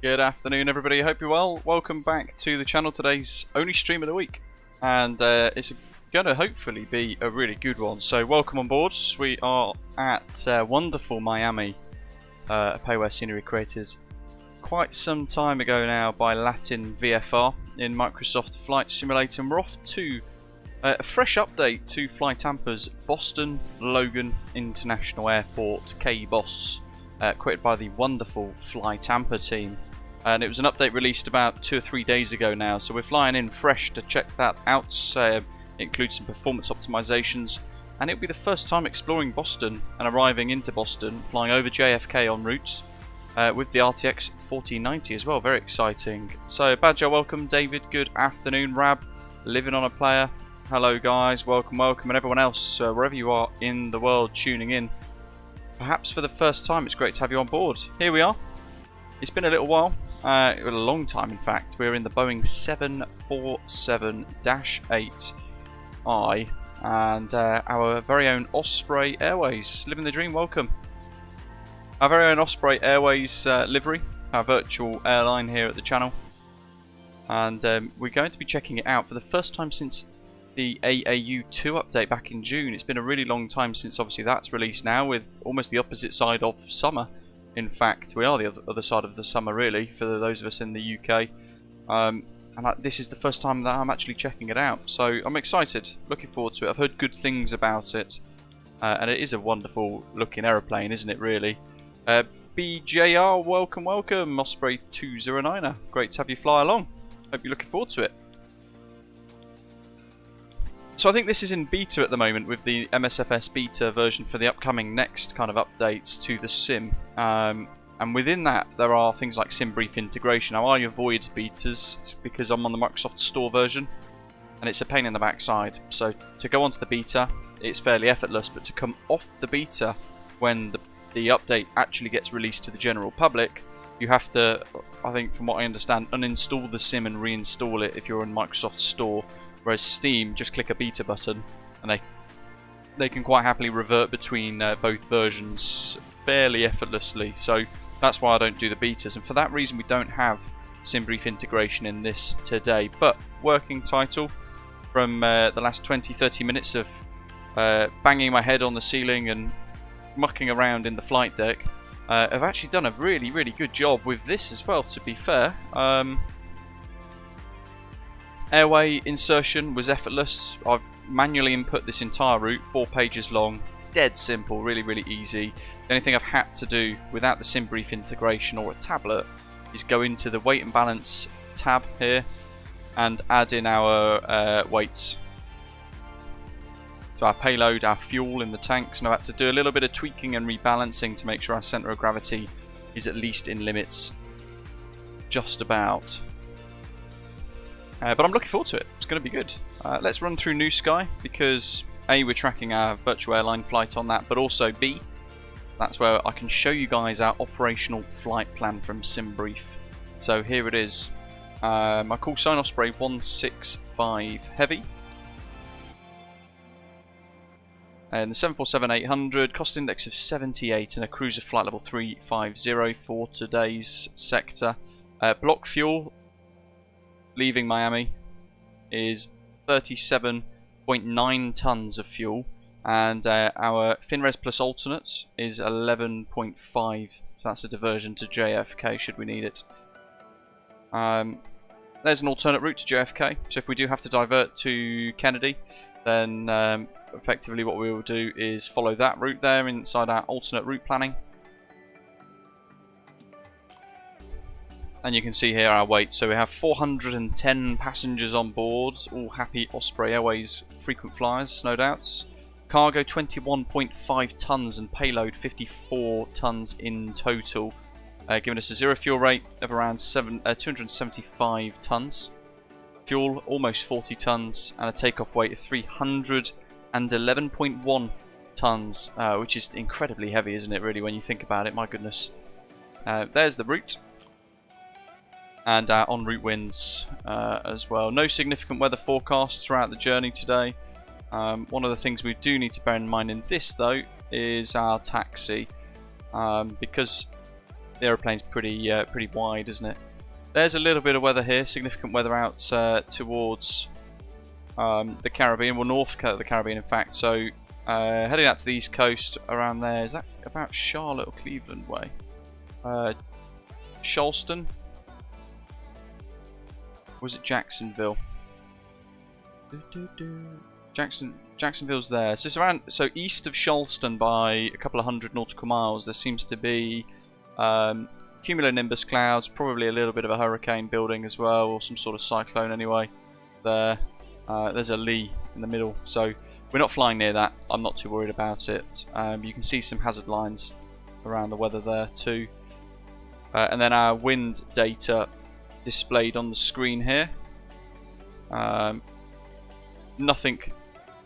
Good afternoon, everybody. Hope you're well. Welcome back to the channel. Today's only stream of the week, and it's going to hopefully be a really good one. So welcome on board. We are at wonderful Miami, a payload scenery created quite some time ago now by Latin VFR in Microsoft Flight Simulator, and we're off to a fresh update to FlyTampa's Boston Logan International Airport KBOS, created by the wonderful FlyTampa team. And it was an update released about 2 or 3 days ago now, so we're flying in fresh to check that out. It includes some performance optimizations, and it'll be the first time exploring Boston and arriving into Boston, flying over JFK en route with the RTX4090 as well. Very exciting. So Badger, welcome. David, good afternoon. Rab, living on a player, hello guys, welcome, and everyone else wherever you are in the world tuning in. Perhaps for the first time, it's great to have you on board. Here we are. It's been a little while. A long time, in fact. We're in the Boeing 747-8i and our very own Osprey Airways. Living the dream, welcome. Our very own Osprey Airways livery, our virtual airline here at the channel. And we're going to be checking it out for the first time since the AAU2 update back in June. It's been a really long time since obviously that's released now, with almost the opposite side of summer. In fact, we are the other side of the summer, really, for those of us in the UK. This is the first time that I'm actually checking it out, so I'm excited, looking forward to it. I've heard good things about it, and it is a wonderful looking aeroplane, isn't it, really? BJR, welcome, Osprey 2090. Great to have you fly along. Hope you're looking forward to it. So I think this is in beta at the moment with the MSFS beta version for the upcoming next kind of updates to the sim. And within that there are things like sim brief integration. Now I avoid betas because I'm on the Microsoft Store version and it's a pain in the backside. So to go onto the beta it's fairly effortless, but to come off the beta when the update actually gets released to the general public, you have to, I think from what I understand, uninstall the sim and reinstall it if you're in Microsoft Store. Whereas Steam, just click a beta button and they can quite happily revert between both versions fairly effortlessly. So that's why I don't do the betas, and for that reason we don't have SimBrief integration in this today. But working title from the last 20-30 minutes of banging my head on the ceiling and mucking around in the flight deck, I've actually done a really good job with this as well, to be fair. Airway insertion was effortless. I've manually input this entire route, 4 pages long, dead simple, really easy. The only thing I've had to do without the SimBrief integration or a tablet is go into the weight and balance tab here and add in our weights. So our payload, our fuel in the tanks, and I've had to do a little bit of tweaking and rebalancing to make sure our centre of gravity is at least in limits, just about. But I'm looking forward to it. It's going to be good. Let's run through New Sky because A, we're tracking our virtual airline flight on that, but also B, that's where I can show you guys our operational flight plan from SimBrief. So here it is. My call sign Osprey 165 Heavy. And the 747-800, cost index of 78 and a cruiser flight level 350 for today's sector. Block fuel leaving Miami is 37.9 tons of fuel, and our FinRes plus alternate is 11.5, so that's a diversion to JFK should we need it. There's an alternate route to JFK, so if we do have to divert to Kennedy, then effectively what we will do is follow that route there inside our alternate route planning. And you can see here our weight. So we have 410 passengers on board, all happy Osprey Airways frequent flyers, no doubts. Cargo 21.5 tons and payload 54 tons in total, giving us a zero fuel rate of around 275 tons. Fuel almost 40 tons and a takeoff weight of 311.1 tons, which is incredibly heavy, isn't it, really, when you think about it? My goodness. There's the route. And our en route winds as well. No significant weather forecasts throughout the journey today. One of the things we do need to bear in mind in this though is our taxi, because the aeroplane's pretty wide, isn't it? There's a little bit of weather here, significant weather out towards the Caribbean, well, north of the Caribbean, in fact. So heading out to the east coast around there. Is that about Charlotte or Cleveland way? Charleston? Or was it Jacksonville? Jacksonville's there. So it's around, so east of Charleston by a couple of hundred nautical miles. There seems to be cumulonimbus clouds, probably a little bit of a hurricane building as well, or some sort of cyclone anyway. There's a lee in the middle, so we're not flying near that. I'm not too worried about it. You can see some hazard lines around the weather there too. And then our wind data displayed on the screen here. Nothing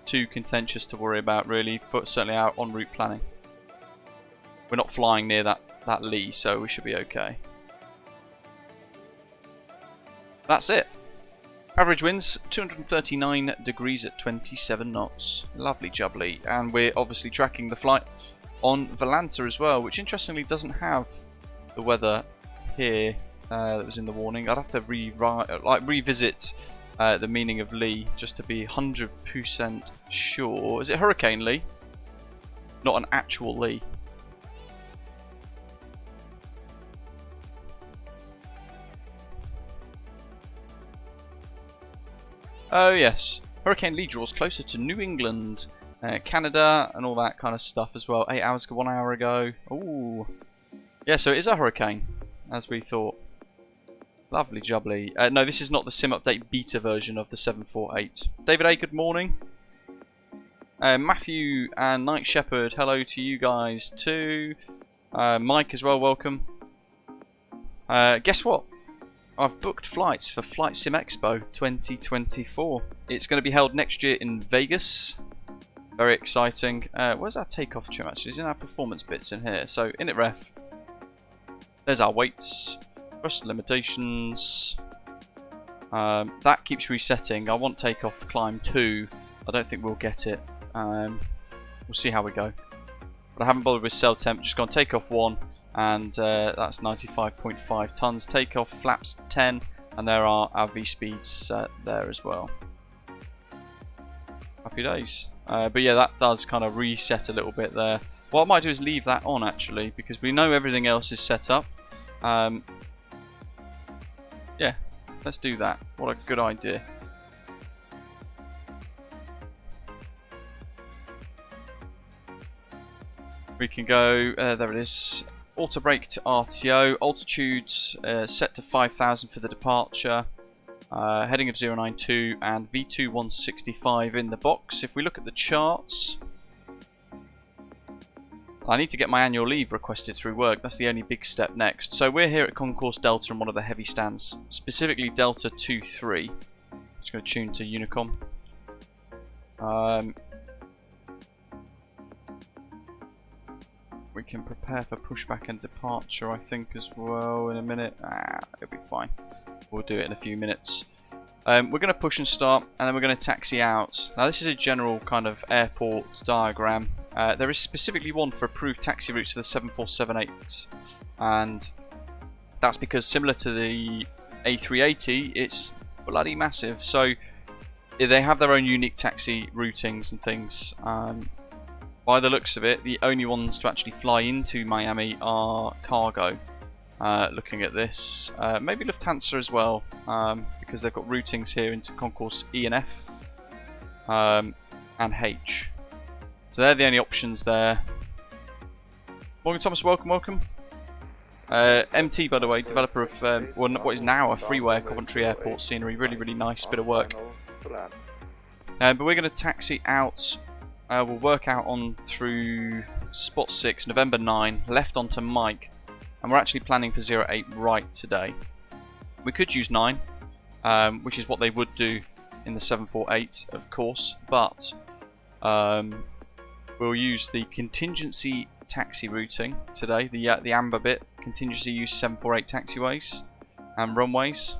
too contentious to worry about really, but certainly our en route planning. We're not flying near that lee, so we should be okay. That's it. Average winds 239 degrees at 27 knots. Lovely jubbly. And we're obviously tracking the flight on Volanta as well, which interestingly doesn't have the weather here that was in the warning. I'd have to revisit the meaning of lee just to be 100% sure. Is it Hurricane Lee? Not an actual lee. Oh yes, Hurricane Lee draws closer to New England, Canada, and all that kind of stuff as well. 8 hours ago, 1 hour ago. Ooh, yeah. So it is a hurricane, as we thought. Lovely jubbly. No, this is not the Sim Update beta version of the 748. David A, good morning. Matthew and Night Shepherd, hello to you guys too. Mike as well, welcome. Guess what? I've booked flights for Flight Sim Expo 2024. It's going to be held next year in Vegas. Very exciting. Where's our takeoff trim actually? It's in our performance bits in here. So init ref. There's our weights. Thrust limitations. That keeps resetting. I want takeoff climb 2. I don't think we'll get it. We'll see how we go. But I haven't bothered with cell temp. Just gone takeoff 1. And that's 95.5 tons. Takeoff flaps 10, and there are our V speeds there as well. Happy days. But yeah, that does kind of reset a little bit there. What I might do is leave that on actually, because we know everything else is set up. Yeah, let's do that. What a good idea. We can go, there it is. Auto brake to RTO, altitudes set to 5,000 for the departure, heading of 092 and V2.165 in the box. If we look at the charts, I need to get my annual leave requested through work. That's the only big step next. So we're here at Concourse Delta on one of the heavy stands, specifically Delta 23. Just going to tune to Unicom. We can prepare for pushback and departure, I think, as well in a minute. It'll be fine. We'll do it in a few minutes. We're going to push and start, and then we're going to taxi out. Now, this is a general kind of airport diagram. There is specifically one for approved taxi routes for the 7478, and that's because similar to the A380, it's bloody massive. So they have their own unique taxi routings and things. By the looks of it, the only ones to actually fly into Miami are cargo. Looking at this, maybe Lufthansa as well, because they've got routings here into Concourse E and F and H. So they're the only options there. Morgan Thomas, welcome. MT, by the way, developer of what is now a freeway at Coventry Airport scenery. Really nice bit of work. But we're going to taxi out. We'll work out on through spot 6, November 9, left onto Mike, and we're actually planning for 08 right today. We could use 9, which is what they would do in the 748, of course, but we'll use the contingency taxi routing today, the amber bit, contingency use 748 taxiways and runways,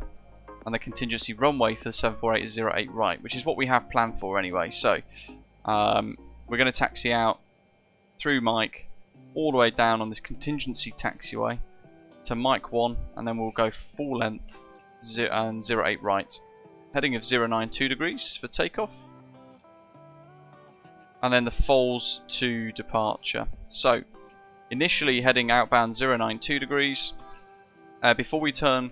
and the contingency runway for the 748 is 08 right, which is what we have planned for anyway. So we're going to taxi out through Mike all the way down on this contingency taxiway, to Mike 1, and then we'll go full length and 08 right. Heading of 092 degrees for takeoff. And then the falls to departure. So, initially heading outbound 092 degrees. Before we turn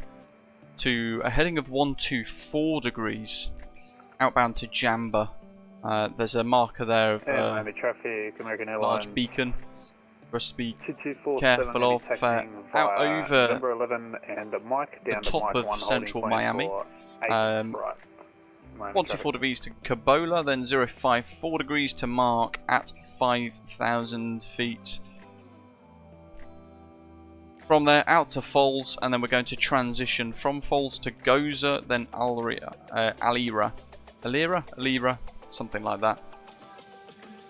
to a heading of 124 degrees, outbound to Jamba. There's a marker there of large beacon for us to be careful of. Out over number 11 and Mike down the top of central Miami. 124 degrees to Cabola, then 054 degrees to Mark at 5,000 feet. From there out to Foals, and then we're going to transition from Foals to Goza, then Alira, something like that.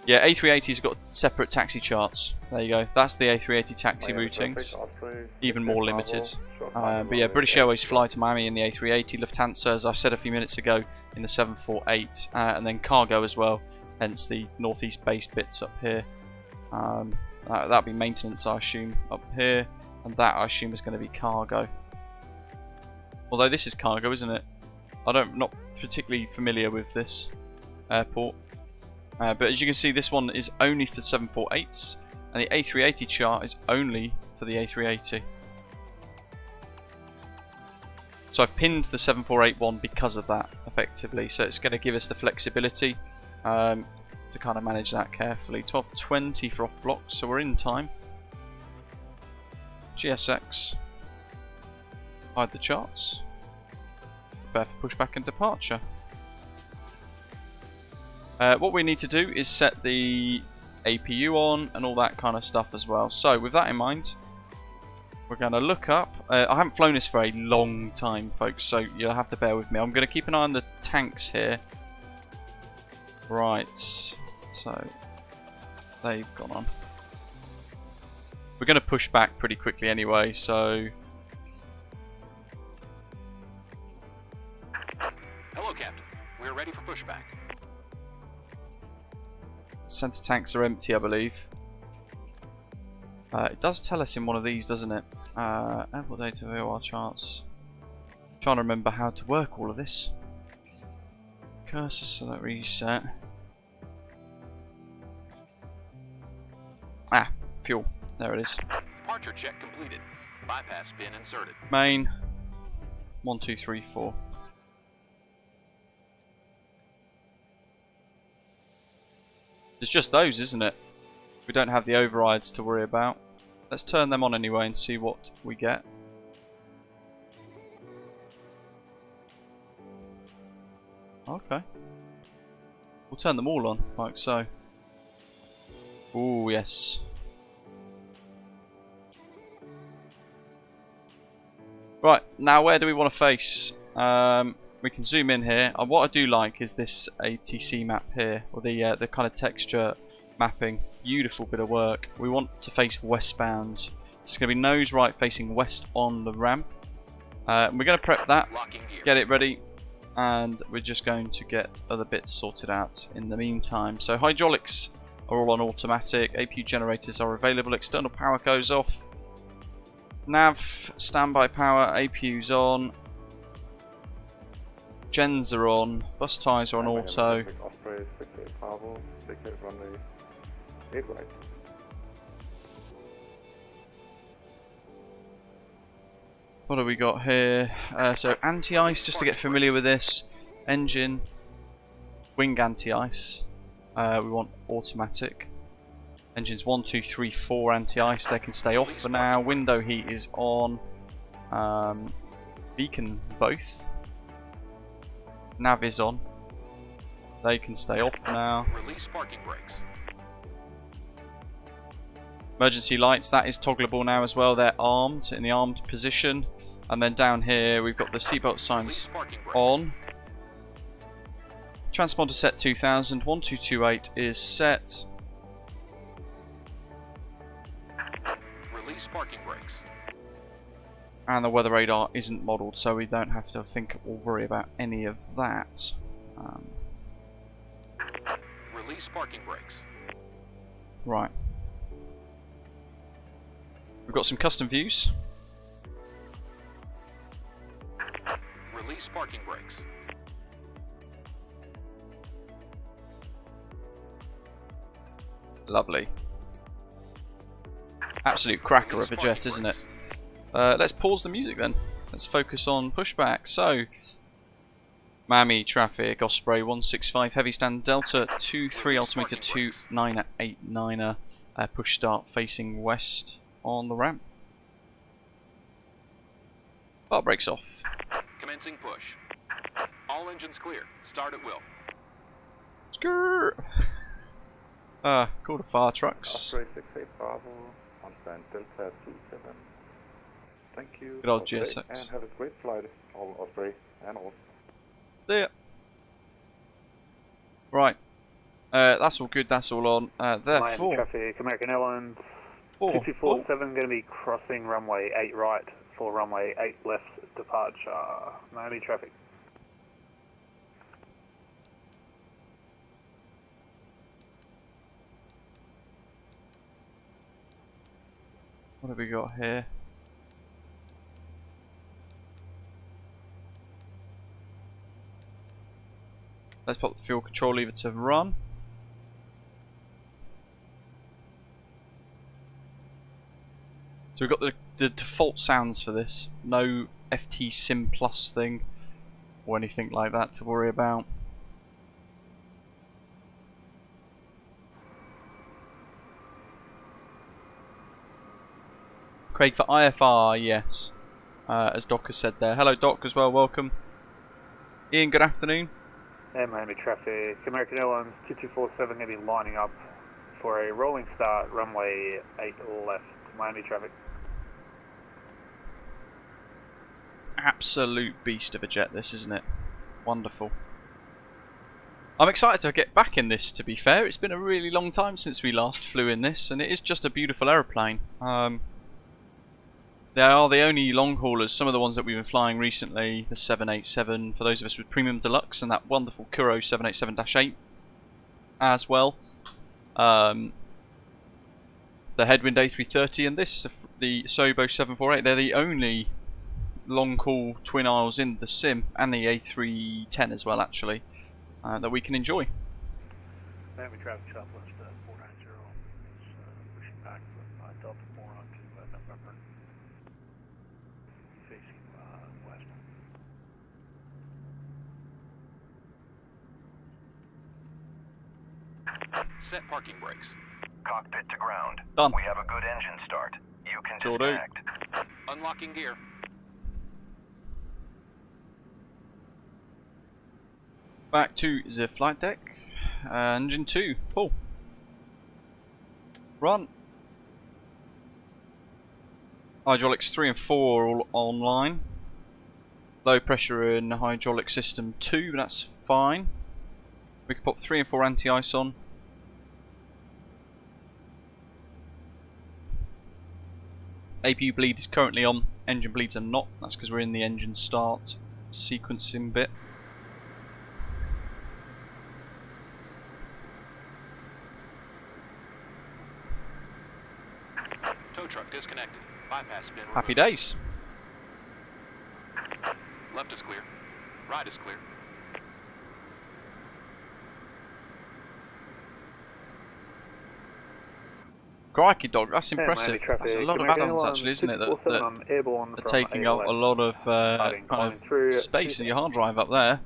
Yeah, A380's got separate taxi charts. There you go. That's the A380 taxi routings. Even more limited. But yeah, British Airways fly to Miami in the A380. Lufthansa, as I said a few minutes ago, in the 748. And then cargo as well. Hence the northeast based bits up here. That'll be maintenance, I assume, up here. And that, I assume, is going to be cargo. Although this is cargo, isn't it? I'm not particularly familiar with this airport. But as you can see, this one is only for 748s, and the A380 chart is only for the A380. So I've pinned the 748 one because of that, effectively. So it's going to give us the flexibility to kind of manage that carefully. 12:20 for off blocks, so we're in time. GSX. Hide the charts. Prepare for pushback and departure. What we need to do is set the APU on and all that kind of stuff as well. So with that in mind, we're going to look up. I haven't flown this for a long time, folks, so you'll have to bear with me. I'm going to keep an eye on the tanks here. Right, so they've gone on. We're going to push back pretty quickly anyway, so... Hello, Captain. We're ready for pushback. Center tanks are empty, I believe. It does tell us in one of these, doesn't it? Ample data VOR charts. Trying to remember how to work all of this. Cursor select reset. Ah, fuel. There it is. Departure check completed. Bypass pin inserted. Main. 1, 2, 3, 4. It's just those, isn't it? We don't have the overrides to worry about. Let's turn them on anyway and see what we get. Okay. We'll turn them all on, like so. Ooh, yes. Right, now where do we want to face? We can zoom in here. What I do like is this ATC map here, or the kind of texture mapping. Beautiful bit of work. We want to face westbound. It's going to be nose right facing west on the ramp. We're going to prep that, get it ready, and we're just going to get other bits sorted out in the meantime. So hydraulics are all on automatic. APU generators are available. External power goes off. Nav, standby power, APU's on. Gens are on. Bus ties are on auto. What have we got here? So anti-ice, just to get familiar with this. Engine, wing anti-ice. We want automatic. Engines 1, 2, 3, 4 anti-ice. They can stay off for now. Window heat is on. Beacon both. Nav is on. They can stay off for now. Release parking brakes. Emergency lights, that is toggleable now as well. They're armed, in the armed position. And then down here we've got the seatbelt signs on. Transponder set 2000, 1228 is set. Release parking brakes. And the weather radar isn't modelled, so we don't have to think or worry about any of that. Release parking brakes. Right. We've got some custom views. Release parking brakes. Lovely. Absolute cracker of a jet, isn't it? Let's pause the music then. Let's focus on pushback. So, Miami traffic, Osprey 165, heavy stand Delta 23 altimeter 2989, push start facing west on the ramp. Bar brakes off. Commencing push. All engines clear. Start at will. Skrrr. Call the fire trucks. Osprey 68 Bravo, on stand Delta 27. Thank you. Good old for today, GSX. And have a great flight, all Osprey and all. There. Right. That's all good. That's all on. Miami Therefore, traffic, American Airlines 4. 2247 going to be crossing runway 8 right for runway 8 left departure. Miami traffic. What have we got here? Let's pop the fuel control lever to run. So we've got the default sounds for this. No FT Sim Plus thing or anything like that to worry about. Craig for IFR, yes. As Doc has said there. Hello Doc as well, welcome. Ian, good afternoon. And Miami traffic, American Airlines 2247 going to be lining up for a rolling start, runway 8 left, Miami traffic. Absolute beast of a jet this, isn't it? Wonderful. I'm excited to get back in this, to be fair. It's been a really long time since we last flew in this, and it is just a beautiful aeroplane. They are the only long haulers, some of the ones that we've been flying recently, the 787, for those of us with Premium Deluxe, and that wonderful Kuro 787-8 as well. The Headwind A330 and this, the Sobo 748, they're the only long haul twin aisles in the Sim, and the A310 as well actually, that we can enjoy. Miami traffic Southwest 490, pushing back from Delta 4 onto November, facing west. Set parking brakes. Cockpit to ground. Done. We have a good engine start. You can Sure do. disconnect. Unlocking gear. Back to the flight deck. Engine 2, pull. Run. Hydraulics 3 and 4 are all online. Low pressure in hydraulic system 2, that's fine. We can pop 3 and 4 anti-ice on. APU bleed is currently on, engine bleeds are not, that's because we're in the engine start sequencing bit. Tow truck disconnected. Bypass spin removed. Happy days. Left is clear. Right is clear. Crikey dog, that's Miami impressive. traffic, That's a lot of American add-ons Airlines actually, isn't it? That, 247, that I'm airborne are from taking up a lot of kind through of space in your hard drive up there.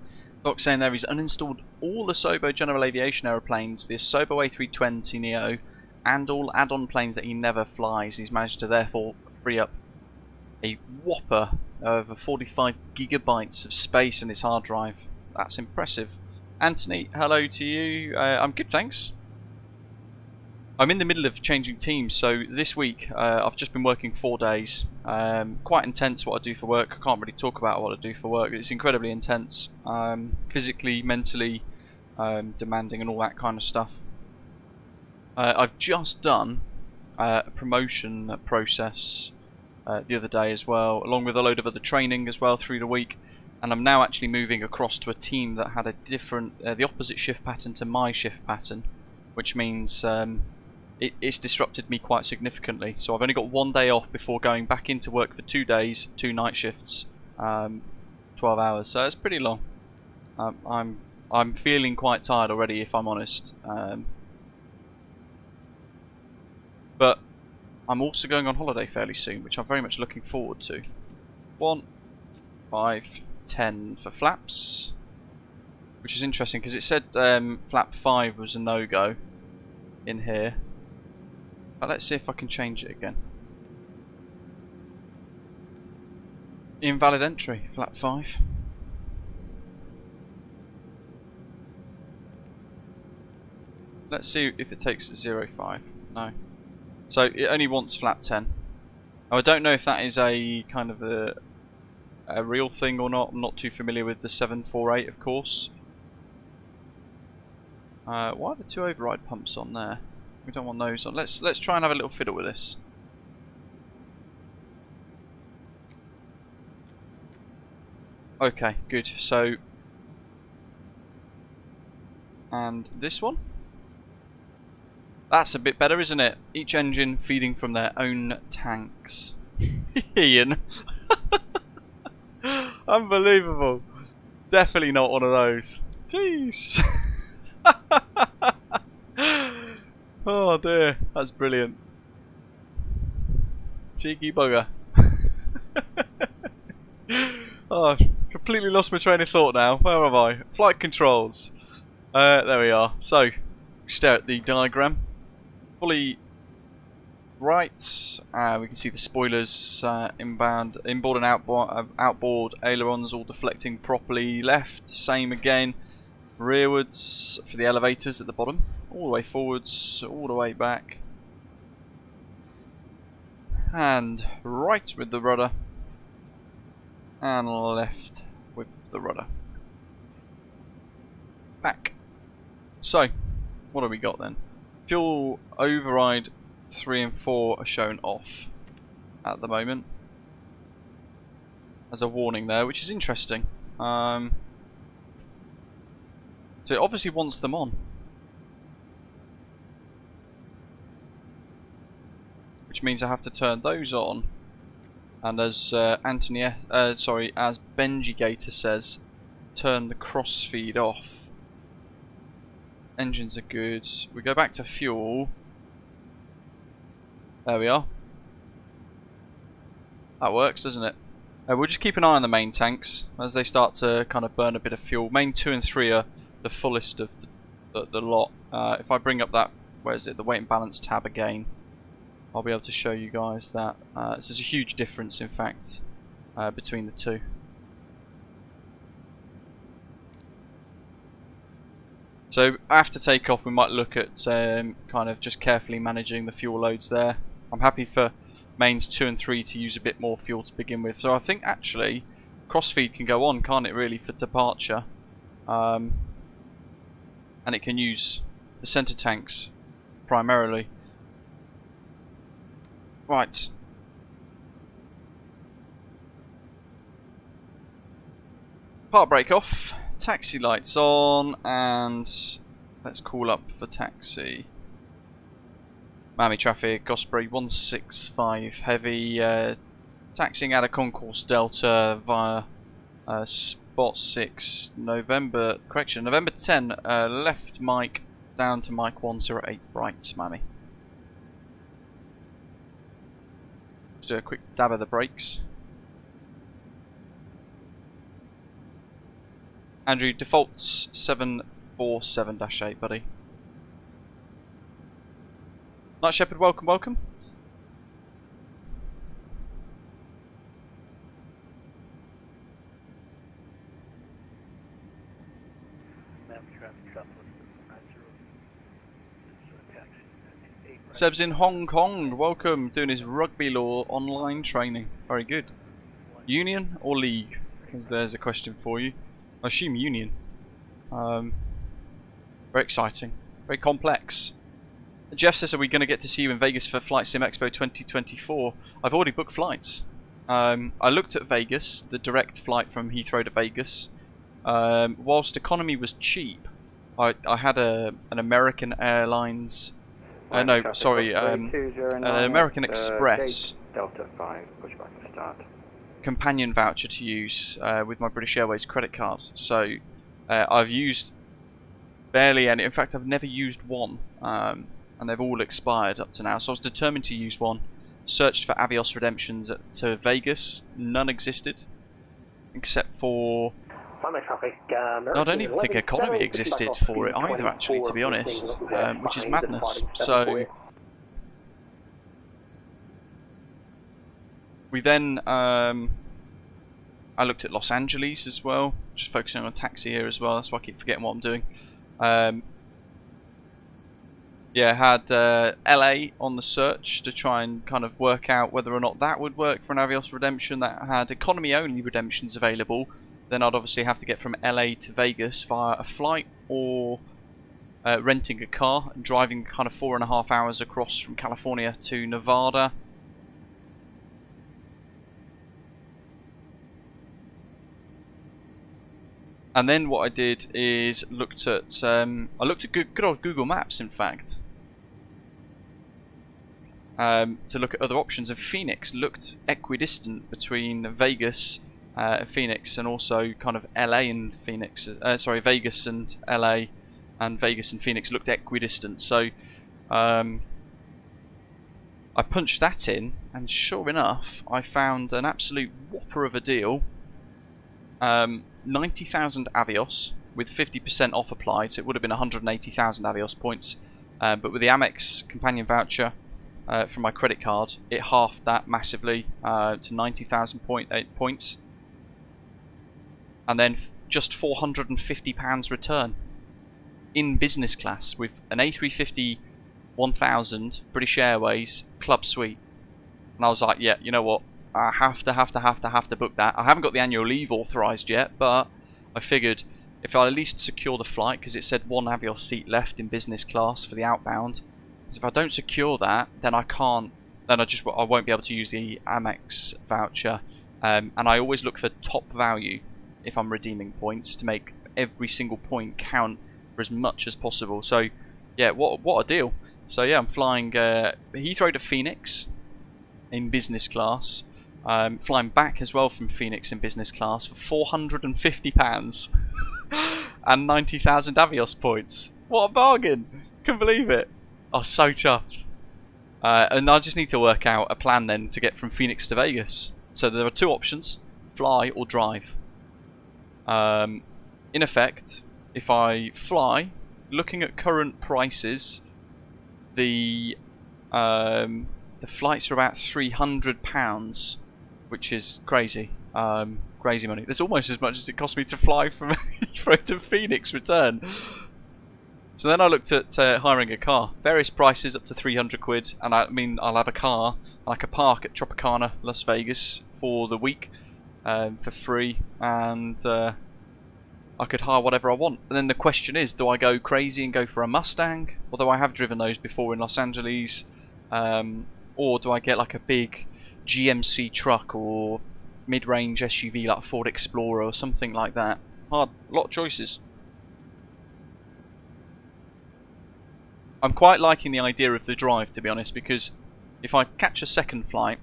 Doc saying there he's uninstalled all the Sobo General Aviation aeroplanes, the Sobo A320 Neo, and all add-on planes that he never flies. He's managed to therefore free up a whopper of 45 gigabytes of space in his hard drive. That's impressive. Anthony, hello to you. I'm good, thanks. I'm in the middle of changing teams, so this week I've just been working 4 days. Quite intense what I do for work. I can't really talk about what I do for work. It's incredibly intense, physically, mentally demanding and all that kind of stuff. I've just done a promotion process the other day as well, along with a load of other training as well through the week, and I'm now actually moving across to a team that had a different, the opposite shift pattern to my shift pattern, which means it's disrupted me quite significantly. So I've only got 1 day off before going back into work for 2 days, 2 night shifts, 12 hours, so it's pretty long. I'm feeling quite tired already, if I'm honest. But I'm also going on holiday fairly soon, which I'm very much looking forward to. 1, 5, 10 for flaps, which is interesting because it said flap 5 was a no-go in here. But let's see if I can change it again. Invalid entry, flap 5. Let's see if it takes 0.5. No. So it only wants flap 10. Now, I don't know if that is a kind of a real thing or not. I'm not too familiar with the 748, of course. Why are the 2 override pumps on there? We don't want those on. Let's try and have a little fiddle with this. Okay, good. So, and this one? That's a bit better, isn't it? Each engine feeding from their own tanks. Ian. Unbelievable. Definitely not one of those. Jeez. Oh dear, that's brilliant. Cheeky bugger. Oh, completely lost my train of thought now. Where am I? Flight controls. There we are. So, stare at the diagram. Fully right. We can see the spoilers inboard and outboard ailerons all deflecting properly. Left, same again. Rearwards for the elevators at the bottom. All the way forwards, all the way back. And right with the rudder. And left with the rudder. Back. So, what have we got then? Fuel override 3 and 4 are shown off at the moment. As a warning there, which is interesting. So it obviously wants them on. Which means I have to turn those on. And as as Benji Gator says, turn the crossfeed off. Engines are good. We go back to fuel. There we are. That works, doesn't it? We'll just keep an eye on the main tanks as they start to kind of burn a bit of fuel. Main 2 and 3 are the fullest of the lot. If I bring up that, where is it, the weight and balance tab again, I'll be able to show you guys that there's a huge difference, in fact, between the two. So after takeoff, we might look at kind of just carefully managing the fuel loads there. I'm happy for mains 2 and 3 to use a bit more fuel to begin with. So I think actually crossfeed can go on, can't it, really, for departure? And it can use the centre tanks primarily. Right. Part brake off, taxi lights on, and let's call up for taxi. Miami traffic, Osprey 165 heavy, taxiing out of Concourse Delta via spot 6, November 10, left mic down to mic 108 right, Miami. Just do a quick dab of the brakes. Andrew, defaults 747-8, buddy. Night Shepherd, welcome, welcome. Seb's in Hong Kong, welcome, doing his rugby law online training. Very good. Union or league? Because there's a question for you. I assume union. Very exciting, very complex. Jeff says, are we going to get to see you in Vegas for Flight Sim Expo 2024? I've already booked flights. I looked at Vegas, the direct flight from Heathrow to Vegas. Whilst economy was cheap, I had an American Airlines... no, sorry, an American Express. Delta 5, pushback to start. companion voucher to use with my British Airways credit cards. So I've used barely any. In fact, I've never used one, and they've all expired up to now. So I was determined to use one. Searched for Avios redemptions to Vegas. None existed, except for. I don't even think economy existed for it either, actually, to be honest, which is madness. So we then, I looked at Los Angeles as well, just focusing on a taxi here as well, that's why I keep forgetting what I'm doing. Yeah, had LA on the search to try and kind of work out whether or not that would work for an Avios redemption that had economy only redemptions available. Then I'd obviously have to get from LA to Vegas via a flight or renting a car and driving kind of 4.5 hours across from California to Nevada. And then what I did is looked at I looked at good old Google Maps, in fact, to look at other options. And Phoenix looked equidistant between Vegas, Phoenix, and also kind of LA and Phoenix. Sorry, Vegas and LA, and Vegas and Phoenix looked equidistant. So I punched that in, and sure enough, I found an absolute whopper of a deal. 90,000 Avios with 50% off applied, so it would have been 180,000 Avios points. But with the Amex companion voucher from my credit card, it halved that massively to 90,000 points. And then just £450 return in business class with an A350-1000 British Airways Club Suite. And I was like, yeah, you know what? I have to book that. I haven't got the annual leave authorised yet, but I figured if I at least secure the flight, because it said one Avios seat left in business class for the outbound. So if I don't secure that, then I can't. Then I won't be able to use the Amex voucher. And I always look for top value if I'm redeeming points to make every single point count for as much as possible. So yeah, what a deal. So yeah, I'm flying Heathrow to Phoenix in business class. Flying back as well from Phoenix in business class for £450 and 90,000 Avios points. What a bargain! Couldn't believe it. Oh, so chuffed. And I just need to work out a plan then to get from Phoenix to Vegas. So there are two options: fly or drive. In effect, if I fly, looking at current prices, the flights are about £300. Which is crazy, crazy money. That's almost as much as it cost me to fly from Heathrow to Phoenix return. So then I looked at hiring a car. Various prices up to 300 quid, and I mean I'll have a car. I could park at Tropicana, Las Vegas for the week for free, and I could hire whatever I want. And then the question is, do I go crazy and go for a Mustang? Although I have driven those before in Los Angeles, or do I get like a big GMC truck or mid-range SUV like a Ford Explorer or something like that? A lot of choices. I'm quite liking the idea of the drive, to be honest, because if I catch a second flight,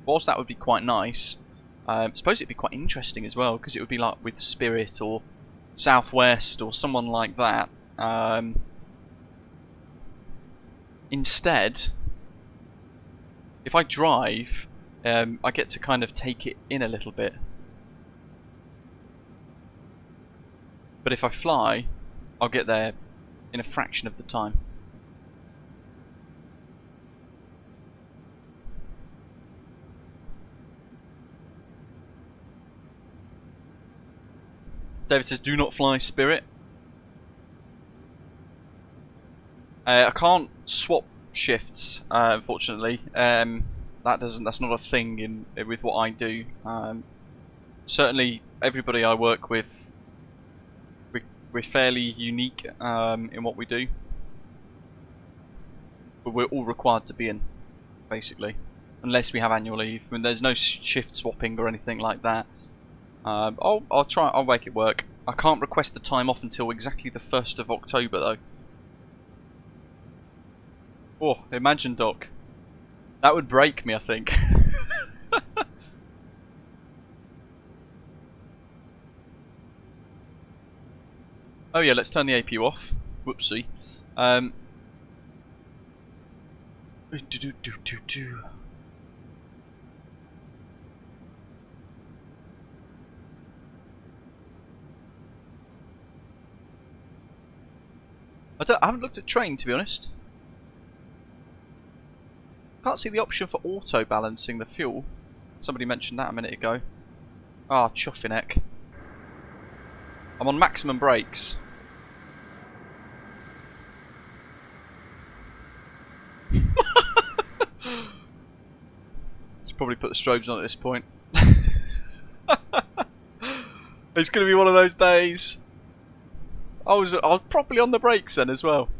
whilst that would be quite nice, I suppose it'd be quite interesting as well, because it would be like with Spirit or Southwest or someone like that. Instead, if I drive, I get to kind of take it in a little bit. But if I fly, I'll get there in a fraction of the time. David says, do not fly Spirit. I can't swap shifts, unfortunately. That's not a thing with what I do. Certainly, everybody I work with, we're fairly unique in what we do, but we're all required to be in, basically, unless we have annual leave. I mean, there's no shift swapping or anything like that. I'll make it work. I can't request the time off until exactly the 1st of October, though. Oh, imagine, Doc. That would break me, I think. Oh yeah, let's turn the APU off. Whoopsie. I haven't looked at train, to be honest. Can't see the option for auto balancing the fuel. Somebody mentioned that a minute ago. Ah, chuffing heck. I'm on maximum brakes. Should probably put the strobes on at this point. It's gonna be one of those days. I was properly on the brakes then as well.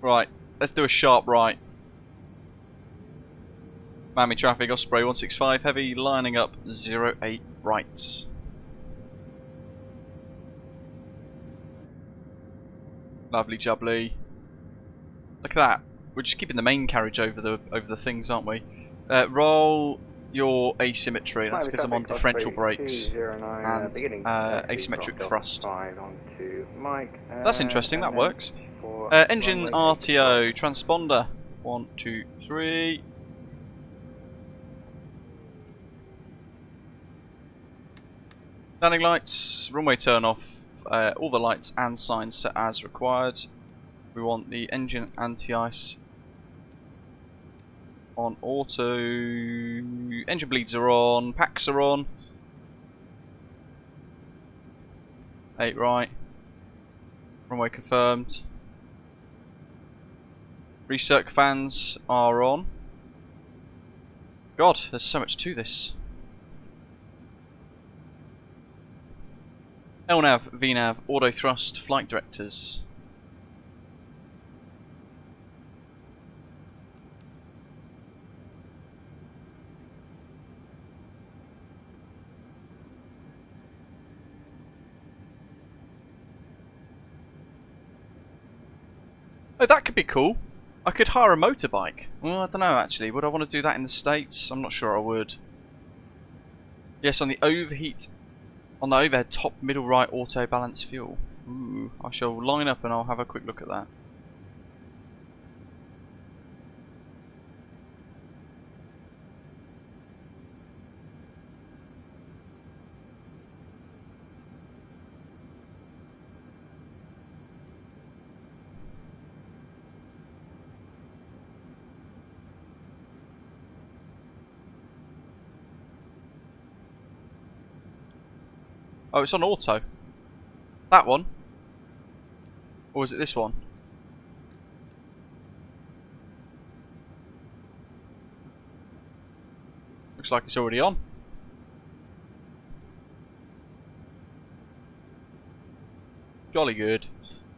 Right, let's do a sharp right. Miami traffic, Osprey 165 heavy, lining up 08 right. Lovely jubbly. Look at that. We're just keeping the main carriage over the things, aren't we? Roll your asymmetry. That's because I'm on differential brakes and asymmetric thrust. That's interesting. That works. Engine RTO transponder. 1, 2, 3. Landing lights, runway turn off, all the lights and signs set as required. We want the engine anti-ice on auto, engine bleeds are on, packs are on. 8 right, runway confirmed. Recirc fans are on. God, there's so much to this. LNAV, VNAV, auto thrust, flight directors. Oh, that could be cool. I could hire a motorbike. Well, I don't know actually. Would I want to do that in the States? I'm not sure I would. Yes, on the overheat. On the overhead top middle right auto balance fuel. Ooh, I shall line up and I'll have a quick look at that. Oh, it's on auto. That one? Or is it this one? Looks like it's already on. Jolly good.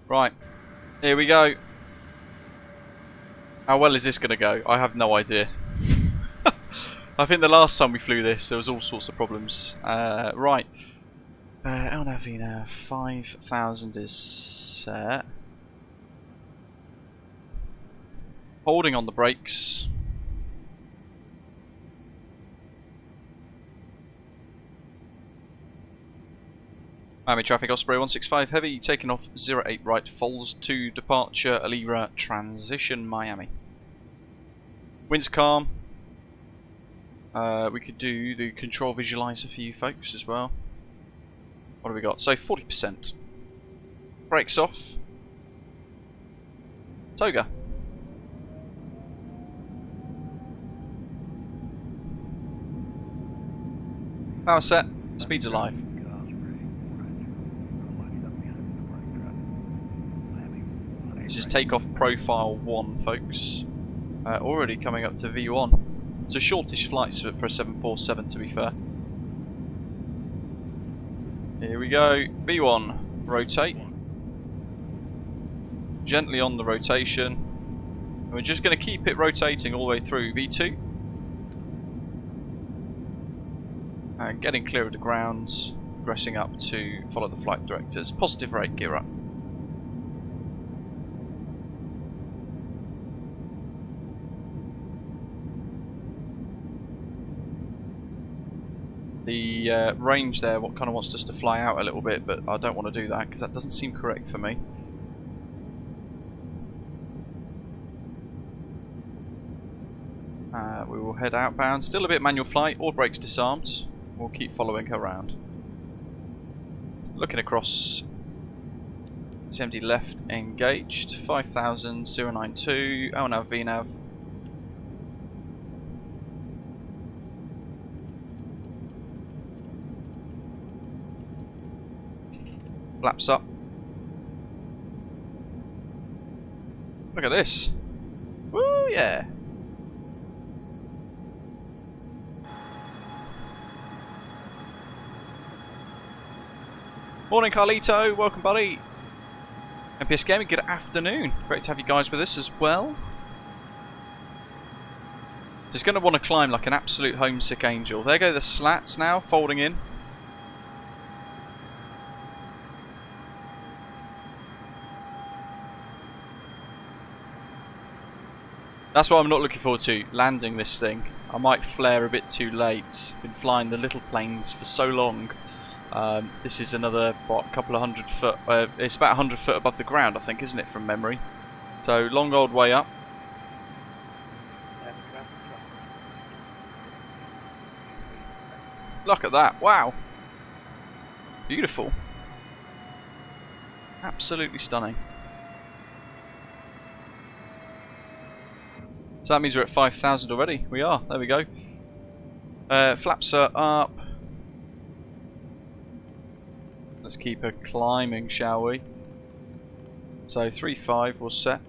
Right, here we go. How well is this going to go? I have no idea. I think the last time we flew this, there was all sorts of problems. Right. LNAV 5000 is set. Holding on the brakes. Miami traffic, Osprey 165 heavy, taking off 08 right, falls to departure, Alira transition Miami. Wind's calm. We could do the control visualizer for you folks as well. What have we got? So 40%. Brakes off. Toga. Power set. Speed's alive. This is Takeoff Profile 1, folks. Already coming up to V1. It's a shortish flight for a 747, to be fair. Here we go. V1. Rotate. Gently on the rotation. And we're just going to keep it rotating all the way through. V2. And getting clear of the ground. Progressing up to follow the flight directors. Positive rate, gear up. the range there what kind of wants us to fly out a little bit, but I don't want to do that because that doesn't seem correct for me. We will head outbound. Still a bit manual flight, all brakes disarmed. We'll keep following her around. Looking across, SMD left engaged, 5092, LNAV, VNAV. Flaps up. Look at this. Woo, yeah. Morning, Carlito. Welcome, buddy. MPS Gaming, good afternoon. Great to have you guys with us as well. Just going to want to climb like an absolute homesick angel. There go the slats now, folding in. That's what I'm not looking forward to, landing this thing. I might flare a bit too late. Been flying the little planes for so long. This is another, what, couple of 100 foot, it's about 100 foot above the ground, I think, isn't it, from memory? So, long old way up. Look at that, wow! Beautiful. Absolutely stunning. So that means we're at 5,000 already. We are, there we go. Flaps are up. Let's keep her climbing, shall we? So 3.5 we'll set.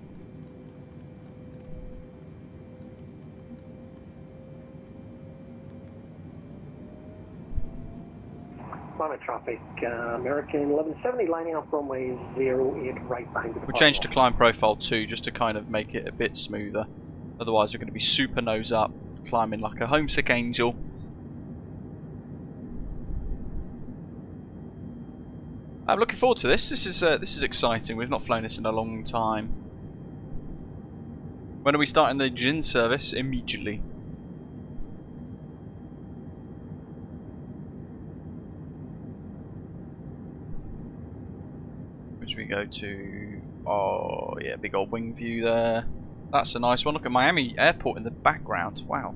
Climate traffic, American 1170 lining up runway 08 right behind the We'll change to climb profile 2 just to kind of make it a bit smoother. Otherwise we're going to be super nose up, climbing like a homesick angel. I'm looking forward to this. This is exciting. We've not flown this in a long time. When are we starting the gin service? Immediately. Which we go to? Oh yeah, big old wing view there. That's a nice one. Look at Miami Airport in the background. Wow.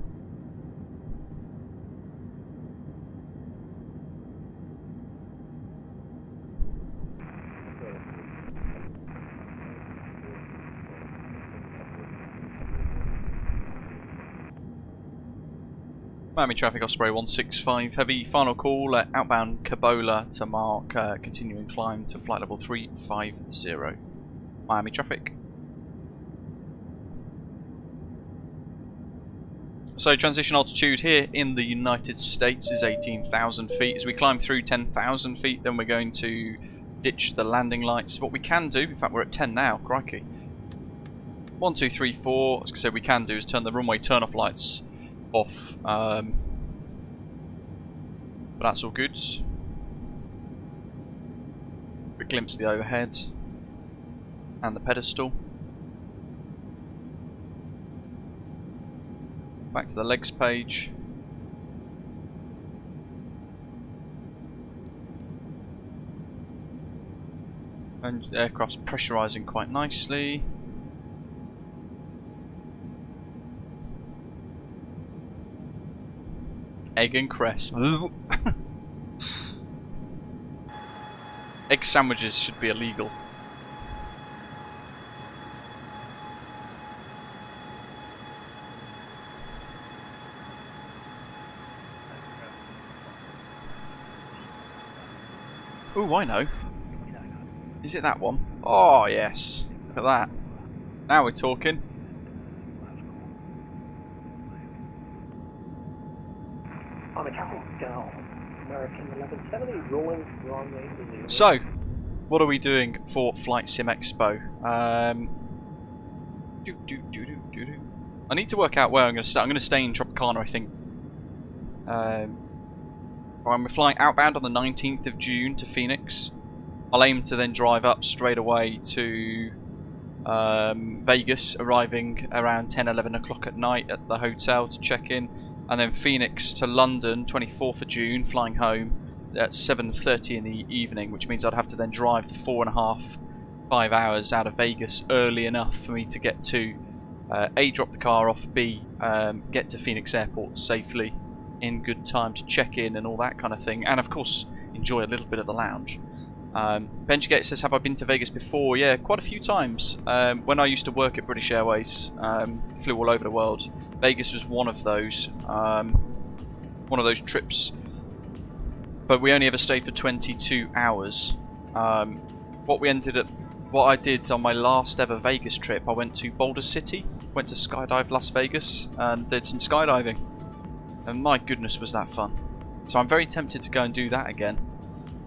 Miami traffic Osprey 165 heavy, final call at outbound Cabola to mark continuing climb to flight level 350. Miami traffic. So transition altitude here in the United States is 18,000 feet. As we climb through 10,000 feet, then we're going to ditch the landing lights. What we can do, in fact we're at 10 now, crikey. 1, 2, 3, 4, as I said, we can do is turn the runway turn-off lights off, but that's all good. Quick glimpse of the overhead and the pedestal. Back to the legs page. And aircraft's pressurising quite nicely. Egg and cress. Egg sandwiches should be illegal. Ooh, I know. Is it that one? Oh, yes. Look at that. Now we're talking. On the traffic, American 1170 rolling runway 08. So, what are we doing for Flight Sim Expo? I need to work out where I'm going to stay. I'm going to stay in Tropicana, I think. We're flying outbound on the 19th of June to Phoenix. I'll aim to then drive up straight away to Vegas, arriving around 10, 11 o'clock at night at the hotel to check in. and then Phoenix to London, 24th of June, flying home at 7:30 in the evening, which means I'd have to then drive the 4.5–5 hours out of Vegas early enough for me to get to A, drop the car off, B, get to Phoenix Airport safely in good time to check in and all that kind of thing, and of course enjoy a little bit of the lounge. Benjigate says, have I been to Vegas before? Yeah, quite a few times. When I used to work at British Airways, flew all over the world. Vegas was one of those trips, but we only ever stayed for 22 hours. What I did on my last ever Vegas trip, I went to Boulder City, went to Skydive Las Vegas, and did some skydiving. And my goodness, was that fun. So I'm very tempted to go and do that again.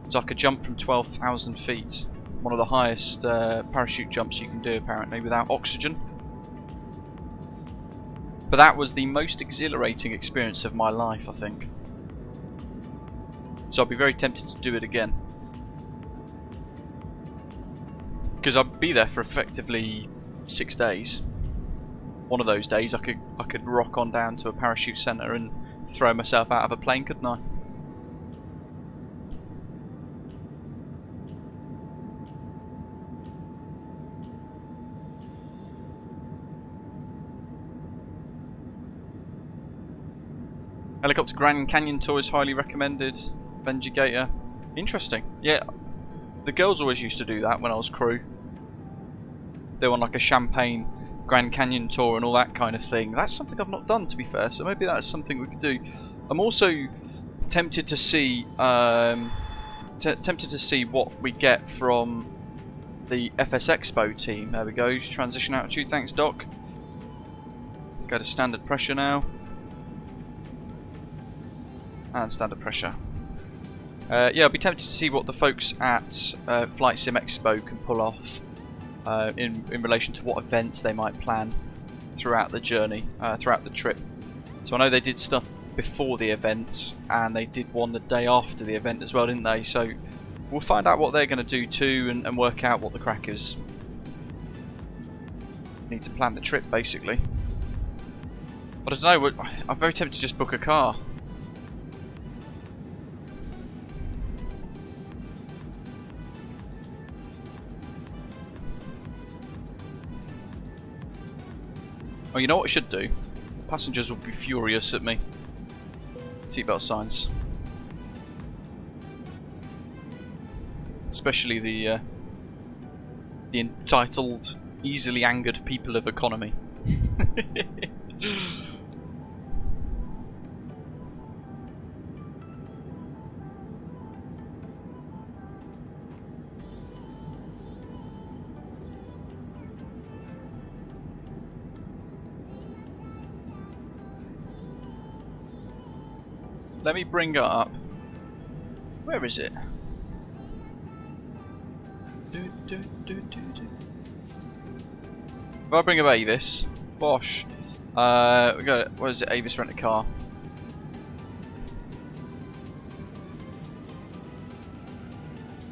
So I could jump from 12,000 feet, one of the highest parachute jumps you can do apparently, without oxygen. But that was the most exhilarating experience of my life, I think. So I'll be very tempted to do it again. Because I'd be there for effectively 6 days. One of those days I could rock on down to a parachute centre and throw myself out of a plane, couldn't I? Helicopter Grand Canyon tour is highly recommended. Benjigator. Interesting. Yeah, the girls always used to do that when I was crew. They were on like a Champagne Grand Canyon tour and all that kind of thing. That's something I've not done, to be fair, so maybe that's something we could do. I'm also tempted to see what we get from the FS Expo team. There we go. Transition altitude. Thanks, Doc. Go to standard pressure now. And standard pressure. Yeah, I'll be tempted to see what the folks at Flight Sim Expo can pull off in relation to what events they might plan throughout the journey, throughout the trip. So I know they did stuff before the event, and they did one the day after the event as well, didn't they? So we'll find out what they're going to do too, and work out what the crack is. Need to plan the trip, basically. But I don't know, I'm very tempted to just book a car. Oh, you know what I should do? Passengers will be furious at me. Seatbelt signs. Especially the entitled, easily angered people of economy. Let me bring up. Where is it? If I bring up Avis, Bosch. We got, what is it? Avis Rent a Car.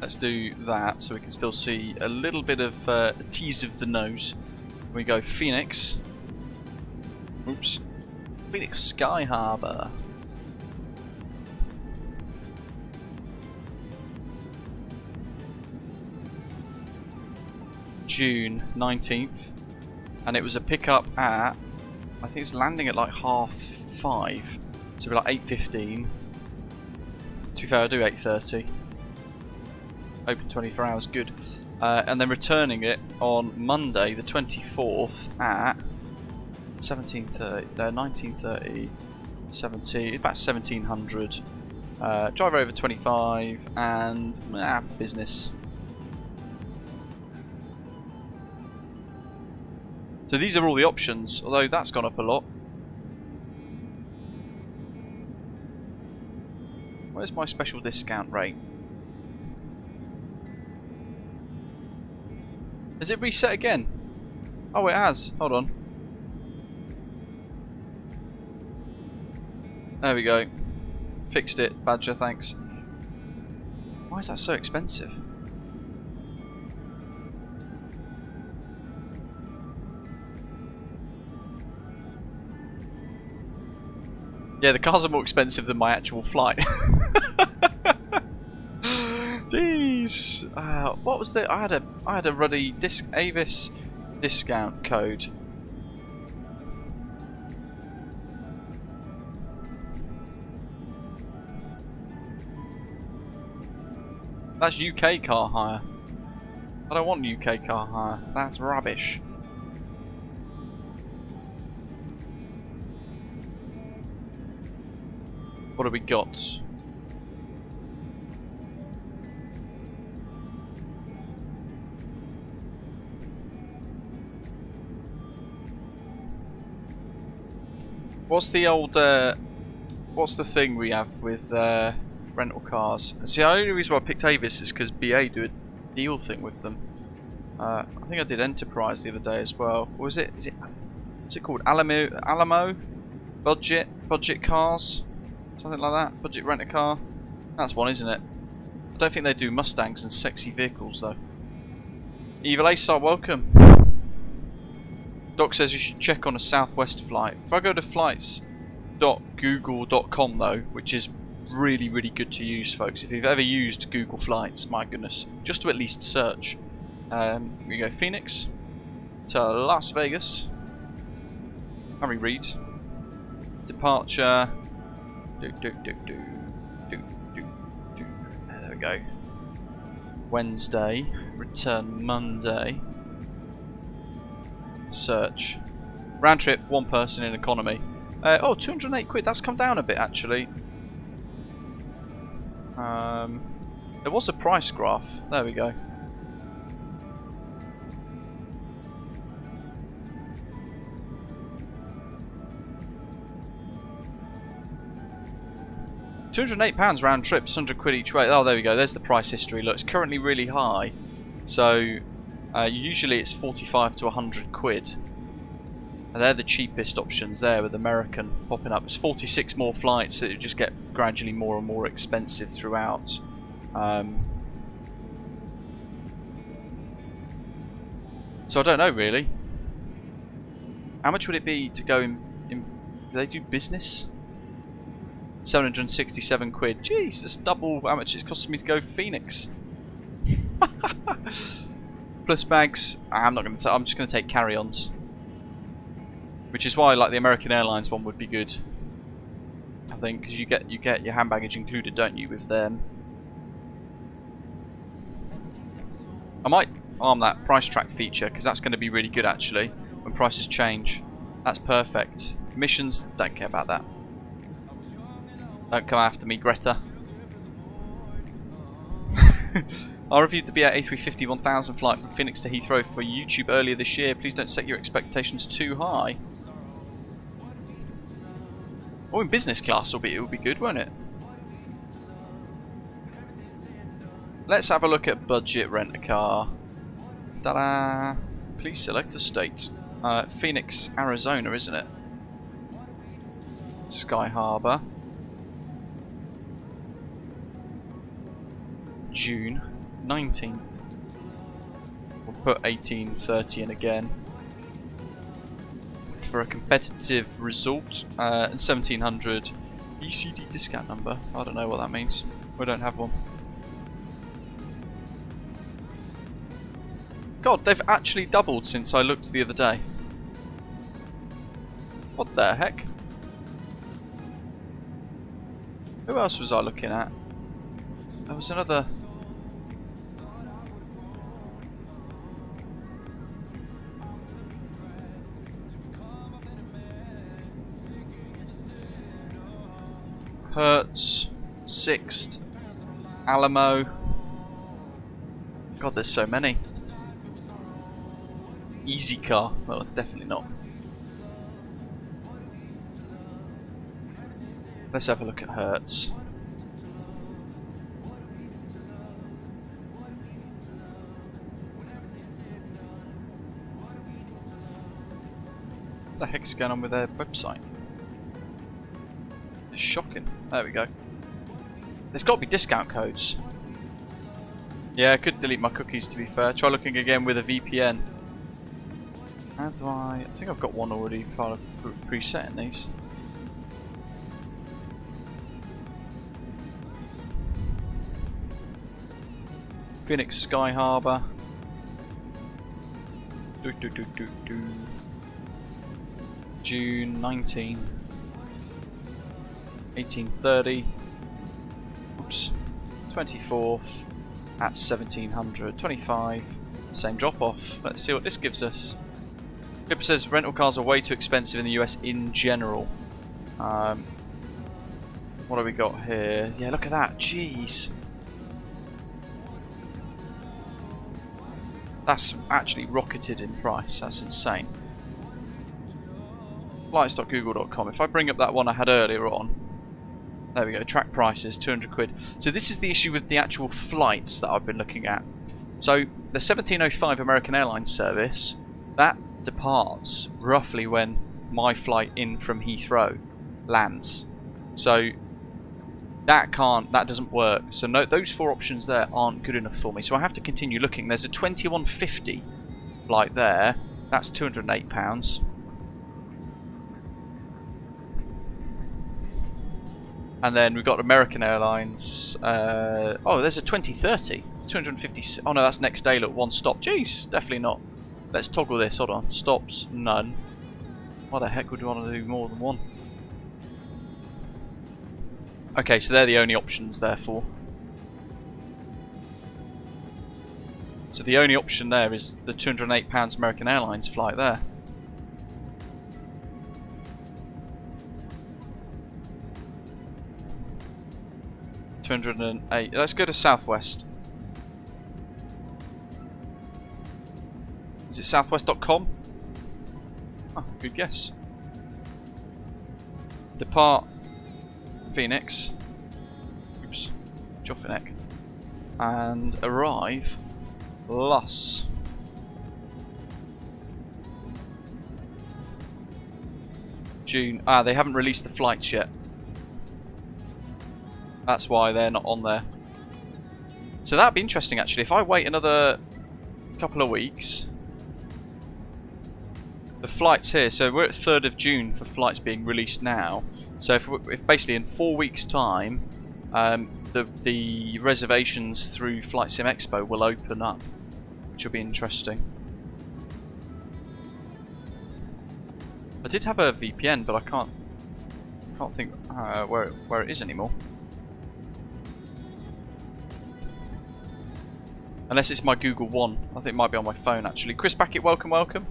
Let's do that so we can still see a little bit of a tease of the nose. We go Phoenix. Oops. Phoenix Sky Harbour. June 19th, and it was a pickup at, I think it's landing at like 5:30, so it'll be like 8:15. To be fair, I'll do 8:30. Open 24 hours, good. And then returning it on Monday the 24th at 17:30, 19:30, 17, about 1700. Drive over 25 and business. So these are all the options, although that's gone up a lot. Where's my special discount rate? Has it reset again? Oh, it has. Hold on. There we go. Fixed it, Badger, thanks. Why is that so expensive? Yeah, the cars are more expensive than my actual flight. Jeez. What was the? I had a ruddy Avis discount code. That's UK car hire. I don't want UK car hire. That's rubbish. What have we got? What's the old? What's the thing we have with rental cars? See, the only reason why I picked Avis is because BA do a deal thing with them. I think I did Enterprise the other day as well. Or is it what's it called? Alamo? Budget cars? Something like that? Budget rent-a-car? That's one, isn't it? I don't think they do Mustangs and sexy vehicles though. Evil Ace, welcome. Doc says you should check on a Southwest flight. If I go to flights.google.com though, which is really, really good to use, folks. If you've ever used Google Flights, my goodness, just to at least search. We go Phoenix to Las Vegas. Harry Reid. Departure. There we go. Wednesday. Return Monday. Search. Round trip, one person in economy. Oh, 208 quid. That's come down a bit actually. There was a price graph. There we go. £208 round trip, 100 quid each way. Oh, there we go. There's the price history. Look, it's currently really high. So usually it's 45 to 100 quid. And they're the cheapest options there with American popping up. There's 46 more flights that just get gradually more and more expensive throughout. So I don't know really. How much would it be to go in do they do business? 767 quid. Jeez, that's double how much it's costing me to go Phoenix. Plus bags. I'm not going to. I'm just going to take carry-ons. Which is why, like, the American Airlines one would be good. I think because you get your hand baggage included, don't you, with them? I might arm that price track feature because that's going to be really good actually when prices change. That's perfect. Emissions, don't care about that. Don't come after me, Greta. I reviewed the BA A350-1000 flight from Phoenix to Heathrow for YouTube earlier this year. Please don't set your expectations too high. Oh, in business class it will be good, won't it? Let's have a look at budget rent-a-car. Ta-da! Please select a state. Phoenix, Arizona, isn't it? Sky Harbor. June 19. We'll put 1830 in again for a competitive result. And 1700 ECD discount number. I don't know what that means. We don't have one. God, they've actually doubled since I looked the other day. What the heck? Who else was I looking at? There was another. Hertz, Sixt, Alamo. God, there's so many. Easy car. Well, definitely not. Let's have a look at Hertz. What the heck's going on with their website? It's shocking. There we go. There's got to be discount codes. Yeah, I could delete my cookies to be fair. Try looking again with a VPN. How do I think I've got one already kind of preset in these. Phoenix Sky Harbour. June 19. 1830. Oops. 24th at 1700. 25. Same drop off. Let's see what this gives us. Clipper says rental cars are way too expensive in the US in general. What have we got here? Yeah, look at that. Jeez. That's actually rocketed in price. That's insane. Flights.google.com. If I bring up that one I had earlier on. There we go. Track prices, 200 quid. So this is the issue with the actual flights that I've been looking at. So the 1705 American Airlines service, that departs roughly when my flight in from Heathrow lands. So that doesn't work. So no, those four options there aren't good enough for me. So I have to continue looking. There's a 2150 flight there. That's £208. And then we've got American Airlines. Oh, there's a 2030. It's 250. Oh no, that's next day. Look, one stop. Jeez, definitely not. Let's toggle this. Hold on. Stops, none. Why the heck would we want to do more than one? Okay, so they're the only options, therefore. So the only option there is the £208 American Airlines flight there. $208. Let's go to Southwest. Is it southwest.com? Oh, good guess. Depart Phoenix. Oops. Joffinek. And arrive Luss. June. Ah, they haven't released the flights yet. That's why they're not on there. So that'd be interesting actually. If I wait another couple of weeks. The flights here, so we're at 3rd of June for flights being released now. So if basically in 4 weeks time the reservations through Flight Sim Expo will open up, which will be interesting. I did have a VPN, but I can't think where it is anymore. Unless it's my Google One. I think it might be on my phone actually. Chris Backett, welcome, welcome.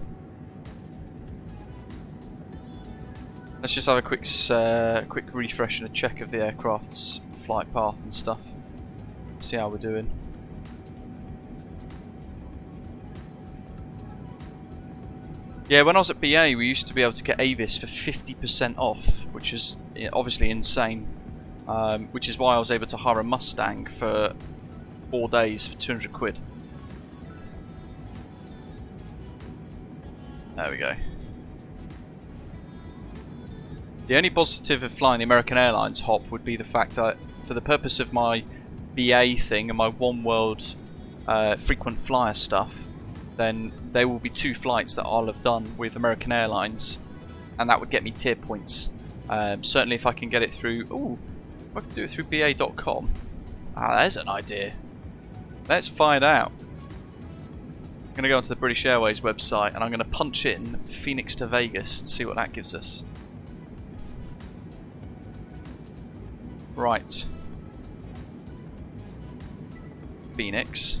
Let's just have a quick refresh and a check of the aircraft's flight path and stuff. See how we're doing. Yeah, when I was at BA, we used to be able to get Avis for 50% off, which is obviously insane. Which is why I was able to hire a Mustang for 4 days for 200 quid. There we go. The only positive of flying the American Airlines hop would be the fact that for the purpose of my BA thing and my One World frequent flyer stuff, then there will be 2 flights that I'll have done with American Airlines, and that would get me tier points. Certainly if I can get it through... Ooh, I can do it through BA.com. Ah, there's an idea. Let's find out. I'm going to go onto the British Airways website and I'm going to punch in Phoenix to Vegas and see what that gives us. Right. Phoenix.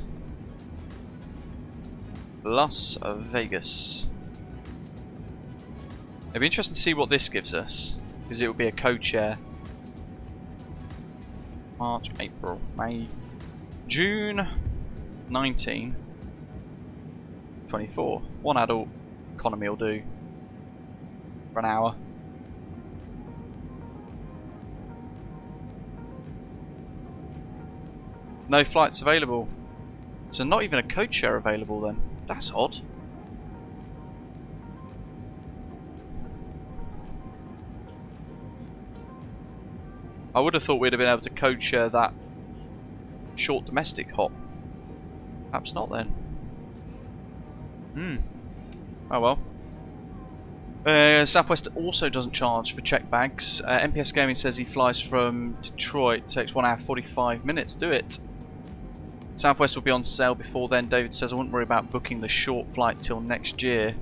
Las Vegas. It'd be interesting to see what this gives us, because it will be a co-chair. March, April, May, June 19, 24. One adult, economy will do for an hour. No flights available. So not even a coach share available then. That's odd. I would have thought we'd have been able to code share that short domestic hop. Perhaps not then. Oh well. Southwest also doesn't charge for check bags. MPS Gaming says he flies from Detroit, takes 1 hour 45 minutes. Do it. Southwest will be on sale before then. David says I wouldn't worry about booking the short flight till next year.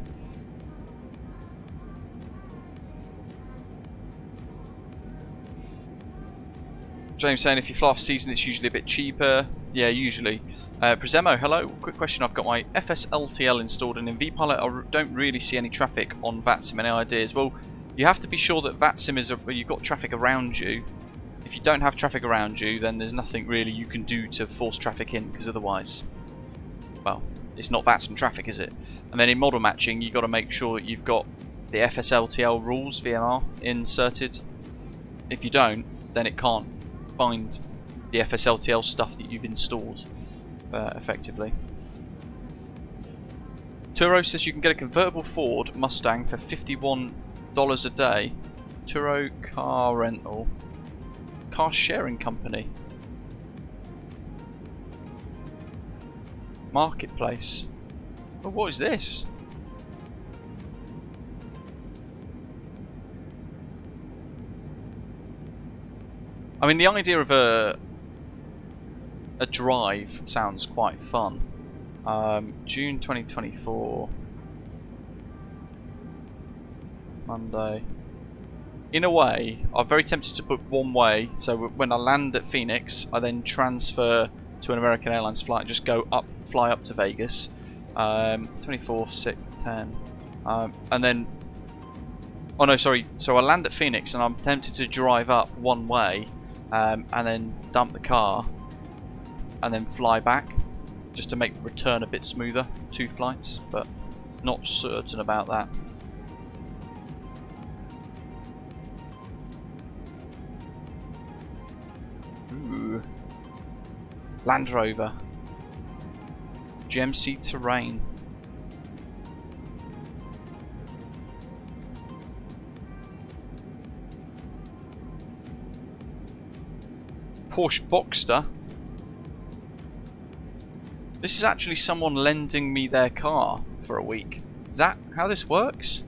James saying if you fly off season it's usually a bit cheaper. Yeah, usually. Prezemo, hello. Quick question. I've got my FSLTL installed and in vPilot I don't really see any traffic on VATSIM. Any ideas? Well, you have to be sure that VATSIM is you've got traffic around you. If you don't have traffic around you, then there's nothing really you can do to force traffic in, because otherwise, well, it's not VATSIM traffic, is it? And then in model matching, you've got to make sure that you've got the FSLTL rules, VMR, inserted. If you don't, then it can't find the FSLTL stuff that you've installed effectively. Turo says you can get a convertible Ford Mustang for $51 a day. Turo car rental. Car sharing company. Marketplace. Oh, what is this? I mean, the idea of a drive sounds quite fun. June 2024. Monday. In a way, I'm very tempted to book one way, so when I land at Phoenix, I then transfer to an American Airlines flight, just fly up to Vegas. 24th, 6th, 10. And then, oh no, sorry, so I land at Phoenix and I'm tempted to drive up one way, and then dump the car, and then fly back, just to make the return a bit smoother, 2 flights, but not certain about that. Ooh. Land Rover. GMC Terrain. Porsche Boxster. This is actually someone lending me their car for a week. Is that how this works?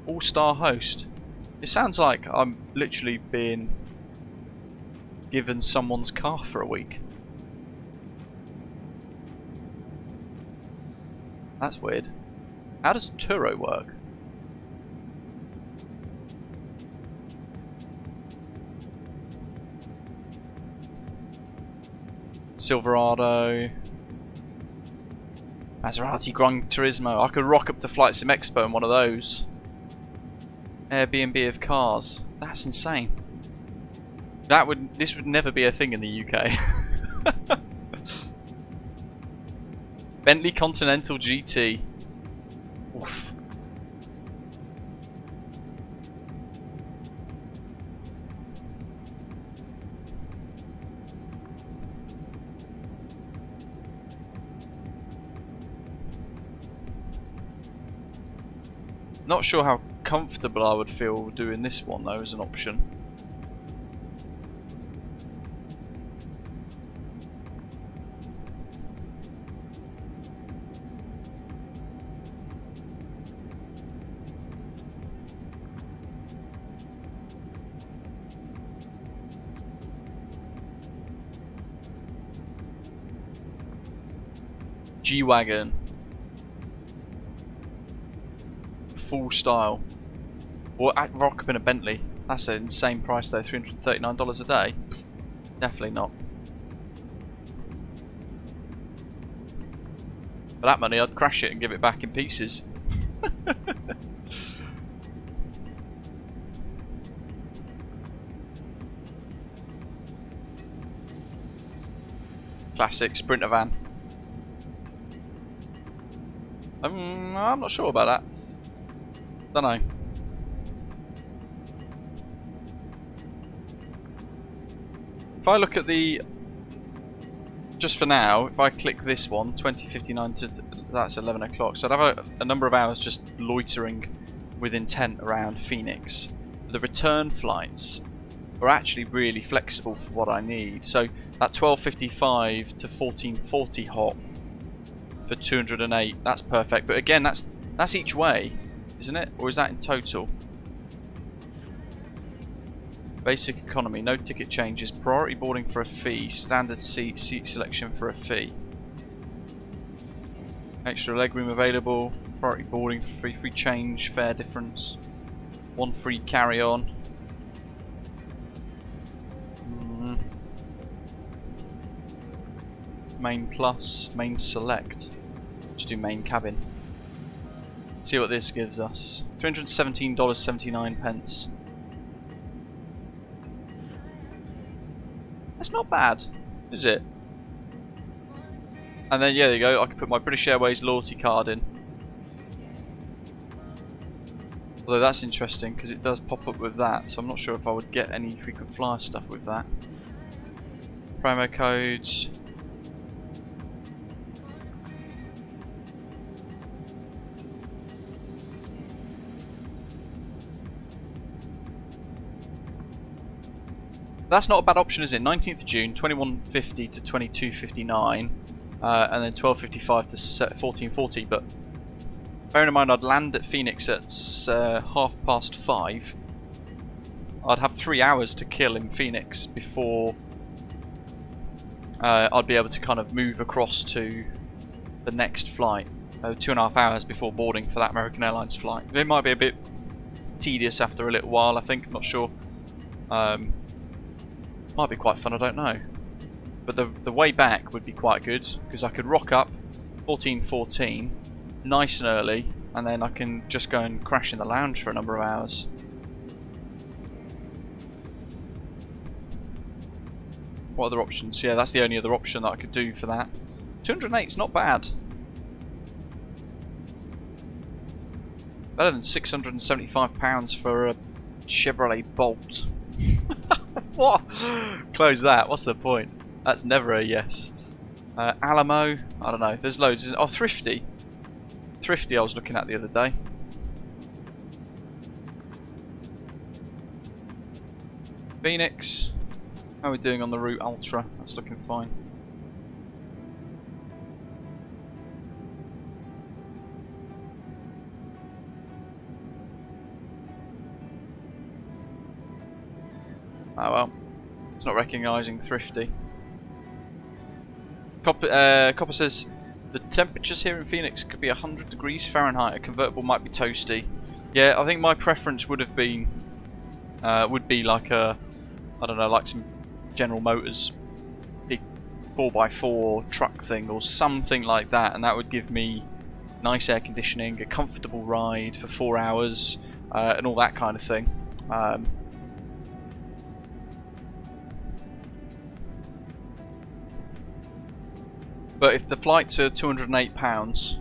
All-star host. It sounds like I'm literally being given someone's car for a week. That's weird. How does Turo work? Silverado, Maserati Gran Turismo. I could rock up to Flight Sim Expo in one of those. Airbnb of cars. That's insane. This would never be a thing in the UK. Bentley Continental GT. Oof. Not sure how comfortable I would feel doing this one though as an option. G-Wagon. Full style. Or at rock up in a Bentley. That's an insane price though, $339 a day. Definitely not. For that money I'd crash it and give it back in pieces. Classic Sprinter van. I'm not sure about that. Don't know. If I look at the, just for now, if I click this one, 2059 to, that's 11 o'clock. So I'd have a number of hours just loitering with intent around Phoenix. The return flights are actually really flexible for what I need. So that 12:55 to 14:40 hop for 208, that's perfect. But again, that's each way, isn't it? Or is that in total? Basic economy, no ticket changes, priority boarding for a fee, standard seat selection for a fee. Extra legroom available, priority boarding for free change, fare difference, 1 free carry-on. Main plus, main select. Let's do main cabin. See what this gives us. $317.79. That's not bad, is it? And then, yeah, there you go. I can put my British Airways loyalty card in. Although that's interesting because it does pop up with that, so I'm not sure if I would get any frequent flyer stuff with that. Promo codes. That's not a bad option, is it? 19th of June, 21.50 to 22.59, and then 12.55 to 14.40. But bearing in mind I'd land at Phoenix at 5:30. I'd have 3 hours to kill in Phoenix before I'd be able to kind of move across to the next flight. 2.5 hours before boarding for that American Airlines flight. It might be a bit tedious after a little while, I think. I'm not sure. Might be quite fun, I don't know. But the way back would be quite good, because I could rock up 14:14, nice and early, and then I can just go and crash in the lounge for a number of hours. What other options? Yeah, that's the only other option that I could do for that. 208's not bad. Better than £675 for a Chevrolet Bolt. What? Close that. What's the point? That's never a yes. Alamo. I don't know. There's loads. Oh, Thrifty. Thrifty I was looking at the other day. Phoenix. How are we doing on the route Ultra? That's looking fine. Oh well, it's not recognising Thrifty. Copper says the temperatures here in Phoenix could be 100 degrees Fahrenheit. A convertible might be toasty. Yeah, I think my preference would have been would be like a, I don't know, like some General Motors big 4x4 truck thing or something like that, and that would give me nice air conditioning, a comfortable ride for 4 hours, and all that kind of thing. But if the flights are £208,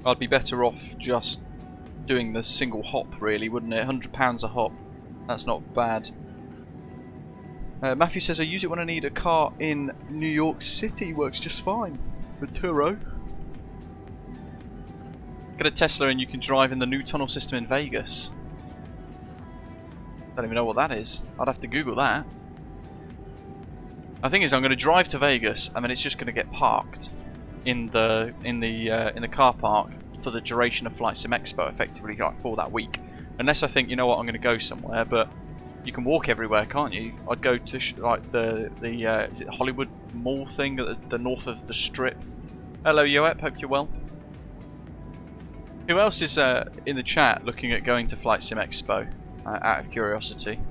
I'd be better off just doing the single hop, really, wouldn't it? £100 a hop. That's not bad. Matthew says, I use it when I need a car in New York City. Works just fine. For Turo. Get a Tesla and you can drive in the new tunnel system in Vegas. Don't even know what that is. I'd have to Google that. The thing is, I'm going to drive to Vegas, and then it's just going to get parked in the car park for the duration of Flight Sim Expo, effectively, like for that week. Unless I think, you know what, I'm going to go somewhere, but you can walk everywhere, can't you? I'd go to like the is it Hollywood Mall thing at the north of the Strip. Hello, Yoep, hope you're well. Who else is in the chat looking at going to Flight Sim Expo? Out of curiosity.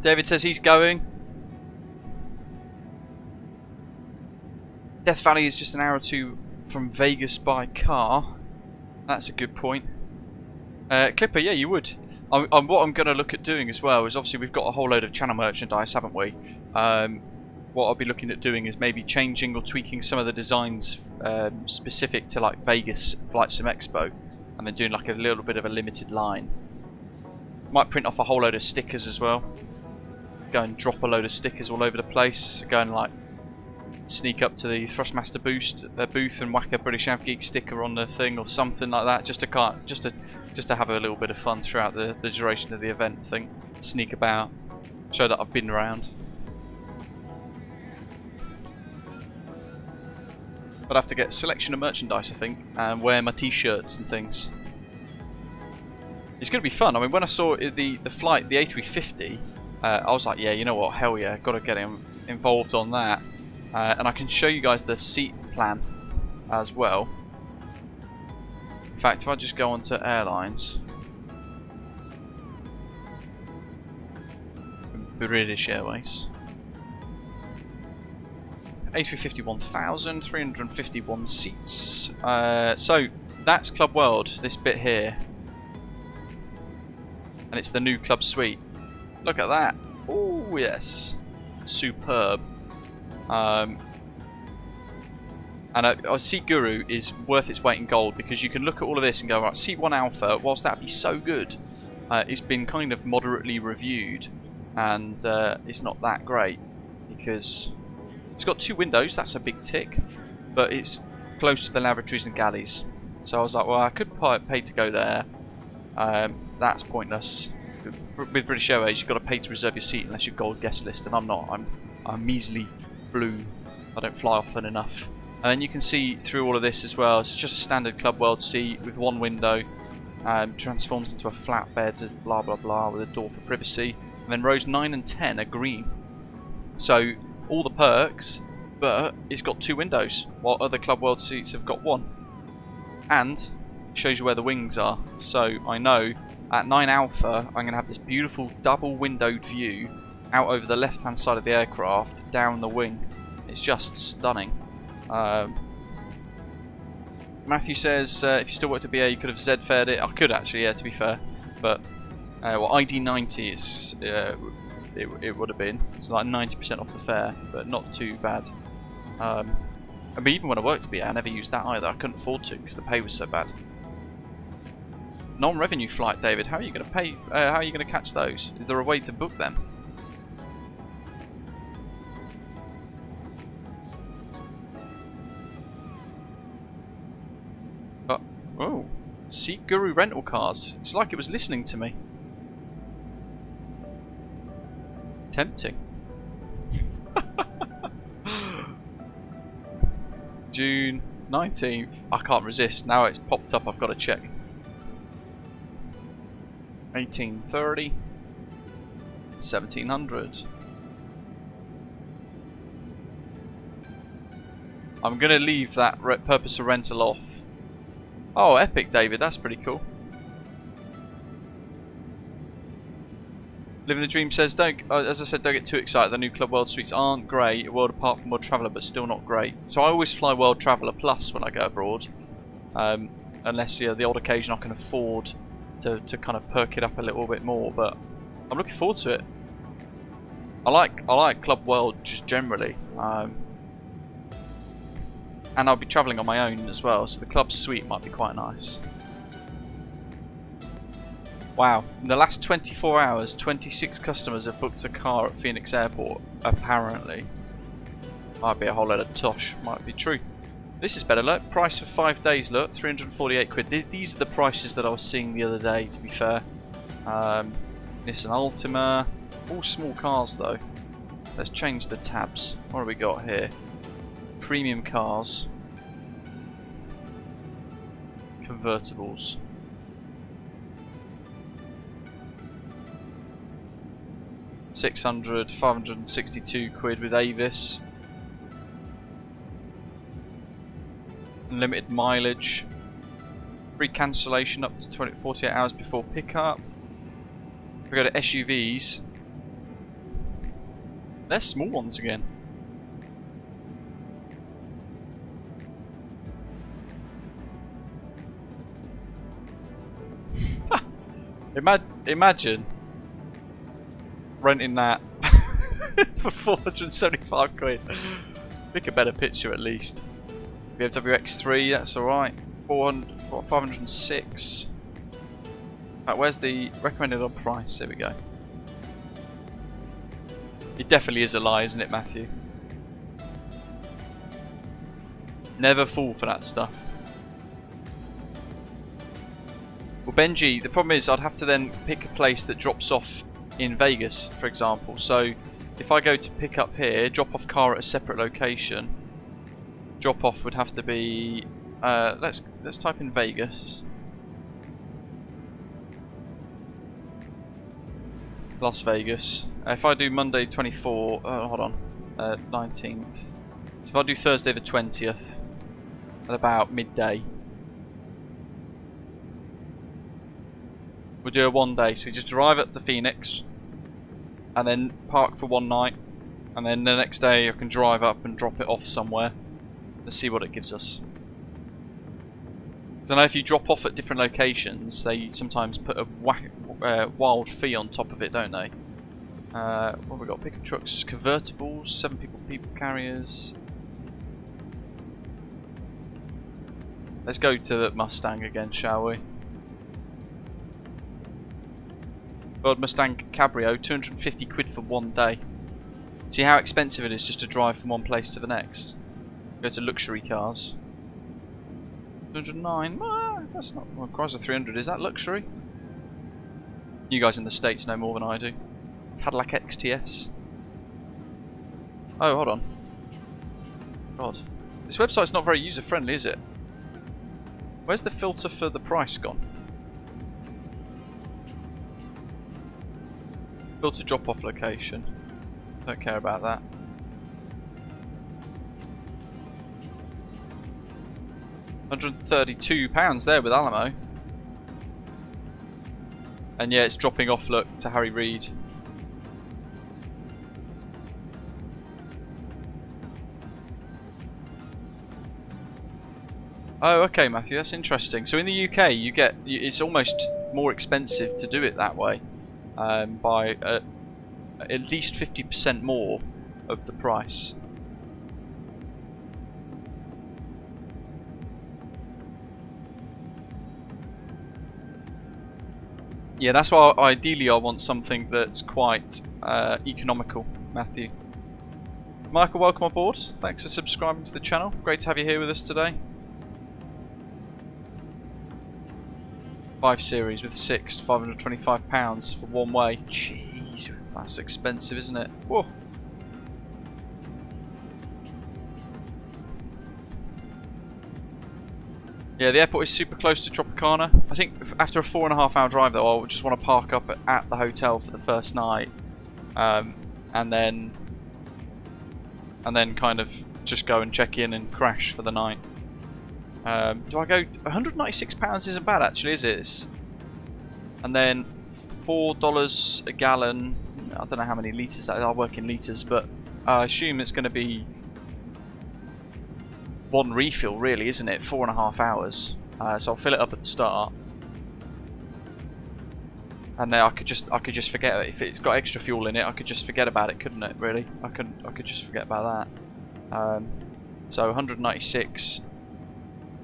David says he's going. Death Valley is just an hour or two from Vegas by car. That's a good point. Clipper, yeah, you would. What I'm going to look at doing as well is, obviously we've got a whole load of channel merchandise, haven't we? What I'll be looking at doing is maybe changing or tweaking some of the designs specific to like Vegas Flight Sim Expo, and then doing like a little bit of a limited line. Might print off a whole load of stickers as well. Go and drop a load of stickers all over the place. Go and like sneak up to the Thrustmaster booth and whack a British Av Geek sticker on the thing or something like that, just to have a little bit of fun throughout the duration of the event. I think sneak about, show that I've been around. But I have to get a selection of merchandise, I think, and wear my t-shirts and things. It's going to be fun. I mean, when I saw the flight, the A350, I was like, yeah, you know what, hell yeah, got to get involved on that. And I can show you guys the seat plan as well. In fact, if I just go onto airlines, British Airways, A350 1000, 351 seats. So that's Club World, this bit here, and it's the new Club Suite. Look at that! Oh yes, superb. And Seat Guru is worth its weight in gold, because you can look at all of this and go, right, Seat 1 Alpha, whilst that be so good, it's been kind of moderately reviewed, and it's not that great, because it's got 2 windows, that's a big tick, but it's close to the lavatories and galleys. So I was like, well, I could pay to go there. That's pointless. With British Airways, you've got to pay to reserve your seat unless you're gold guest list, and I'm not. I'm measly blue. I don't fly often enough. And then you can see through all of this as well. It's just a standard Club World seat with 1 window. Transforms into a flatbed, blah blah blah, with a door for privacy. And then rows 9 and 10 are green. So all the perks, but it's got 2 windows, while other Club World seats have got 1. And it shows you where the wings are. So I know at 9 Alpha, I'm going to have this beautiful double windowed view out over the left hand side of the aircraft, down the wing. It's just stunning. Matthew says if you still worked at BA, you could have Z-fared it. I could actually, yeah, to be fair. But well, ID90 is it would have been. It's like 90% off the fare, but not too bad. I mean, even when I worked at BA, I never used that either. I couldn't afford to because the pay was so bad. Non-revenue flight, David. How are you going to pay? How are you going to catch those? Is there a way to book them? Oh, Seat Guru rental cars. It's like it was listening to me. Tempting. June 19th. I can't resist. Now it's popped up, I've got to check. 1830. 1700. I'm going to leave that purpose of rental off. Oh, epic, David. That's pretty cool. Living the Dream says, as I said, don't get too excited. The new Club World suites aren't great. World apart from World Traveller, but still not great. So I always fly World Traveller Plus when I go abroad, unless the odd occasion I can afford to kind of perk it up a little bit more. But I'm looking forward to it. I like Club World just generally. And I'll be travelling on my own as well, so the club suite might be quite nice. Wow, in the last 24 hours, 26 customers have booked a car at Phoenix Airport, apparently. Might be a whole load of tosh, might be true. This is better, look. Price for 5 days, look, 348 quid. These are the prices that I was seeing the other day, to be fair. Nissan Altima, all small cars though. Let's change the tabs. What have we got here? Premium cars, convertibles, £600, 562 quid with Avis, unlimited mileage, free cancellation up to 48 hours before pickup. If we go to SUVs, They're small ones again. Imagine renting that for 475 quid. Pick a better picture at least. VWX3, that's alright. 506. Where's the recommended on price? There we go. It definitely is a lie, isn't it, Matthew? Never fall for that stuff. Well, Benji, the problem is I'd have to then pick a place that drops off in Vegas, for example. So if I go to pick up here, drop off car at a separate location, drop off would have to be let's type in Vegas. Las Vegas. If I do Monday 24, hold on, 19th. So if I do Thursday the 20th at about midday, we'll do a 1 day. So we just drive at the Phoenix and then park for 1 night, and then the next day I can drive up and drop it off somewhere. Let's see what it gives us. I know if you drop off at different locations, they sometimes put a wild fee on top of it, don't they? What have we got? Pickup trucks, convertibles, 7 people carriers. Let's go to the Mustang again, shall we? Ford Mustang Cabrio, 250 quid for 1 day. See how expensive it is just to drive from one place to the next. Go to luxury cars. 209. That's not. Well, Chrysler 300. Is that luxury? You guys in the States know more than I do. Cadillac XTS. Oh, hold on. God, this website's not very user friendly, is it? Where's the filter for the price gone? Filter drop off location. Don't care about that. £132 there with Alamo. And yeah, it's dropping off, look, to Harry Reid. Oh, okay, Matthew, that's interesting. So in the UK, it's almost more expensive to do it that way, by at least 50% more of the price. Yeah, that's why ideally I want something that's quite economical, Matthew. Michael, welcome aboard. Thanks for subscribing to the channel. Great to have you here with us today. 5 Series with 6 to £525 for 1 way. Jeez, that's expensive, isn't it? Whoa. Yeah, the airport is super close to Tropicana. I think after a 4.5 hour drive though, I'll just want to park up at the hotel for the first night, and then kind of just go and check in and crash for the night. Do I go? £196 isn't bad actually, is it? And then $4 a gallon. I don't know how many litres that is. I'll work in litres, but I assume it's going to be 1 refill, really, isn't it? 4.5 hours. So I'll fill it up at the start, and then I could just forget it. If it's got extra fuel in it, I could just forget about it, couldn't it? Really, I could just forget about that. So 196,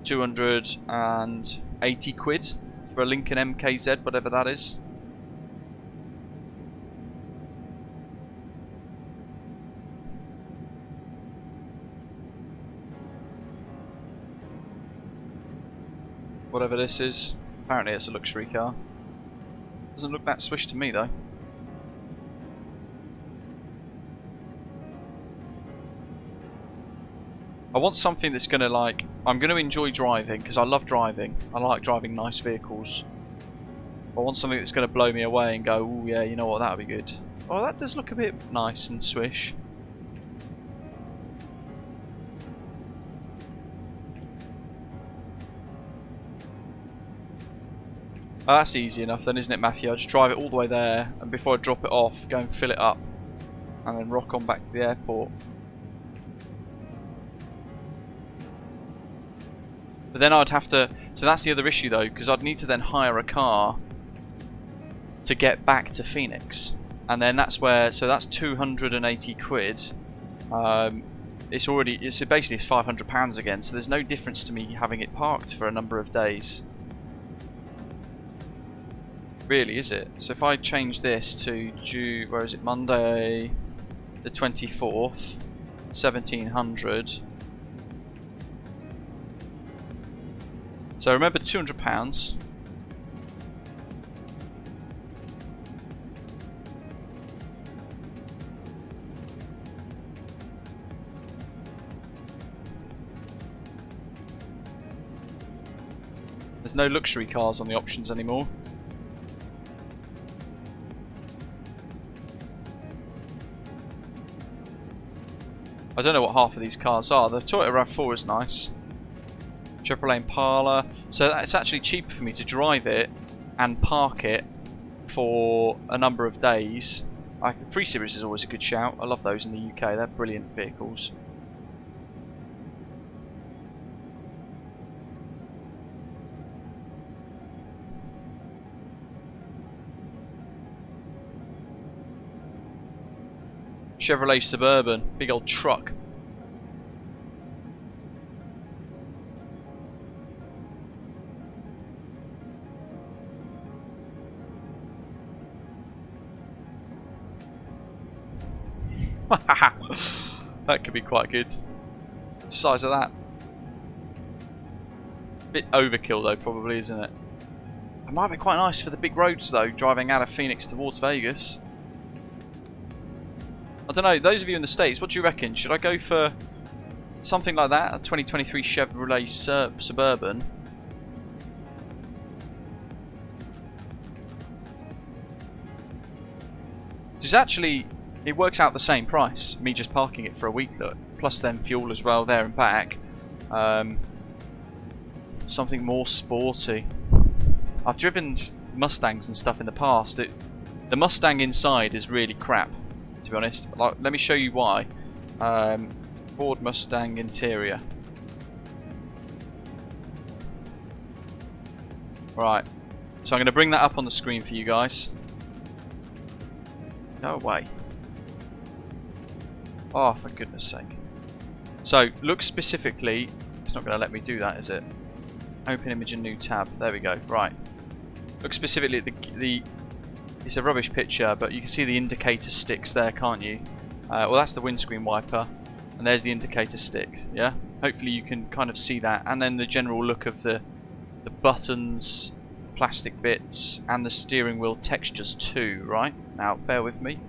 280 quid for a Lincoln MKZ, whatever that is. Whatever this is. Apparently it's a luxury car. Doesn't look that swish to me though. I want something that's going to, like, I'm going to enjoy driving because I love driving. I like driving nice vehicles. I want something that's going to blow me away and go, oh yeah, you know what, that would be good. Oh, that does look a bit nice and swish. Oh, that's easy enough then, isn't it, Matthew? I just drive it all the way there, and before I drop it off, go and fill it up. and then rock on back to the airport. But then I'd have to, so that's the other issue though, because I'd need to then hire a car to get back to Phoenix. And then that's where, so that's 280 quid. It's basically £500 again, so there's no difference to me having it parked for a number of days. Really, is it? So if I change this to where is it, Monday the 24th, 1700. So remember, £200. There's no luxury cars on the options anymore. I don't know what half of these cars are. The Toyota RAV4 is nice. Chevrolet Impala. So it's actually cheaper for me to drive it and park it for a number of days. The 3 Series is always a good shout. I love those in the UK. They're brilliant vehicles. Chevrolet Suburban, big old truck. That could be quite good. The size of that. Bit overkill though, probably, isn't it? It might be quite nice for the big roads though, driving out of Phoenix towards Vegas. I don't know, those of you in the States, what do you reckon? Should I go for something like that? A 2023 Chevrolet Suburban? It's actually, it works out the same price, me just parking it for a week, look. Plus then fuel as well, there and back. Something more sporty. I've driven Mustangs and stuff in the past. The Mustang inside is really crap, to be honest. Like, let me show you why. Ford Mustang interior. Right, so I'm going to bring that up on the screen for you guys. No way. Oh, for goodness sake. So, look specifically. It's not going to let me do that, is it? Open image and new tab. There we go. Right. Look specifically at the it's a rubbish picture, but you can see the indicator sticks there, can't you? Well, that's the windscreen wiper, and there's the indicator sticks. Yeah. Hopefully you can kind of see that, and then the general look of the buttons, plastic bits, and the steering wheel textures too. Right. Now, bear with me.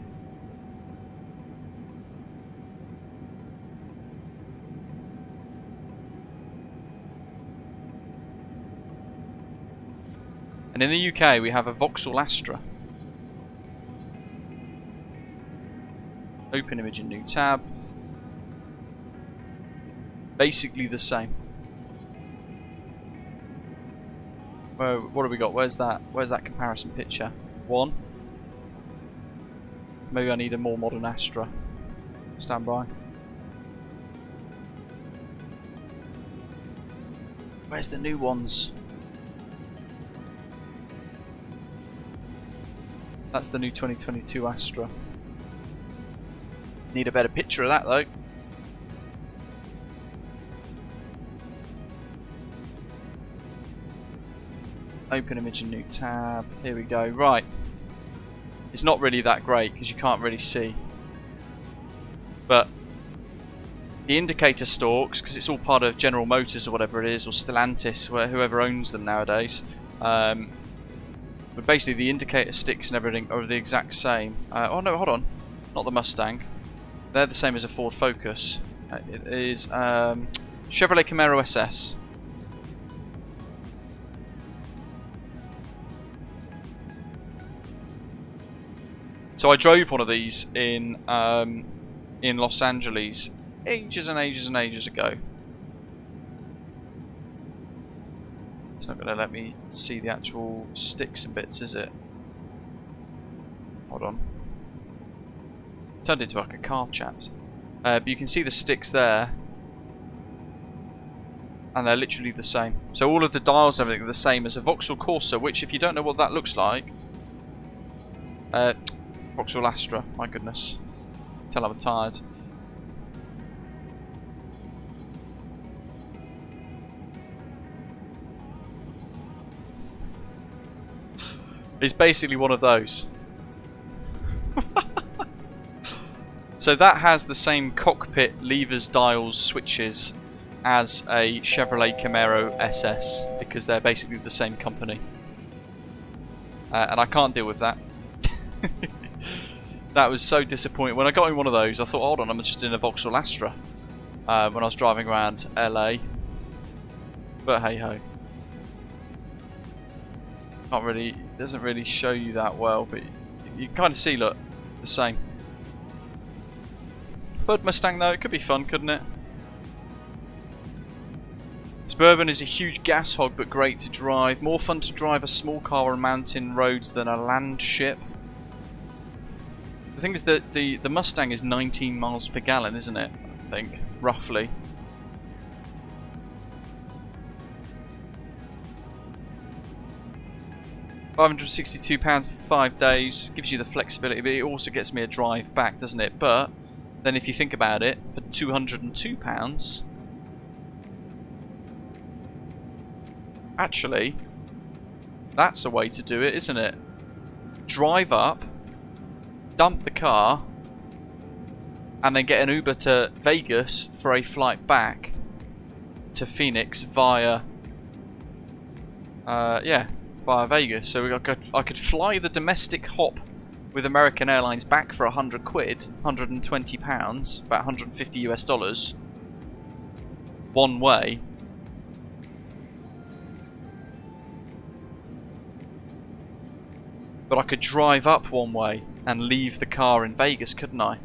And in the UK we have a Vauxhall Astra. Open image and new tab. Basically the same. Well, what have we got? Where's that comparison picture? One. Maybe I need a more modern Astra. Stand by. Where's the new ones? That's the new 2022 Astra. Need a better picture of that though. Open image and new tab. Here we go. Right. It's not really that great because you can't really see. But the indicator stalks, because it's all part of General Motors or whatever it is, or Stellantis, whoever owns them nowadays. But basically the indicator sticks and everything are the exact same. Oh no, hold on. Not the Mustang. They're the same as a Ford Focus. It is Chevrolet Camaro SS. So I drove one of these in Los Angeles ages and ages and ages ago. It's not going to let me see the actual sticks and bits, is it? Hold on. Turned into like a car chat. But you can see the sticks there. And they're literally the same. So all of the dials and everything are the same as a Vauxhall Corsa, which if you don't know what that looks like... Vauxhall Astra, my goodness. Tell I'm tired. It's basically one of those. So that has the same cockpit, levers, dials, switches as a Chevrolet Camaro SS, because they're basically the same company. And I can't deal with that. That was so disappointing. When I got in one of those, I thought, hold on, I'm just in a Vauxhall Astra when I was driving around LA. But hey ho. Can't really, doesn't really show you that well, but you kind of see, look, it's the same. Ford Mustang though, it could be fun, couldn't it? Suburban is a huge gas hog, but great to drive. More fun to drive a small car on mountain roads than a land ship. The thing is that the Mustang is 19 miles per gallon, isn't it? I think, roughly. £562 for 5 days, gives you the flexibility, but it also gets me a drive back, doesn't it? But then if you think about it, for £202, actually, that's a way to do it, isn't it? Drive up, dump the car, and then get an Uber to Vegas for a flight back to Phoenix via, via Vegas. So I could fly the domestic hop with American Airlines back for £100, £120, about $150 one way. But I could drive up one way and leave the car in Vegas, couldn't I?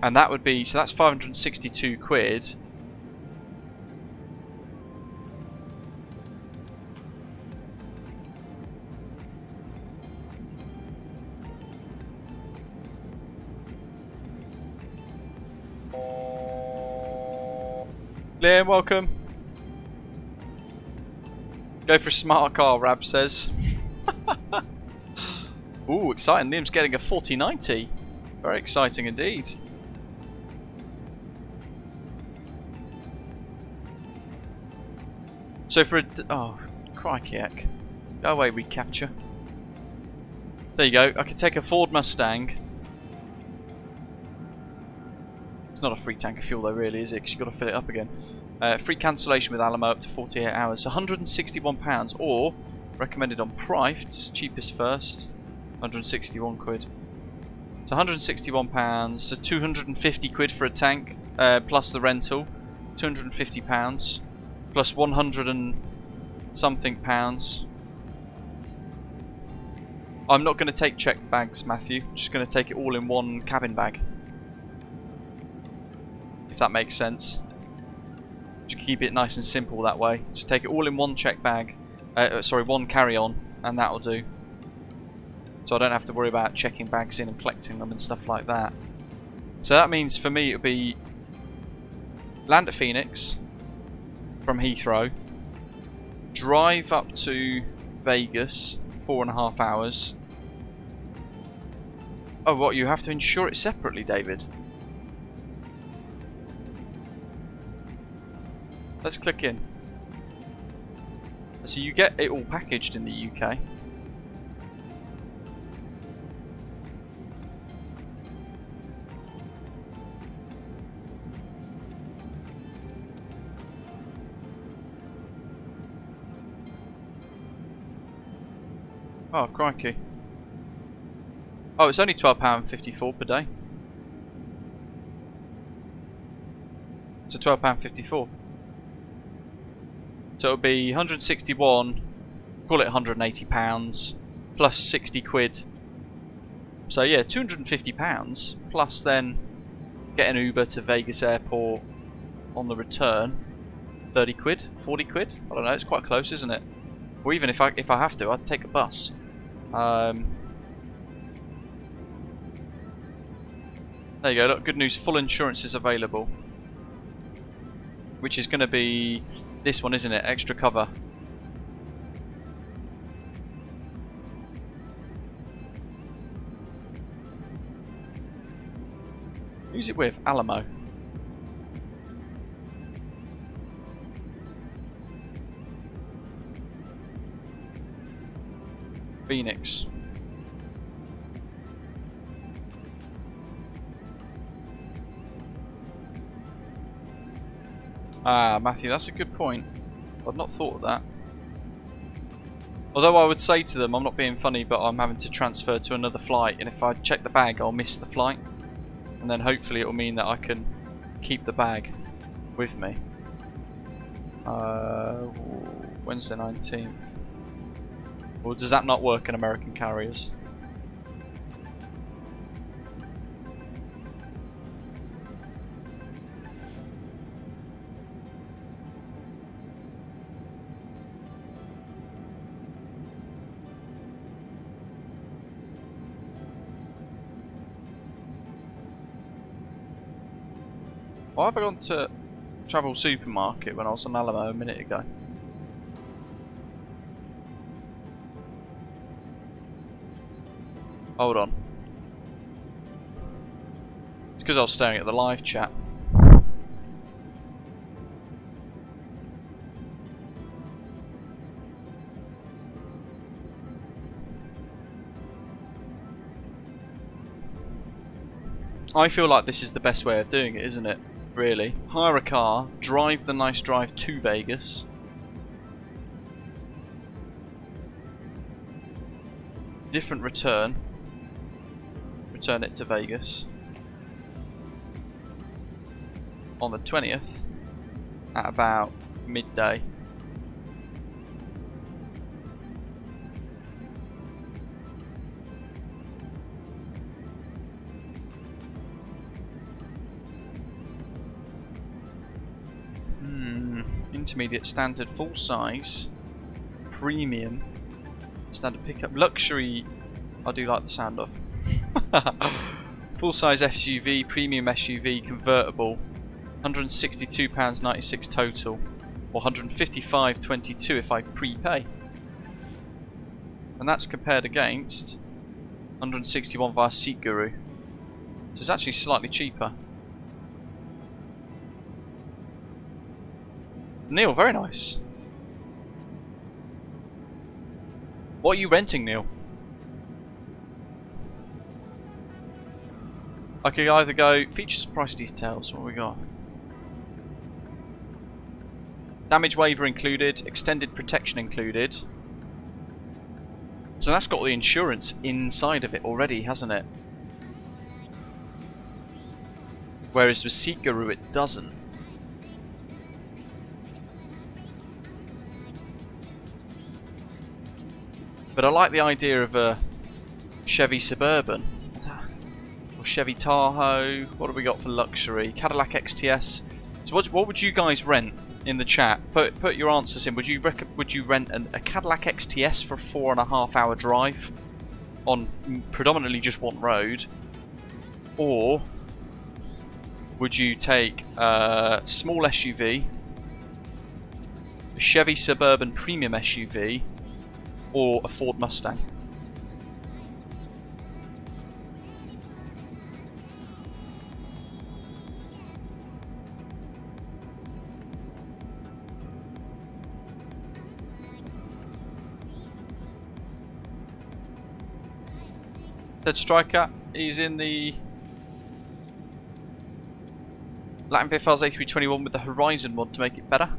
And that would be, so that's £562. Liam, welcome. Go for a smart car, Rab says. Ooh, exciting. Liam's getting a 4090. Very exciting indeed. So for a... Oh, crikey heck. Go away, recapture. There you go. I could take a Ford Mustang. It's not a free tank of fuel though, really, is it? Because you've got to fill it up again. Free cancellation with Alamo up to 48 hours. So £161, or recommended on Price, cheapest first, £161. So £161, so £250 for a tank, plus the rental, £250, plus 100 and something pounds. I'm not going to take checked bags, Matthew. I'm just going to take it all in one cabin bag. If that makes sense. Just keep it nice and simple that way. Just take it all in one check bag. One carry-on, and that'll do. So I don't have to worry about checking bags in and collecting them and stuff like that. So that means for me it'll be land at Phoenix from Heathrow, drive up to Vegas, 4.5 hours. Oh, what, you have to insure it separately, David? Let's click in. So you get it all packaged in the UK. Oh, crikey. Oh, it's only £12.54 per day. It's £12.54. So it'll be 161, call it £180, plus 60 quid. So yeah, £250, plus then get an Uber to Vegas Airport on the return. 30 quid, 40 quid? I don't know, it's quite close, isn't it? Or even if I have to, I'd take a bus. There you go, look, good news, full insurance is available. Which is going to be this one, isn't it? Extra cover. Who's it with? Alamo. Phoenix. Ah, Matthew, that's a good point. I've not thought of that. Although I would say to them, I'm not being funny, but I'm having to transfer to another flight, and if I check the bag, I'll miss the flight. And then hopefully it will mean that I can keep the bag with me. Wednesday 19th. Well, does that not work in American carriers? Why have I gone to Travel Supermarket when I was on Alamo a minute ago? Hold on. It's because I was staring at the live chat. I feel like this is the best way of doing it, isn't it? Really. Hire a car, drive the nice drive to Vegas. Different return. Return it to Vegas. On the 20th. At about midday. Intermediate, standard, full size, premium, standard pickup, luxury. I do like the sound of. Full size SUV, premium SUV, convertible, £162.96 total, or £155.22 if I prepay. And that's compared against £161 via Seat Guru. So it's actually slightly cheaper. Neil, very nice. What are you renting, Neil? I could either go features, price details. What have we got? Damage waiver included, extended protection included. So that's got the insurance inside of it already, hasn't it? Whereas with Seat Guru it doesn't. But I like the idea of a Chevy Suburban or Chevy Tahoe. What have we got for luxury? Cadillac XTS. So what would you guys rent in the chat? Put your answers in. Would you rent a Cadillac XTS for a 4.5 hour drive on predominantly just one road, or would you take a small SUV, a Chevy Suburban premium SUV, or a Ford Mustang? Dead Striker, he's in the Latin VFL's A321 with the Horizon mod to make it better.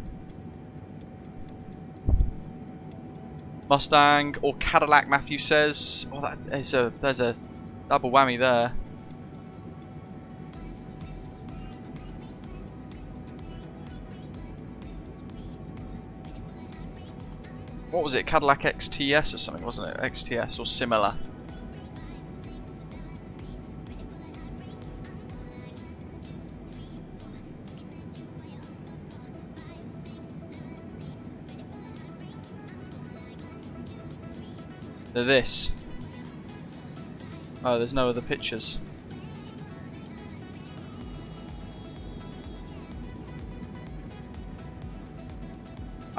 Mustang or Cadillac, Matthew says. Oh, there's a double whammy there. What was it? Cadillac XTS or something, wasn't it? XTS or similar. They're this. Oh, there's no other pictures.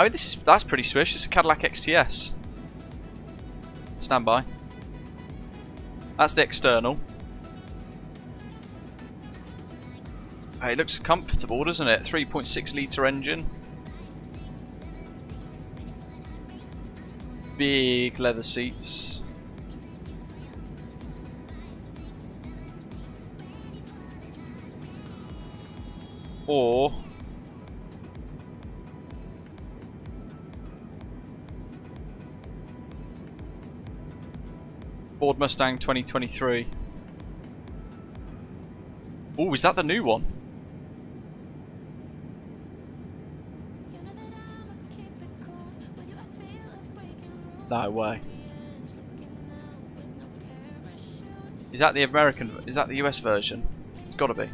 Oh, that's pretty swish. It's a Cadillac XTS. Stand by. That's the external. Oh, it looks comfortable, doesn't it? 3.6 litre engine. Big leather seats. Or Ford Mustang 2023. Oh, is that the new one? No way. Is that the American? Is that the US version? It's got to be.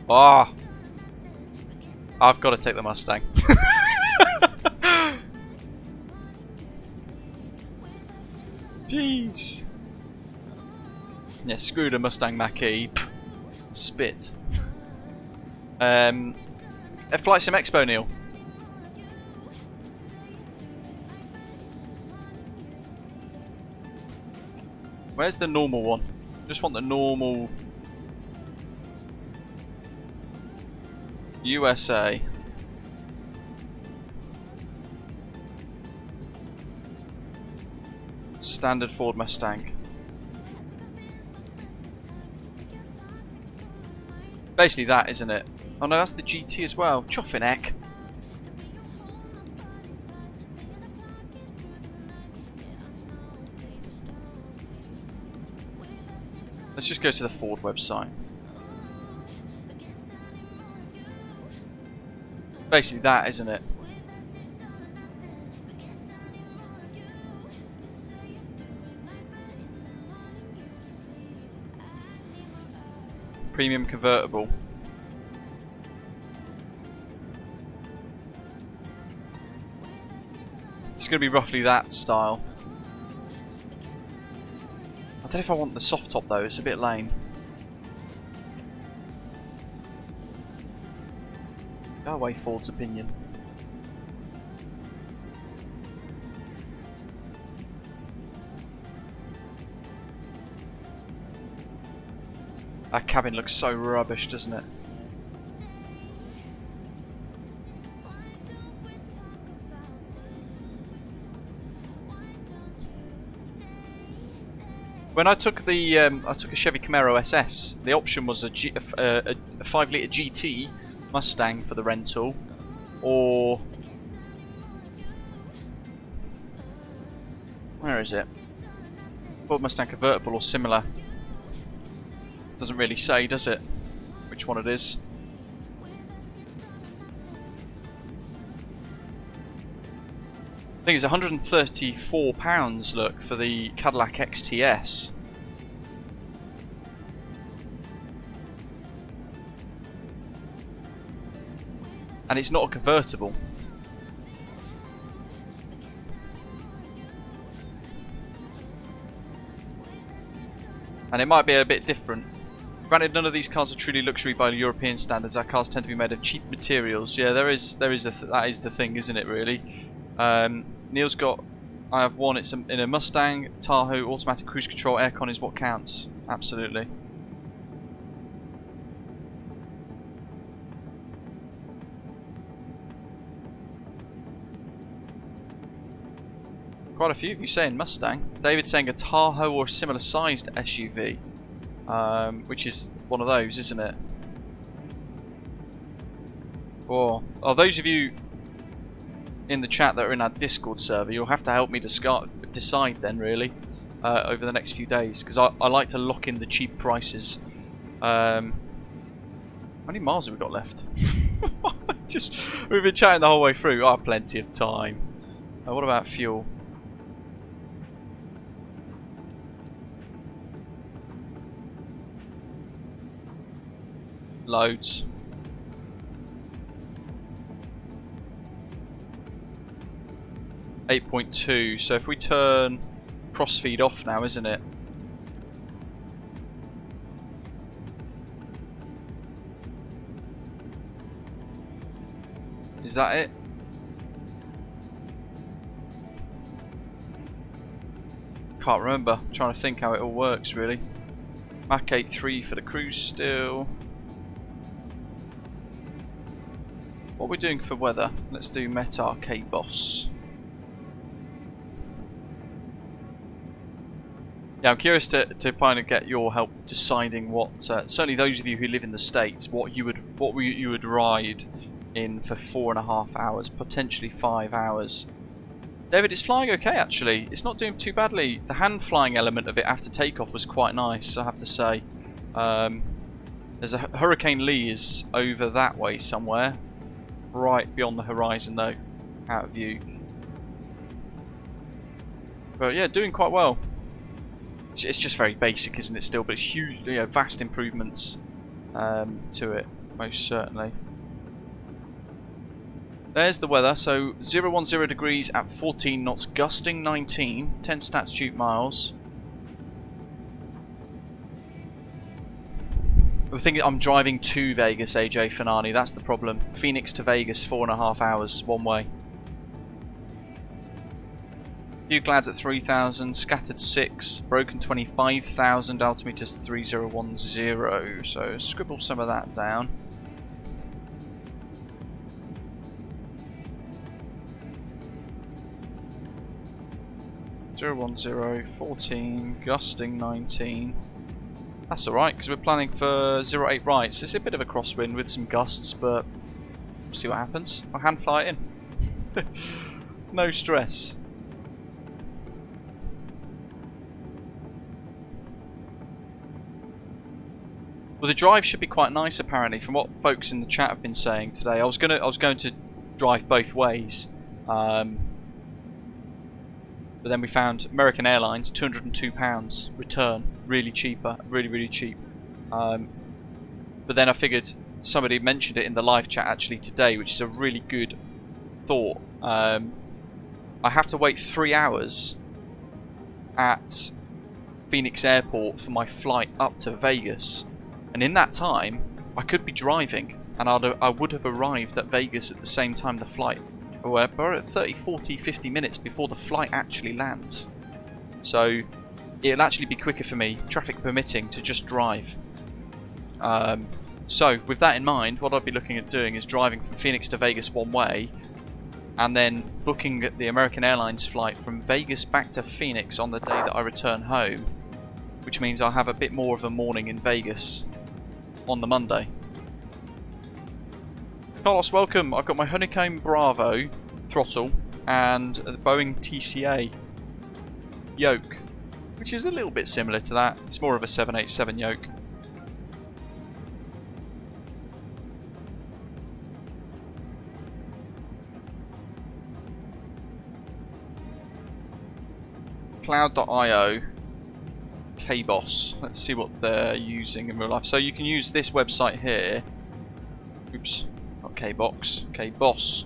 Ah, oh, I've got to take the Mustang. Jeez. Yeah, screw the Mustang Mach-E. Spit. A Flight Sim Expo, Neil. Where's the normal one? Just want the normal USA. Standard Ford Mustang. Basically that, isn't it? Oh no, that's the GT as well. Choffin' heck. Let's just go to the Ford website. Basically that, isn't it? Premium convertible. It's going to be roughly that style. I don't know if I want the soft top though, it's a bit lame. Go away, Ford's opinion. That cabin looks so rubbish, doesn't it? When I took the I took a Chevy Camaro SS, the option was a 5-litre GT Mustang for the rental, or where is it? Ford Mustang convertible or similar. Doesn't really say, does it? Which one it is? I think it's £134. Look, for the Cadillac XTS. And it's not a convertible. And it might be a bit different. Granted, none of these cars are truly luxury by European standards. Our cars tend to be made of cheap materials. Yeah, that is the thing, isn't it? Really. Neil's got. I have one. It's in a Mustang, Tahoe, automatic cruise control, aircon is what counts. Absolutely. Quite a few of you saying Mustang. David's saying a Tahoe or a similar sized SUV, which is one of those, isn't it? Or those of you in the chat that are in our Discord server, you'll have to help me decide then, really, over the next few days, because I like to lock in the cheap prices. How many miles have we got left? We've been chatting the whole way through. Oh, plenty of time. What about fuel? Loads. 8.2. So if we turn crossfeed off now, isn't it? Is that it? Can't remember. I'm trying to think how it all works really. Mach 8.3 for the cruise still. What are we doing for weather? Let's do METAR KBOS. Yeah, I'm curious to kind of get your help deciding what, certainly those of you who live in the States, what you would ride in for 4.5 hours, potentially 5 hours. David, it's flying okay actually. It's not doing too badly. The hand flying element of it after takeoff was quite nice, I have to say. There's a Hurricane Lee is over that way somewhere, right beyond the horizon though, out of view. But yeah, doing quite well. It's just very basic, isn't it? Still, but it's huge, you know, vast improvements to it, most certainly. There's the weather. So 010 degrees at 14 knots, gusting 19, 10 statute miles. I think I'm driving to Vegas, AJ Finani. That's the problem. Phoenix to Vegas, 4.5 hours one way. Few glads at 3,000, scattered 6, broken 25,000, altimeters 3010. So scribble some of that down. (010) 14, gusting 19. That's alright, because we're planning for 08 right. So it's a bit of a crosswind with some gusts, but we'll see what happens. I'll hand fly it in. No stress. Well, the drive should be quite nice apparently, from what folks in the chat have been saying today. I was going to drive both ways, but then we found American Airlines, £202 return, really cheaper, really cheap. But then I figured somebody mentioned it in the live chat actually today, which is a really good thought. I have to wait 3 hours at Phoenix Airport for my flight up to Vegas. And in that time, I could be driving, and I would have arrived at Vegas at the same time the flight, or 30, 40, 50 minutes before the flight actually lands. So it'll actually be quicker for me, traffic permitting, to just drive. So with that in mind, what I'd be looking at doing is driving from Phoenix to Vegas one way, and then booking the American Airlines flight from Vegas back to Phoenix on the day that I return home, which means I'll have a bit more of a morning in Vegas on the Monday. Carlos, welcome. I've got my Honeycomb Bravo throttle and the Boeing TCA yoke, which is a little bit similar to that. It's more of a 787 yoke. Cloud.io KBOS. Let's see what they're using in real life. So you can use this website here. Oops, not KBOX, KBOS.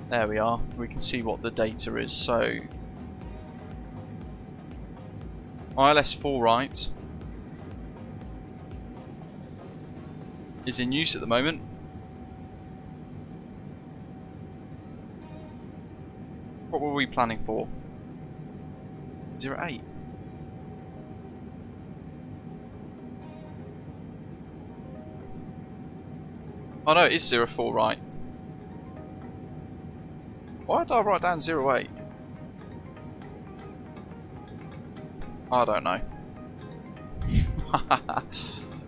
There we are. We can see what the data is. So ILS 4 right is in use at the moment. What were we planning for? 08. Oh no, it is 04 right. Why did I write down 08? I don't know.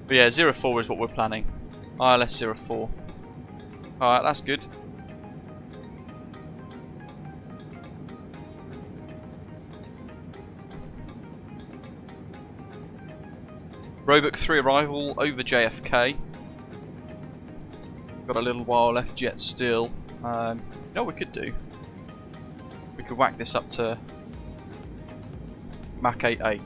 But yeah, 04 is what we're planning. ILS 04. Alright, that's good. Roebuck 3 arrival over JFK. Got a little while left yet still. You know what we could do? We could whack this up to Mach 8.8.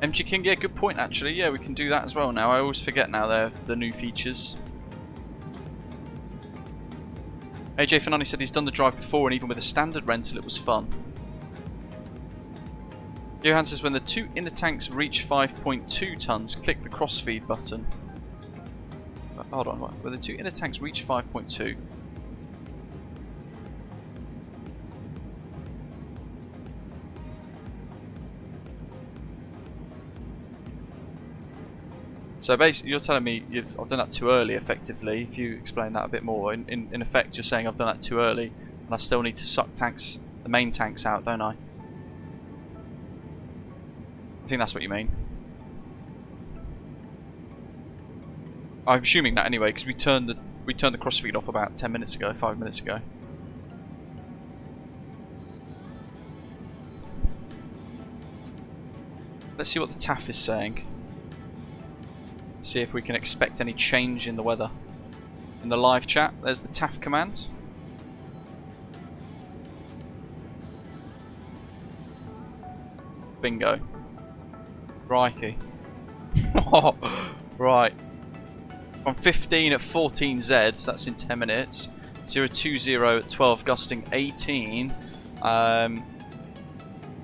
MG King, yeah, good point actually. Yeah, we can do that as well now. I always forget now they're the new features. AJ490 said he's done the drive before, and even with a standard rental it was fun. Johan says when the two inner tanks reach 5.2 tons, click the crossfeed button. Hold on, what? When the two inner tanks reach 5.2. So basically, you're telling me I've done that too early, effectively. If you explain that a bit more, in effect, you're saying I've done that too early, and I still need to suck tanks, the main tanks out, don't I? I think that's what you mean. I'm assuming that anyway, because we turned the crossfeed off about 10 minutes ago, 5 minutes ago. Let's see what the TAF is saying. See if we can expect any change in the weather. In the live chat, there's the TAF command. Bingo. Crikey. Right. From 15 at 14Z, that's in 10 minutes. 020 at 12, gusting 18.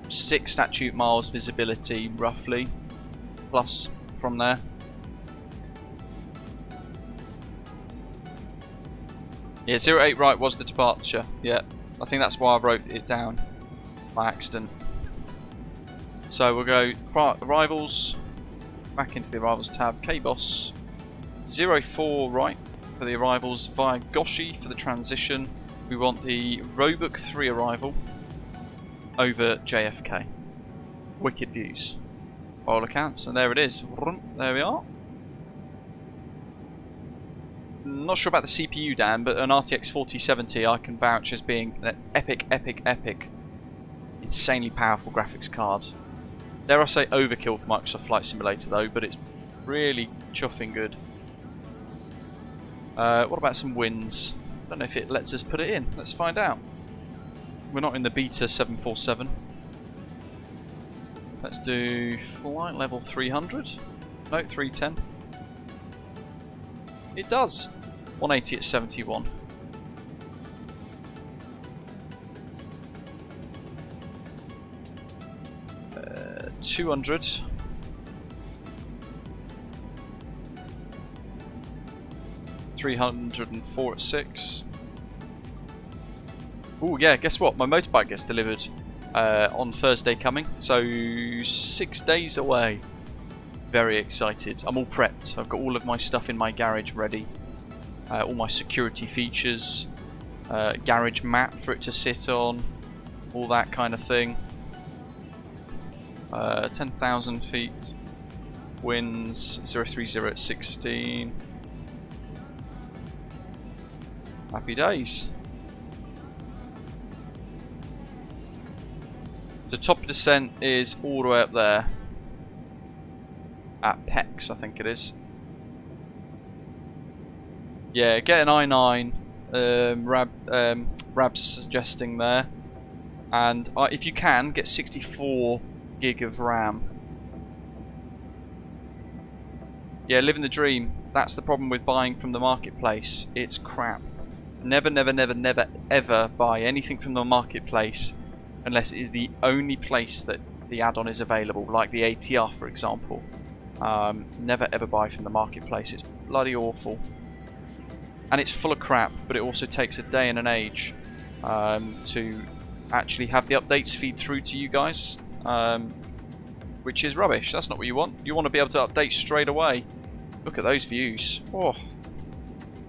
6 statute miles visibility, roughly. Plus from there. Yeah, 08 right was the departure. Yeah, I think that's why I wrote it down by accident. So we'll go arrivals, back into the arrivals tab, KBOS, 04 right for the arrivals via Goshi for the transition. We want the Roebuck 3 arrival over JFK. Wicked views. By all accounts, and there it is. There we are. Not sure about the CPU, Dan, but an RTX4090 I can vouch as being an epic, insanely powerful graphics card. Dare I say overkill for Microsoft Flight Simulator though, but it's really chuffing good. What about some wins? Don't know if it lets us put it in. Let's find out. We're not in the beta 747. Let's do flight level 300. No, 310. It does. 180 at 71. 200. 304 at 6. Oh yeah, guess what? My motorbike gets delivered on Thursday coming, so 6 days away. Very excited. I'm all prepped. I've got all of my stuff in my garage ready. All my security features, garage mat for it to sit on, all that kind of thing. 10,000 feet, winds 030 at 16. Happy days. The top descent is all the way up there. At PEX, I think it is. Yeah, get an i9. Rab's suggesting there, and if you can, get 64 gig of RAM. Yeah, living the dream. That's the problem with buying from the marketplace. It's crap. Never, never, never, never, ever buy anything from the marketplace unless it is the only place that the add-on is available, like the ATR, for example. Never ever buy from the marketplace. It's bloody awful. And it's full of crap, but it also takes a day and an age to actually have the updates feed through to you guys, which is rubbish. That's not what you want. You want to be able to update straight away. Look at those views. Oh,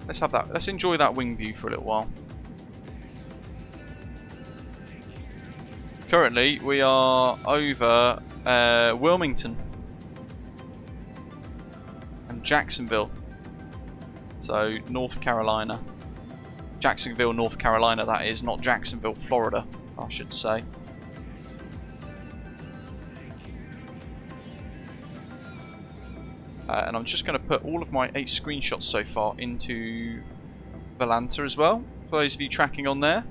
let's have that. Let's enjoy that wing view for a little while. Currently, we are over Wilmington and Jacksonville. So, North Carolina. Jacksonville, North Carolina, that is, not Jacksonville, Florida, I should say. And I'm just going to put all of my 8 screenshots so far into Volanta as well, for those of you tracking on there.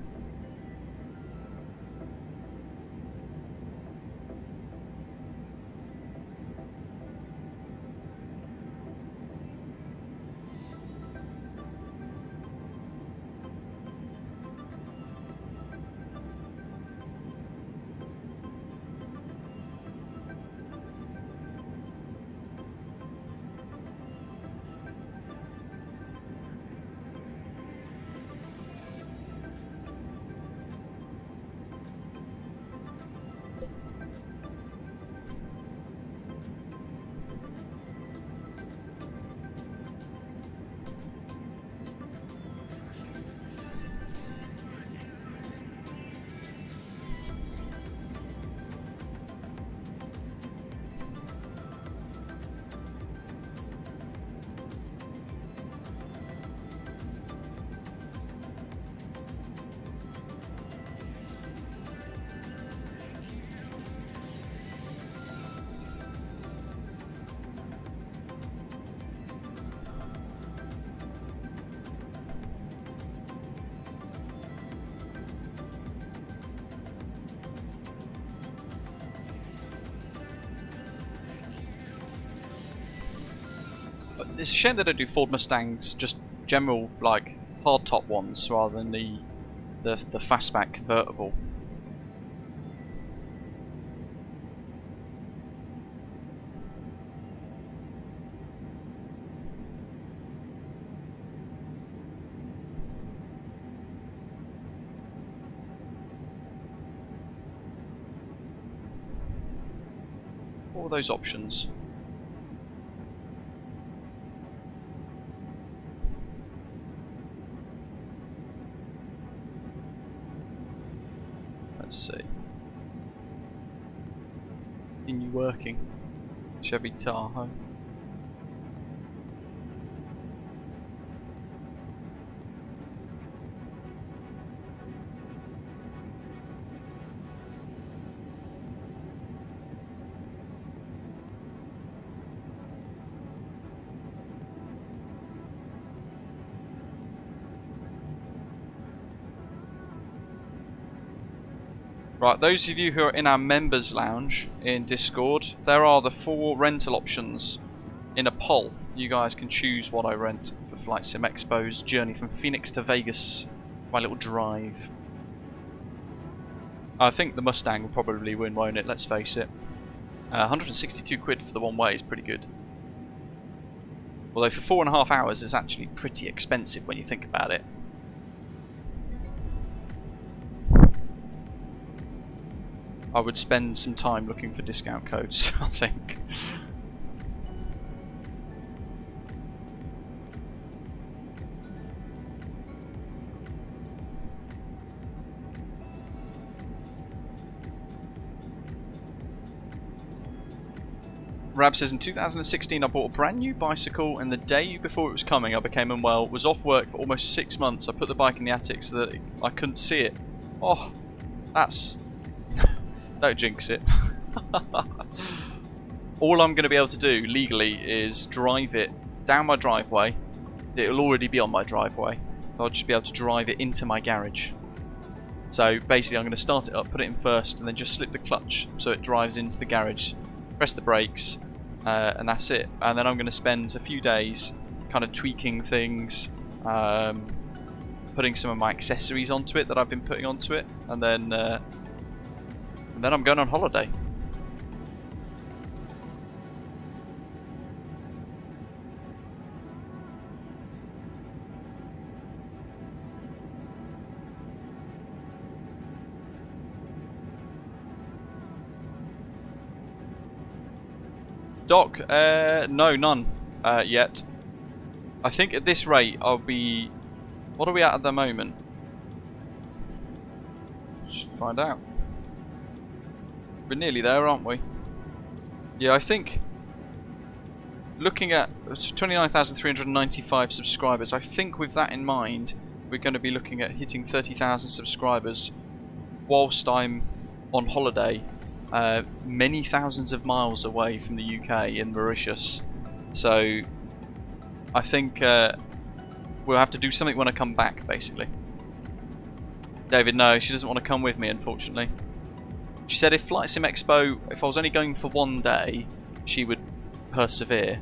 it's a shame they don't do Ford Mustangs, just general like hard top ones rather than the fastback convertible. All those options. Let's see. Continue working. Chevy Tahoe. Right, those of you who are in our members lounge in Discord, there are the 4 rental options in a poll. You guys can choose what I rent for Flight Sim Expo's journey from Phoenix to Vegas, my little drive. I think the Mustang will probably win, won't it? Let's face it. 162 quid for the one way is pretty good. Although for 4.5 hours it's actually pretty expensive when you think about it. I would spend some time looking for discount codes, I think. Rab says, in 2016 I bought a brand new bicycle, and the day before it was coming I became unwell, was off work for almost 6 months. I put the bike in the attic so that I couldn't see it. Oh, that's... Don't jinx it. All I'm going to be able to do legally is drive it down my driveway. It'll already be on my driveway. I'll just be able to drive it into my garage. So basically I'm going to start it up, put it in first, and then just slip the clutch so it drives into the garage. Press the brakes, and that's it. And then I'm going to spend a few days kind of tweaking things, putting some of my accessories onto it that I've been putting onto it, and then I'm going on holiday. Doc, no, none yet. I think at this rate I'll be... What are we at the moment? Should find out. We're nearly there, aren't we? Yeah, I think... Looking at 29,395 subscribers, I think with that in mind, we're going to be looking at hitting 30,000 subscribers whilst I'm on holiday, many thousands of miles away from the UK in Mauritius. So I think we'll have to do something when I come back, basically. David, no, she doesn't want to come with me, unfortunately. She said if Flight Sim Expo, if I was only going for one day, she would persevere,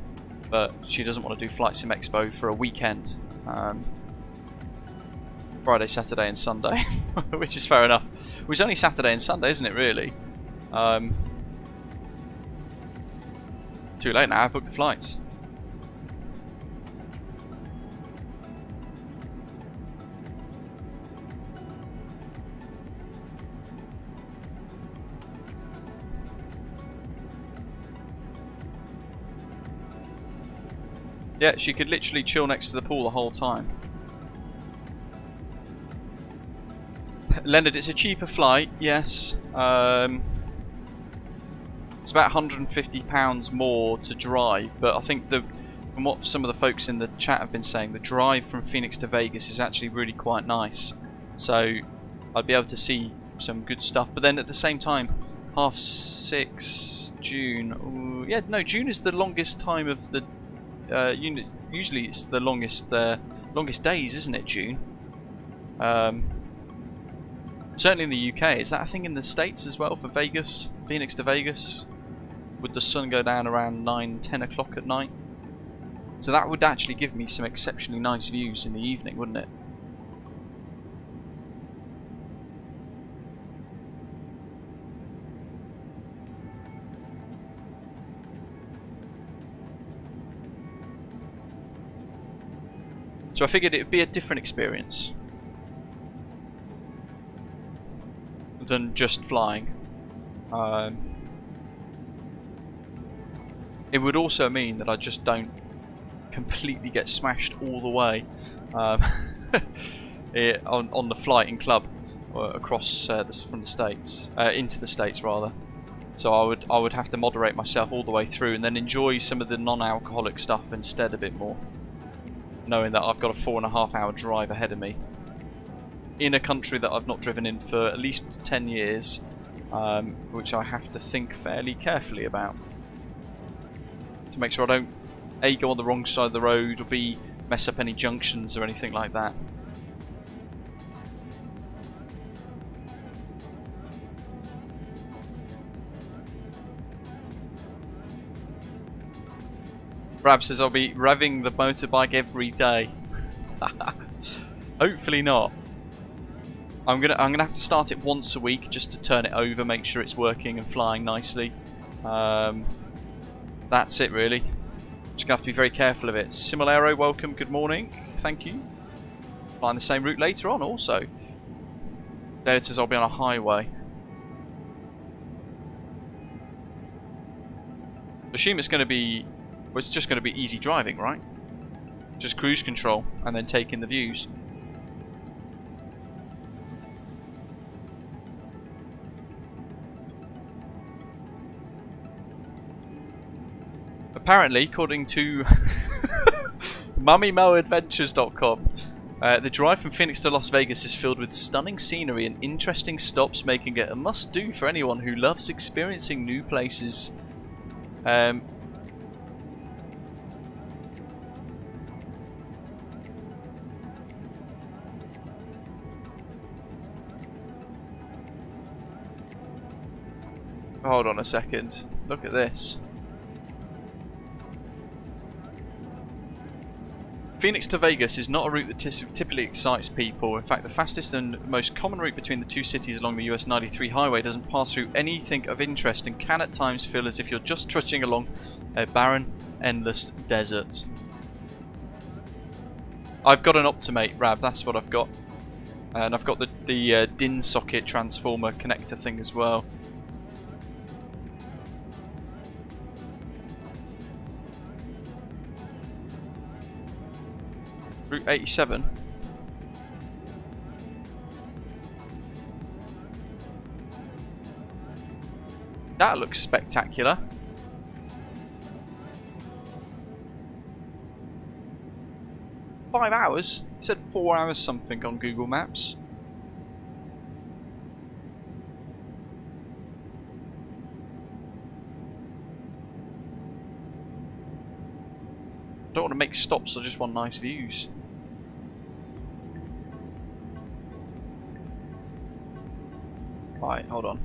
but she doesn't want to do Flight Sim Expo for a weekend. Friday, Saturday and Sunday, which is fair enough. It was only Saturday and Sunday, isn't it, really? Too late now, I've booked the flights. Yeah, she could literally chill next to the pool the whole time. Leonard, it's a cheaper flight, yes. It's about £150 more to drive, but I think from what some of the folks in the chat have been saying, the drive from Phoenix to Vegas is actually really quite nice. So I'd be able to see some good stuff. But then at the same time, 6 June. Ooh, yeah, no, June is the longest time of the. Usually it's the longest days, isn't it? June. Certainly in the UK. Is that a thing in the States as well for Vegas? Phoenix to Vegas? Would the sun go down around 9, 10 o'clock at night? So that would actually give me some exceptionally nice views in the evening, wouldn't it? So I figured it would be a different experience than just flying. It would also mean that I just don't completely get smashed all the way on the flight in club across from the States into the States rather. So I would have to moderate myself all the way through and then enjoy some of the non-alcoholic stuff instead a bit more, knowing that I've got a 4.5 hour drive ahead of me in a country that I've not driven in for at least 10 years, which I have to think fairly carefully about to make sure I don't A, go on the wrong side of the road, or B, mess up any junctions or anything like that. Brab says I'll be revving the motorbike every day. Hopefully not. I'm gonna have to start it once a week just to turn it over, make sure it's working and flying nicely. That's it really. Just gonna have to be very careful of it. Similero, welcome, good morning, thank you. Flying the same route later on also. David says I'll be on a highway. Assume it's going to be, well, it's just going to be easy driving, right? Just cruise control and then take in the views. Apparently, according to MummyMoAdventures.com, the drive from Phoenix to Las Vegas is filled with stunning scenery and interesting stops, making it a must-do for anyone who loves experiencing new places. Hold on a second. Look at this. Phoenix to Vegas is not a route that typically excites people. In fact, the fastest and most common route between the two cities along the US 93 highway doesn't pass through anything of interest and can at times feel as if you're just trudging along a barren, endless desert. I've got an Optimate RAV, that's what I've got. And I've got the DIN socket transformer connector thing as well. Route 87. That looks spectacular. $5? It said 4 hours something on Google Maps. I don't want to make stops, I just want nice views. Right, hold on.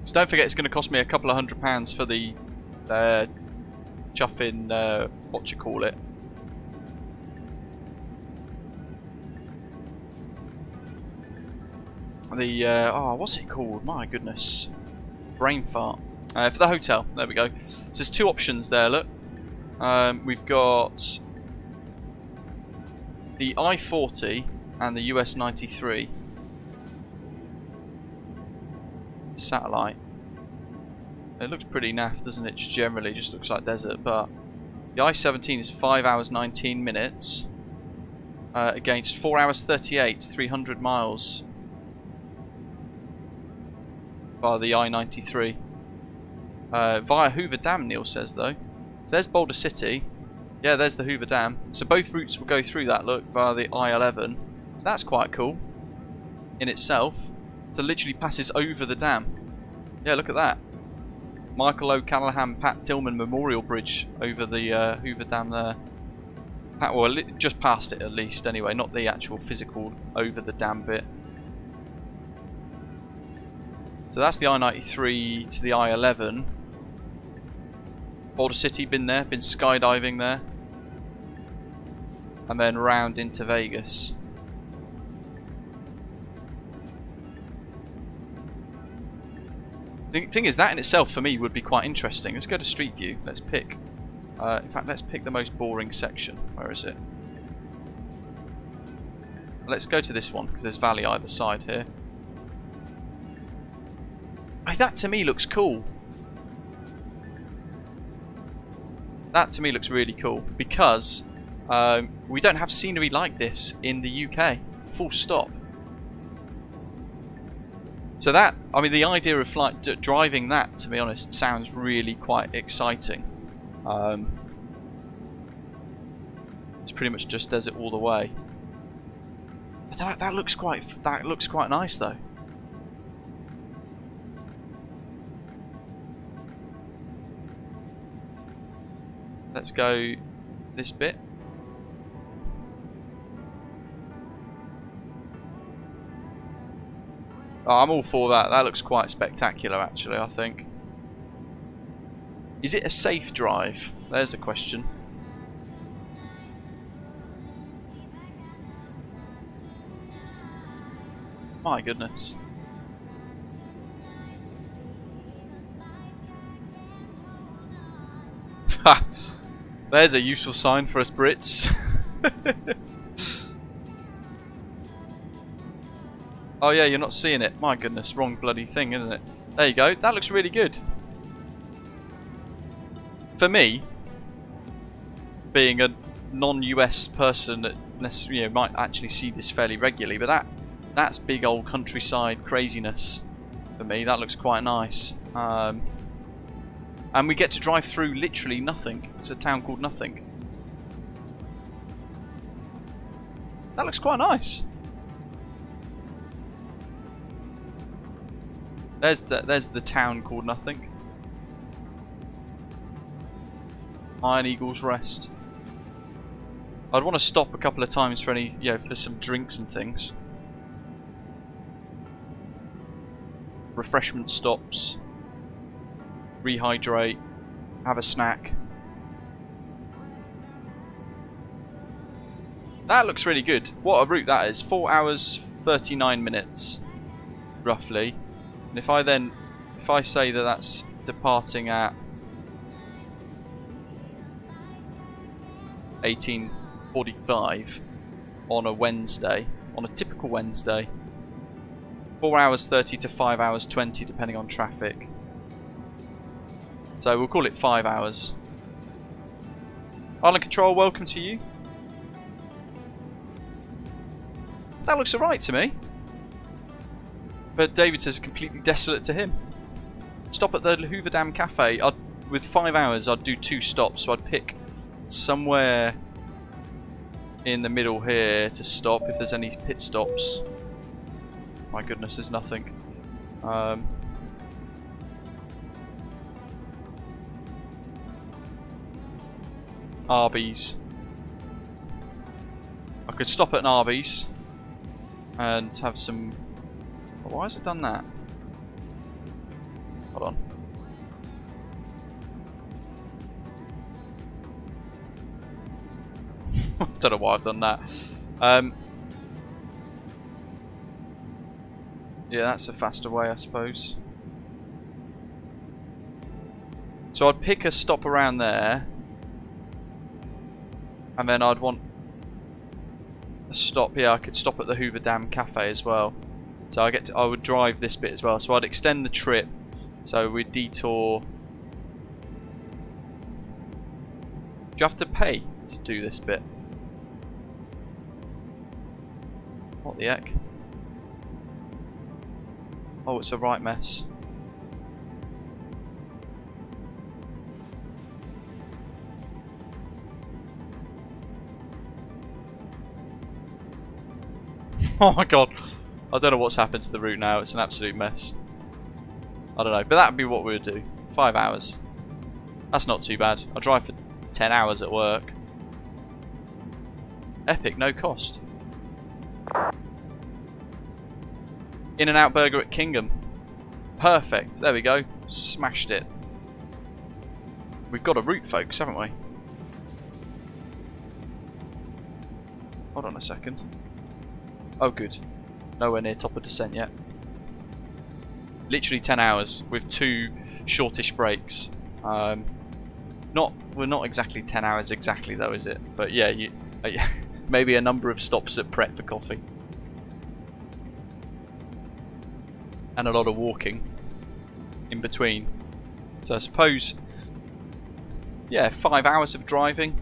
So don't forget it's going to cost me a couple of £100 for the chuffing, what you call it. The, oh, what's it called? My goodness. Brain fart. For the hotel, there we go. So there's two options there, look. We've got the I-40 and the US 93. Satellite. It looks pretty naff, doesn't it? Just generally, just looks like desert. But the I-17 is 5 hours 19 minutes against 4 hours 38, 300 miles via the I-93. Via Hoover Dam, Neil says though. So there's Boulder City. Yeah, there's the Hoover Dam. So both routes will go through that, look, via the I-11. So that's quite cool in itself. So literally passes over the dam. Yeah, look at that. Michael O'Callaghan, Pat Tillman Memorial Bridge over the Hoover Dam there. Well, just past it at least anyway, not the actual physical over the dam bit. So that's the I-93 to the I-11. Boulder City, been there, been skydiving there. And then round into Vegas. The thing is, that in itself for me would be quite interesting. Let's go to Street View. Let's pick. In fact, let's pick the most boring section. Where is it? Let's go to this one because there's valley either side here. Oh, that to me looks cool. That to me looks really cool because we don't have scenery like this in the UK. Full stop. So that, I mean, the idea of driving that, to be honest, sounds really quite exciting. It's pretty much just desert all the way. But that looks quite nice though. Let's go this bit. Oh, I'm all for that. That looks quite spectacular, actually, I think. Is it a safe drive? There's the question. My goodness. Ha! There's a useful sign for us Brits. Oh yeah, you're not seeing it. My goodness, wrong bloody thing, isn't it? There you go. That looks really good. For me, being a non-US person that might actually see this fairly regularly, but that's big old countryside craziness for me. That looks quite nice. And we get to drive through literally nothing. It's a town called Nothing. That looks quite nice. There's the town called Nothing. Iron Eagle's Rest. I'd want to stop a couple of times for any, for some drinks and things. Refreshment stops. Rehydrate. Have a snack. That looks really good. What a route that is. 4 hours 39 minutes, roughly. And if I say that that's departing at 18:45 on a Wednesday, on a typical Wednesday, 4 hours 30 to 5 hours 20 depending on traffic. So we'll call it 5 hours. Island Control, welcome to you. That looks alright to me. But David says completely desolate to him. Stop at the Hoover Dam Cafe. With 5 hours, I'd do 2 stops. So I'd pick somewhere in the middle here to stop if there's any pit stops. My goodness, there's nothing. Arby's. I could stop at an Arby's and have some. Why has it done that? Hold on. I don't know why I've done that. Yeah, that's a faster way, I suppose. So I'd pick a stop around there, and then I'd want a stop. Yeah, I could stop at the Hoover Dam Cafe as well. So I would drive this bit as well. So I'd extend the trip. So we'd detour. Do you have to pay to do this bit? What the heck? Oh, it's a right mess. Oh my god. I don't know what's happened to the route now. It's an absolute mess. I don't know, but that'd be what we'd do. 5 hours. That's not too bad. I drive for 10 hours at work. Epic, no cost. In-N-Out Burger at Kingham. Perfect. There we go. Smashed it. We've got a route, folks, haven't we? Hold on a second. Oh, good. Nowhere near top of descent yet. Literally 10 hours with 2 shortish breaks. We're not exactly 10 hours exactly though, is it? But yeah, maybe a number of stops at Pret for coffee. And a lot of walking in between. So I suppose, yeah, 5 hours of driving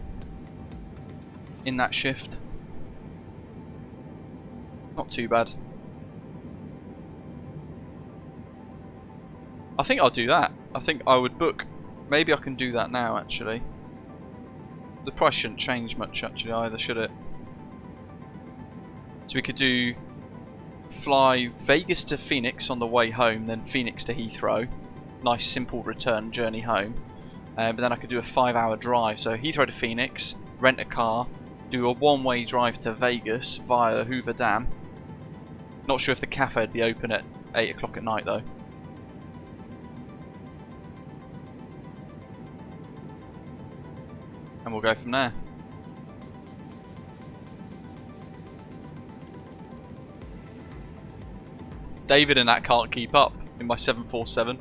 in that shift. Not too bad. I think I'll do that. I think I would book. Maybe I can do that now actually. The price shouldn't change much actually either, should it? So we could do fly Vegas to Phoenix on the way home, then Phoenix to Heathrow. Nice simple return journey home. But then I could do a 5-hour drive. So Heathrow to Phoenix, rent a car, do a one-way drive to Vegas via Hoover Dam. Not sure if the cafe would be open at 8 o'clock at night though. And we'll go from there. David and that can't keep up in my 747.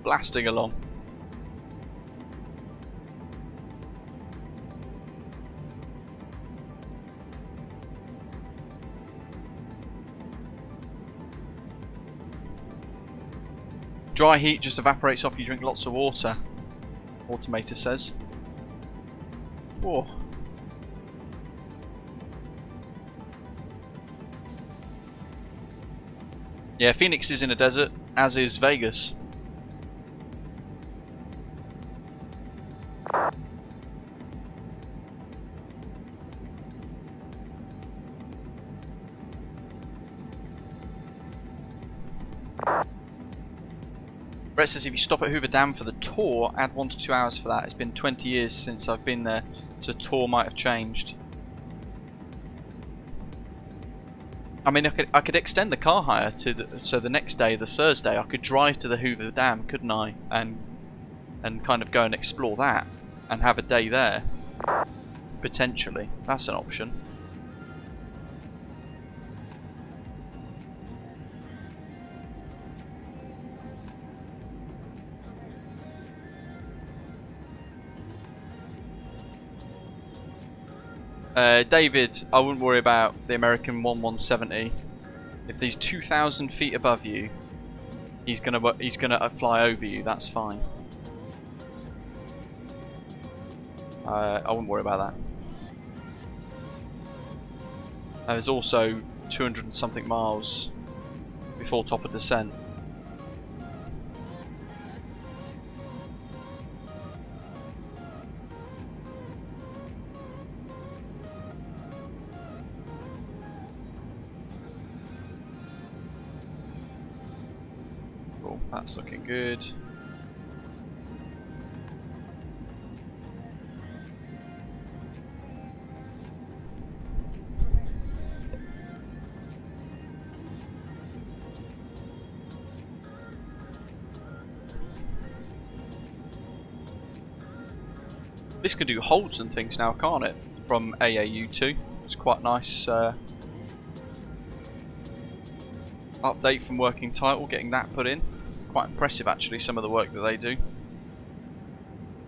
Blasting along. Dry heat just evaporates off you, drink lots of water. Automator says. Whoa. Yeah, Phoenix is in a desert, as is Vegas. Brett says if you stop at Hoover Dam for the tour, add 1 to 2 hours for that. It's been 20 years since I've been there, so the tour might have changed. I mean, I could extend the car hire to so the next day, the Thursday, I could drive to the Hoover Dam, couldn't I? And kind of go and explore that and have a day there. Potentially, that's an option. David, I wouldn't worry about the American 1170. If he's 2,000 feet above you, he's gonna fly over you. That's fine. I wouldn't worry about that. And there's also 200 and something miles before top of descent. That's looking good. This can do holds and things now, can't it? From AAU2. It's quite nice. Update from working title, getting that put in. Quite impressive actually, some of the work that they do.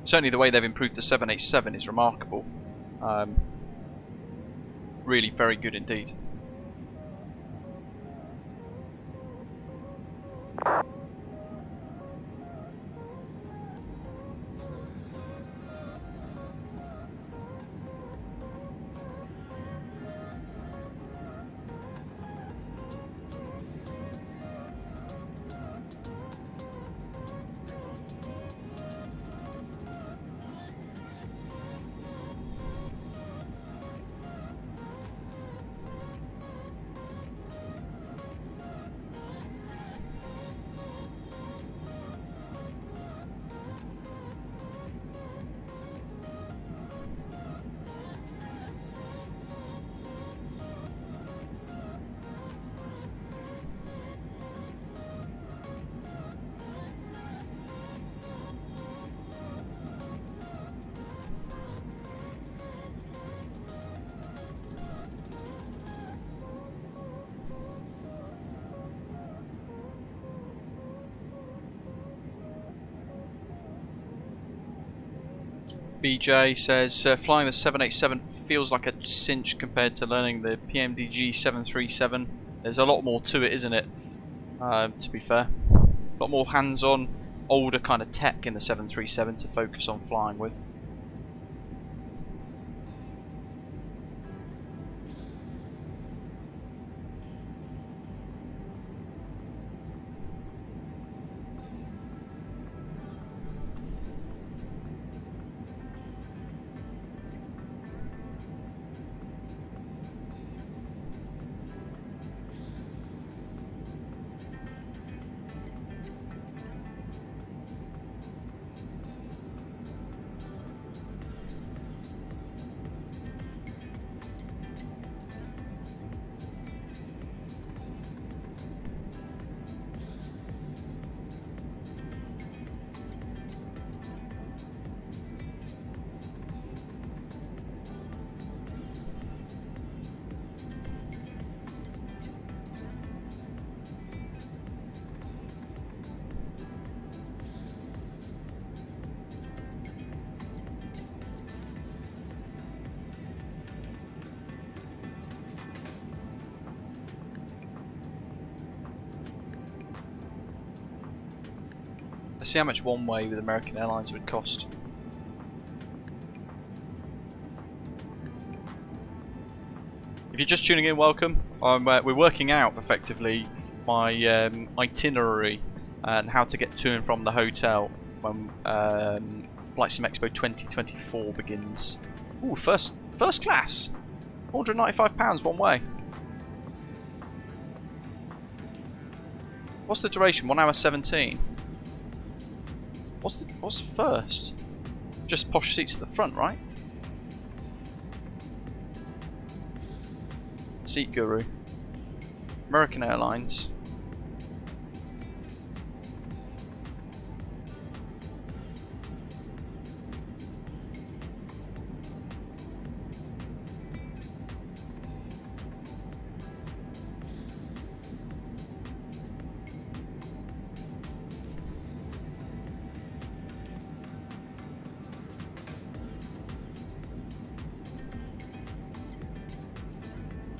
Certainly the way they've improved the 787 is remarkable. Really very good indeed. BJ says, flying the 787 feels like a cinch compared to learning the PMDG 737. There's a lot more to it, isn't it? To be fair. A lot more hands-on, older kind of tech in the 737 to focus on flying with. Let's see how much one way with American Airlines would cost. If you're just tuning in, welcome. We're working out effectively my itinerary and how to get to and from the hotel when Flight Sim Expo 2024 begins. Ooh, first class, £495 one way. What's the duration? 1 hour 17. What's first? Just posh seats at the front, right? Seat Guru. American Airlines.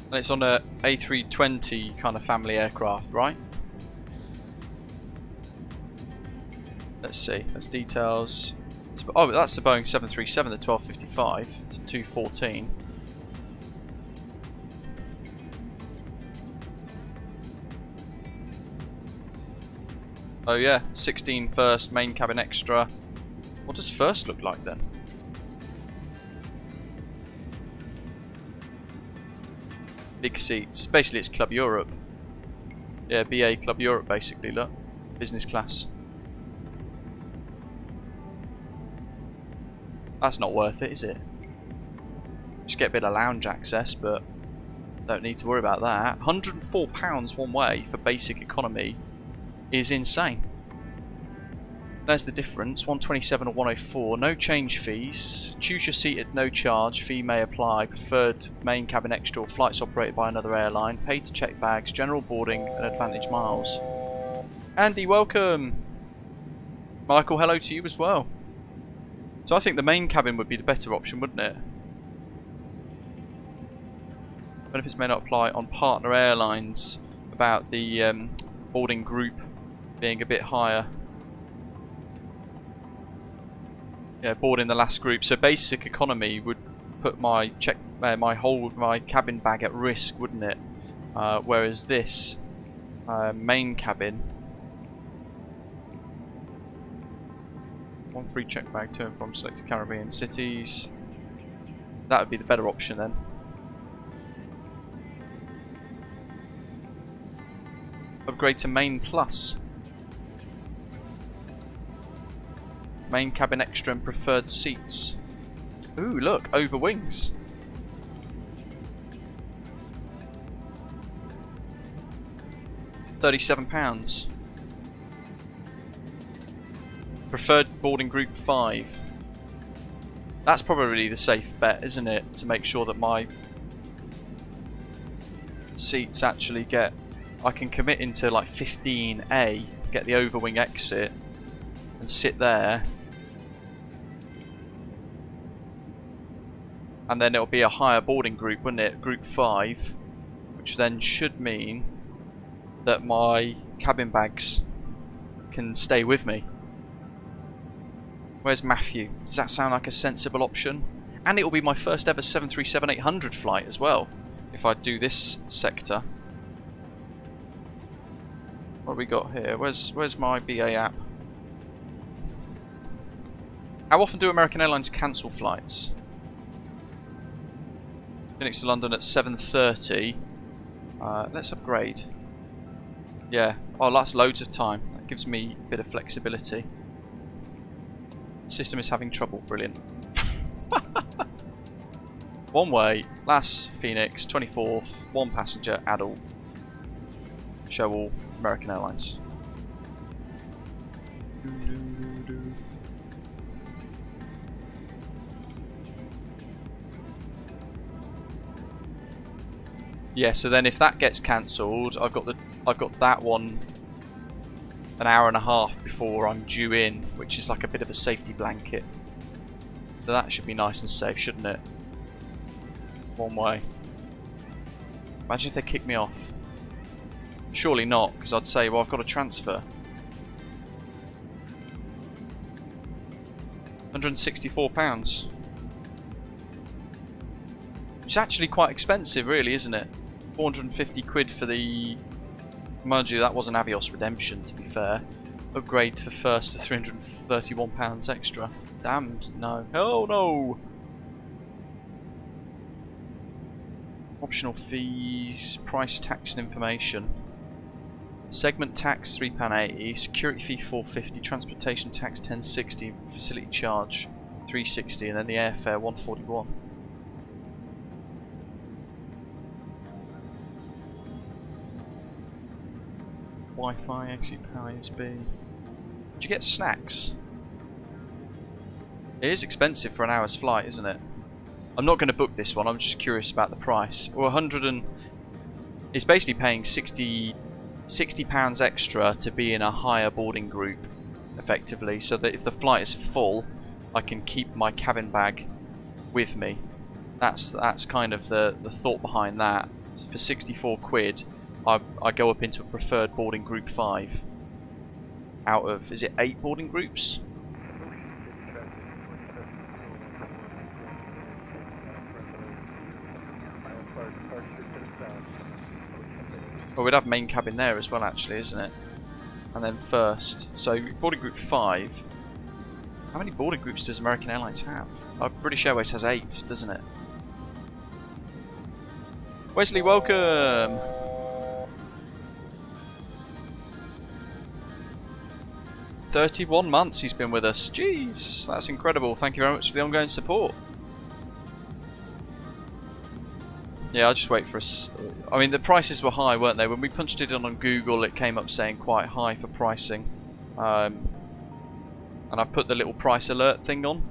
And it's on a A320 kind of family aircraft, right? Let's see, that's details. Oh, that's the Boeing 737, the 1255 to 214. Oh yeah, 16 first, main cabin extra. What does first look like then? Big seats. Basically it's Club Europe. Yeah, BA Club Europe basically, look. Business class. That's not worth it, is it? Just get a bit of lounge access, but don't need to worry about that. £104 one way for basic economy is insane. There's the difference, 127 or 104, no change fees, choose your seat at no charge, fee may apply, preferred main cabin extra or flights operated by another airline, paid to check bags, general boarding and advantage miles. Andy, welcome! Michael, hello to you as well. So I think the main cabin would be the better option, wouldn't it? Benefits may not apply on partner airlines about the boarding group being a bit higher. Yeah, board in the last group. So basic economy would put my my cabin bag at risk, wouldn't it? Whereas this main cabin, one free check bag to and from selected Caribbean cities. That would be the better option then. Upgrade to main plus. Main cabin extra and preferred seats. Ooh, look, over wings. £37. Preferred boarding group 5. That's probably the safe bet, isn't it? To make sure that my seats actually get... I can commit into like 15A, get the overwing exit, and sit there. and then it'll be a higher boarding group, wouldn't it? Group 5, which then should mean that my cabin bags can stay with me. Where's Matthew? Does that sound like a sensible option? And it will be my first ever 737-800 flight as well, if I do this sector. What have we got here? Where's my BA app? How often do American Airlines cancel flights? Phoenix to London at 7:30. Let's upgrade. Yeah, oh, that's loads of time. That gives me a bit of flexibility. System is having trouble. Brilliant. One way, last Phoenix, 24th, one passenger, adult. Show all, American Airlines. Yeah, so then if that gets cancelled, I've got that one an hour and a half before I'm due in, which is like a bit of a safety blanket. So that should be nice and safe, shouldn't it? One way. Imagine if they kick me off. Surely not, because I'd say, well, I've got a transfer. £164. Which is actually quite expensive, really, isn't it? 450 quid for the... Mind you, that was an Avios redemption, to be fair. Upgrade for first to £331 extra. Damn, no. Oh, no! Optional fees, price, tax and information. Segment tax £3.80, security fee £4.50, transportation tax £10.60, facility charge £3.60, and then the airfare £1.41. Wi-Fi, exit power USB. Did you get snacks? It is expensive for an hour's flight, isn't it? I'm not going to book this one. I'm just curious about the price. Well, 100 and it's basically paying £60 extra to be in a higher boarding group, effectively, so that if the flight is full, I can keep my cabin bag with me. That's kind of the thought behind that. So for 64 quid, I go up into a preferred boarding group 5 out of, is it 8 boarding groups? Well, we'd have main cabin there as well, actually, isn't it? And then first. So, boarding group 5. How many boarding groups does American Airlines have? British Airways has 8, doesn't it? Wesley, welcome! "31 months he's been with us. Jeez, that's incredible. Thank you very much for the ongoing support." Yeah, I'll just wait for us. I mean, the prices were high, weren't they? When we punched it in on Google, it came up saying quite high for pricing. And I put the little price alert thing on.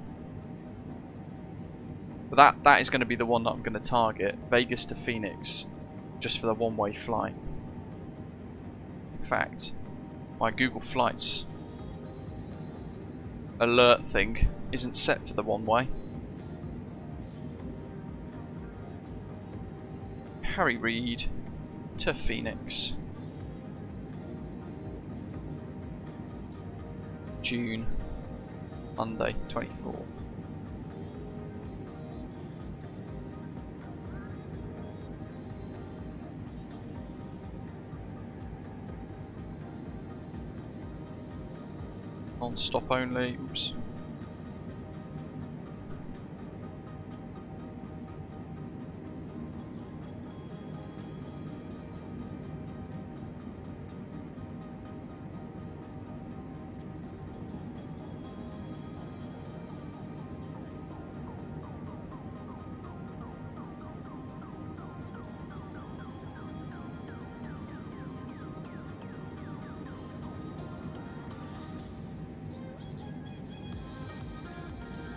But that is going to be the one that I'm going to target. Vegas to Phoenix, just for the one-way flight. In fact, my Google Flights alert thing isn't set for the one-way. Harry Reid to Phoenix. June, Monday, 24. On stop only. Oops.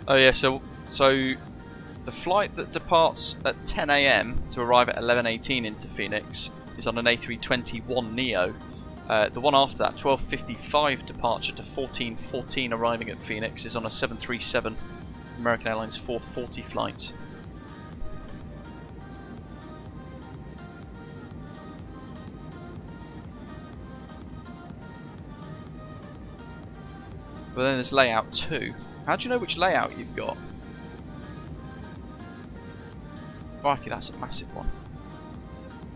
Oh yeah, so the flight that departs at 10 AM to arrive at 11:18 into Phoenix is on an A321neo. The one after that, 12:55 departure to 14:14 arriving at Phoenix, is on a 737 American Airlines 440 flight. But then there's layout 2. How do you know which layout you've got? Crikey, that's a massive one.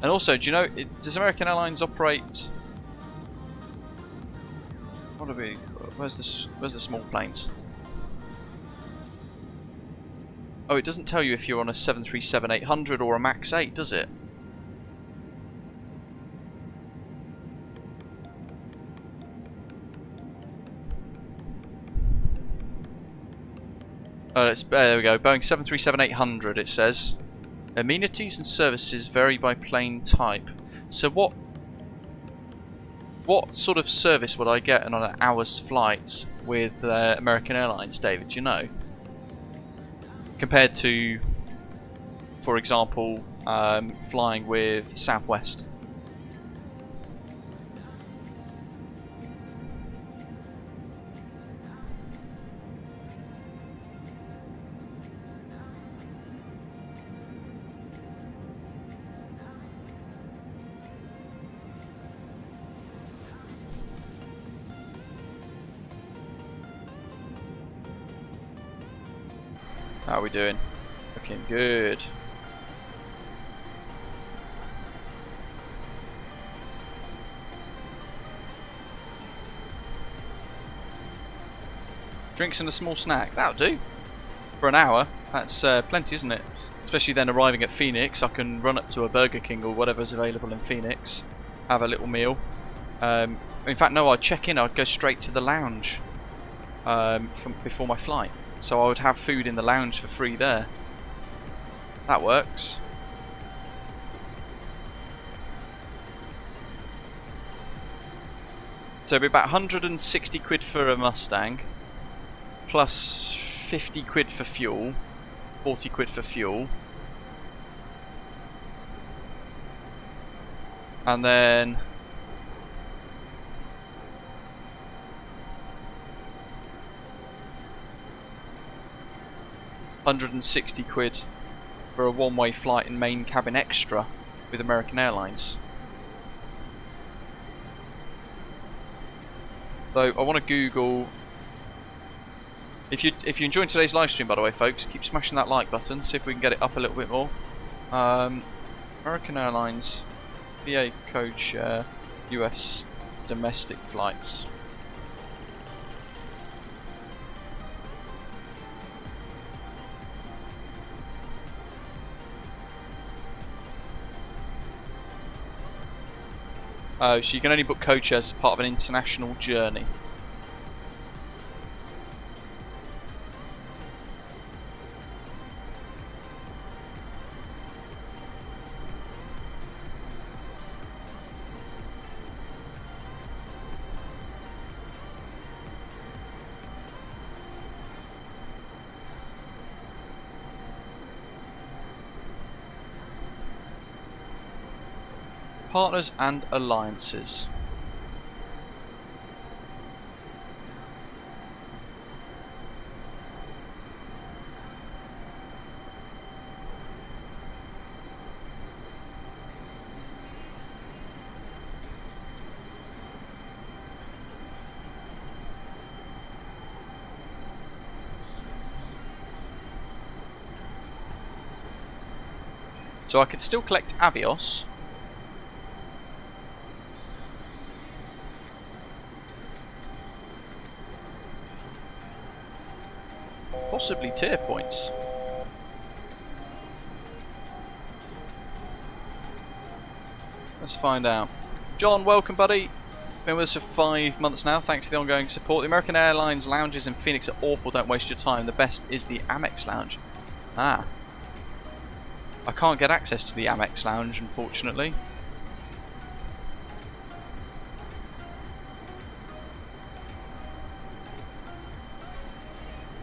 And also, do you know, does American Airlines operate... What are we... Where's the small planes? Oh, it doesn't tell you if you're on a 737-800 or a MAX 8, does it? Oh, there we go. Boeing 737-800, it says. Amenities and services vary by plane type. So what sort of service would I get on an hour's flight with American Airlines, David? Do you know? Compared to, for example, flying with Southwest. How are we doing? Looking good. Drinks and a small snack. That'll do. For an hour. That's plenty, isn't it? Especially then arriving at Phoenix, I can run up to a Burger King or whatever's available in Phoenix. Have a little meal. In fact, no, I'd check in. I'd go straight to the lounge before my flight. So I would have food in the lounge for free there. That works. So it'd be about 160 quid for a Mustang, plus 50 quid for fuel, 40 quid for fuel. And then £160 for a one-way flight in main cabin extra with American Airlines. So I want to Google. If you're enjoying today's live stream, by the way, folks, keep smashing that like button. See if we can get it up a little bit more. American Airlines, VA code share, US domestic flights. Oh, so you can only book code shares as part of an international journey. Partners and alliances. So I could still collect Avios. Possibly tier points. Let's find out. John, welcome, buddy. Been with us for 5 months now. Thanks for the ongoing support. The American Airlines lounges in Phoenix are awful. Don't waste your time. The best is the Amex lounge. Ah. I can't get access to the Amex lounge, unfortunately.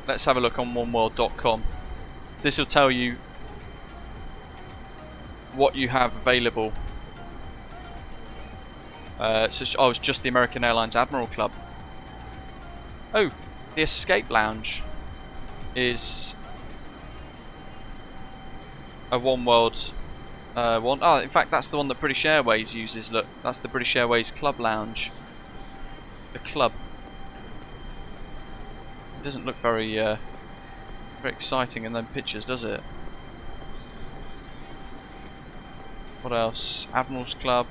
Let's have a look on oneworld.com. This will tell you what you have available. So it's just the American Airlines Admiral Club. Oh, the Escape Lounge is a oneworld one. Oh, in fact, that's the one that British Airways uses. Look, that's the British Airways Club Lounge. The club. doesn't look very very exciting in them pictures, does it? What else? Admirals Club.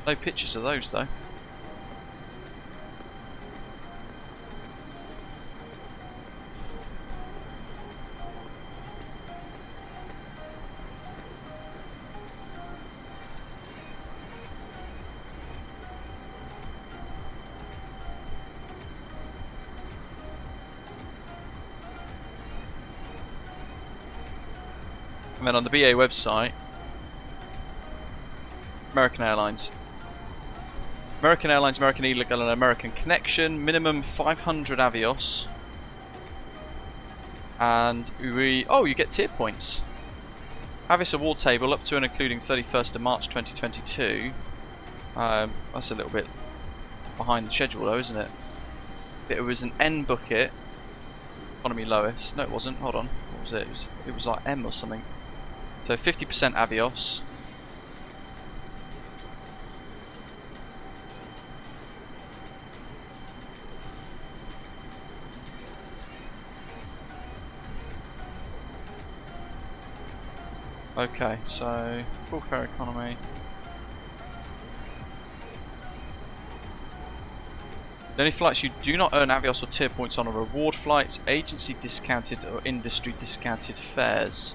No pictures of those though. And then on the BA website, American Airlines, American Illegal and American Connection, minimum 500 Avios, and you get tier points. Avios award table up to and including 31st of March 2022. That's a little bit behind the schedule though, isn't it? It was an N bucket, economy lowest. No, it wasn't. Hold on, what was it? It was like M or something. So 50% Avios. Okay, so full fare economy. The only flights you do not earn Avios or tier points on are reward flights, agency discounted or industry discounted fares.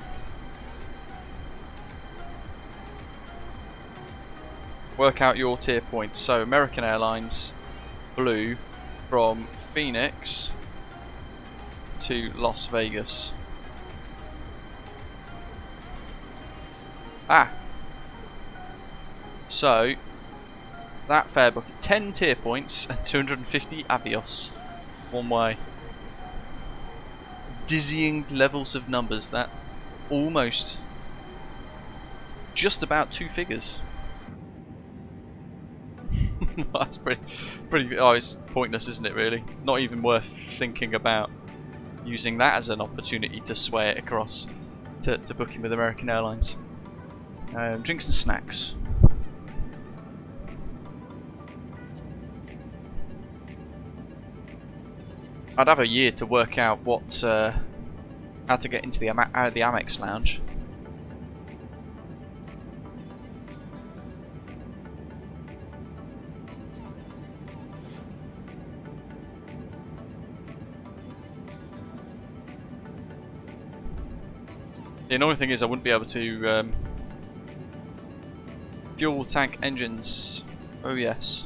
Work out your tier points. So American Airlines flew from Phoenix to Las Vegas. So that fare bucket, 10 tier points and 250 Avios one way. Dizzying levels of numbers. That almost just about 2 figures. That's pretty. Oh, it's pointless, isn't it? Really, not even worth thinking about using that as an opportunity to sway it across to booking with American Airlines. Drinks and snacks. I'd have a year to work out what how to get into the Amex lounge. The annoying thing is I wouldn't be able to fuel tank engines. Oh yes.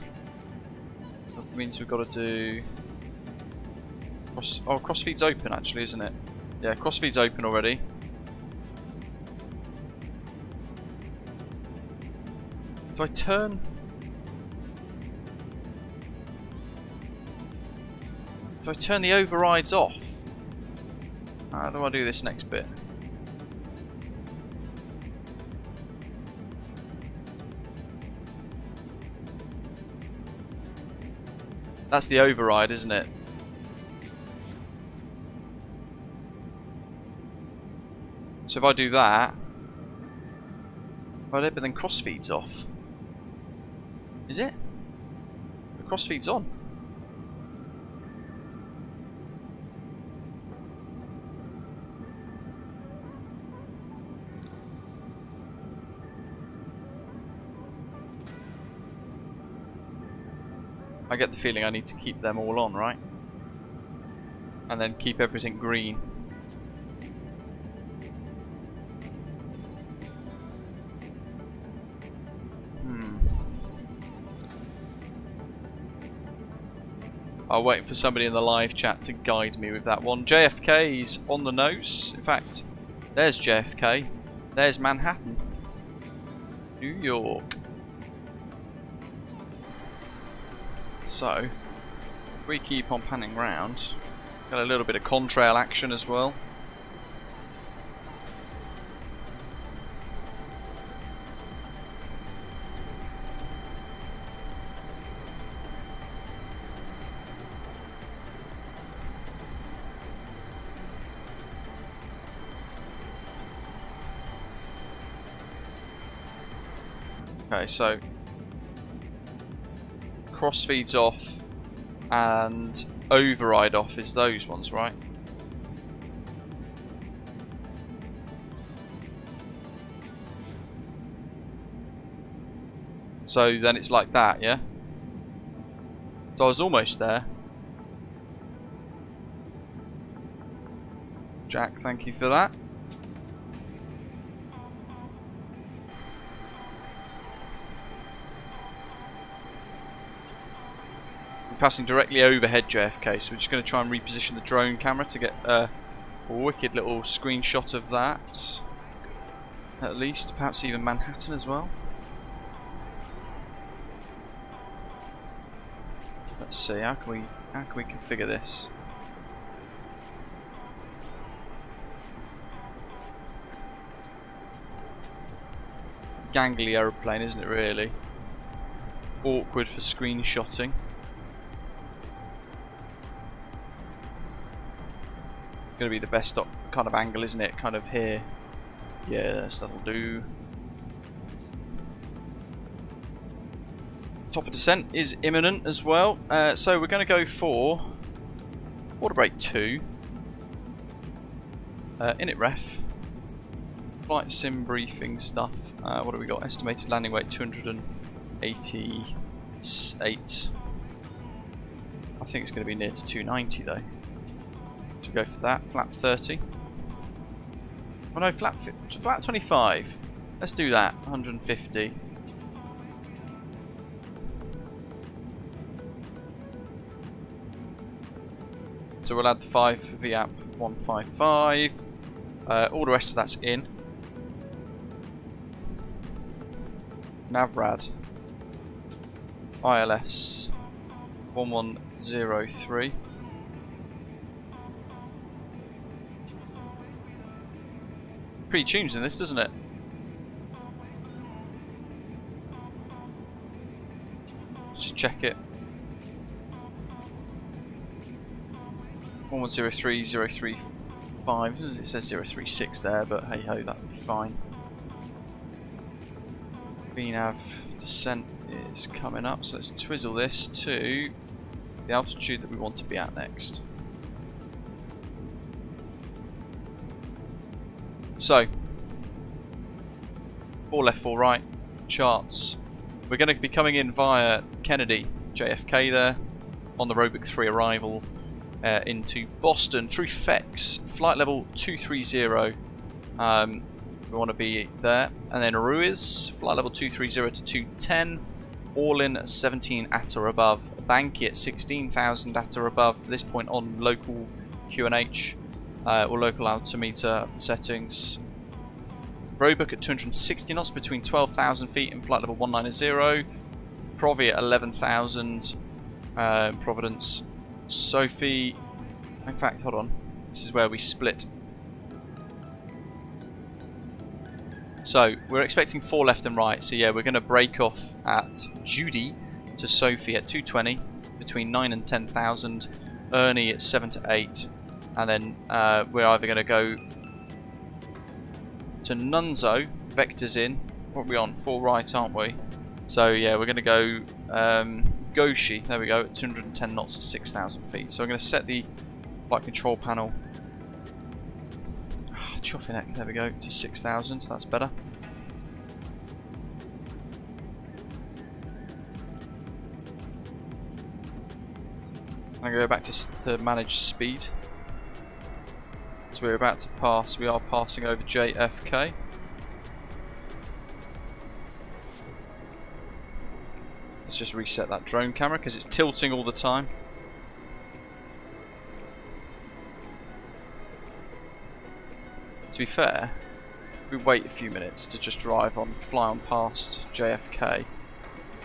That means we've got to do crossfeed's open actually, isn't it? Yeah, crossfeed's open already. Do I turn? Do I turn the overrides off? How do I do this next bit? That's the override, isn't it? So if I do that, but then crossfeed's off. Is it? The crossfeed's on. I get the feeling I need to keep them all on, right? And then keep everything green. I'll wait for somebody in the live chat to guide me with that one. JFK's on the nose. In fact, there's JFK. There's Manhattan. New York. So, if we keep on panning round, got a little bit of contrail action as well. Okay, so crossfeed's off and override off is those ones, right? So then it's like that, yeah? So I was almost there. Jack, thank you for that. We're passing directly overhead JFK, so we're just going to try and reposition the drone camera to get a wicked little screenshot of that. At least, perhaps even Manhattan as well. Let's see, how can we configure this? Gangly aeroplane, isn't it really? Awkward for screenshotting. Gonna be the best kind of angle, isn't it? Kind of here. Yes, that'll do. Top of descent is imminent as well, so we're going to go for water brake 2. Init ref. Flight sim briefing stuff. What have we got? Estimated landing weight 288. I think it's going to be near to 290 though. So we go for that. Flap 30. Oh no, flap 25. Let's do that. 150. So we'll add the 5 for VAP 155. All the rest of that's in. Navrad. ILS 1103. Pre-tunes in this, doesn't it? Just check it. 1103.035. It says 036 there, but hey ho, that'll be fine. VNAV descent is coming up, so let's twizzle this to the altitude that we want to be at next. So, 4 left, 4 right, charts. We're going to be coming in via Kennedy, JFK there, on the Roebuck 3 arrival into Boston through FEX, flight level 230. We want to be there, and then Ruiz, flight level 230 to 210, all in 17 at or above. Banky at 16,000 at or above. At this point on local QNH or local altimeter settings. Roebuck at 260 knots between 12,000 feet and flight level 190. Provi at 11,000. Providence. Sophie. In fact, hold on. This is where we split. So we're expecting 4 left and right. So yeah, we're going to break off at Judy to Sophie at 220 between 9 and 10,000. Ernie at 7 to 8, and then we're either going to go to Nunzo. Vectors in. What are we on? 4 right, aren't we? So yeah, we're going to go Goshi. There we go. At 210 knots at 6,000 feet. So I'm going to set the flight control panel. Choffinek, there we go, to 6,000, so that's better. I'm going to go back to manage speed. As we're about to pass, we are passing over JFK. Let's just reset that drone camera because it's tilting all the time. To be fair, we wait a few minutes to just fly on past JFK.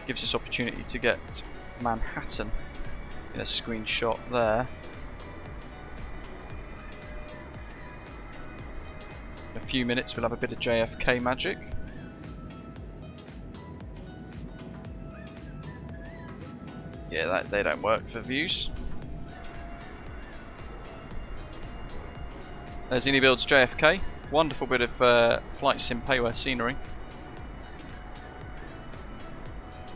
Gives us opportunity to get Manhattan in a screenshot there. In a few minutes we'll have a bit of JFK magic. Yeah, they don't work for views. There's Eni Builds JFK. Wonderful bit of flight sim payware scenery.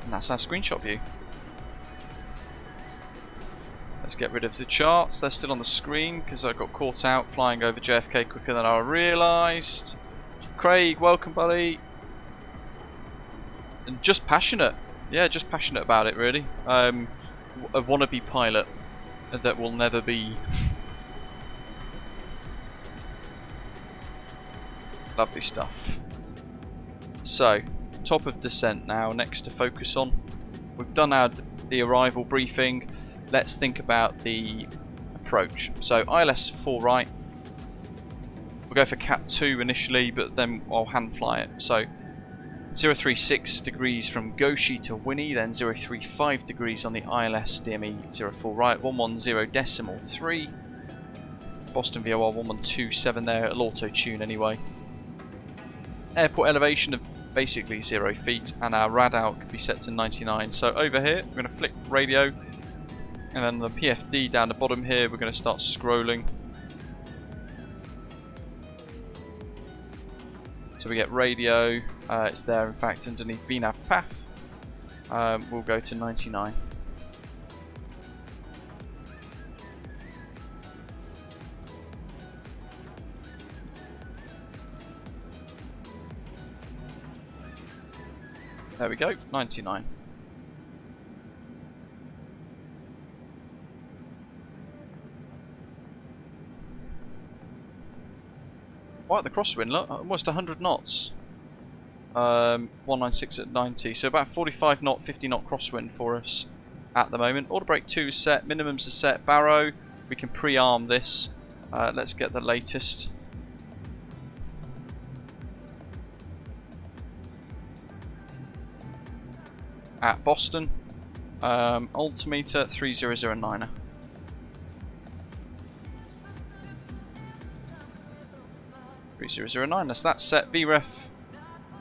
And that's our screenshot view. Let's get rid of the charts. They're still on the screen because I got caught out flying over JFK quicker than I realised. Craig, welcome, buddy. And just passionate. Yeah, just passionate about it, really. A wannabe pilot that will never be. Lovely stuff. So, top of descent now, next to focus on. We've done the arrival briefing. Let's think about the approach. So, ILS 4 right. We'll go for Cat 2 initially, but then I'll hand fly it. So, 036 degrees from Goshi to Winnie, then 035 degrees on the ILS DME 04 right, 110.3. Boston VOR 1127 there, it'll auto-tune anyway. Airport elevation of basically 0 feet, and our rad out can be set to 99. So over here, we're going to flick radio, and then the PFD down the bottom here, we're going to start scrolling. So we get radio, it's there in fact underneath VNAV path. We'll go to 99. There we go, 99. Right, the crosswind, look, almost 100 knots. 196 at 90, so about 45 knot, 50 knot crosswind for us at the moment. Auto brake 2 is set, minimums are set. Barrow, we can pre-arm this. Let's get the latest. At Boston, altimeter 3009er. So that's set. VREF,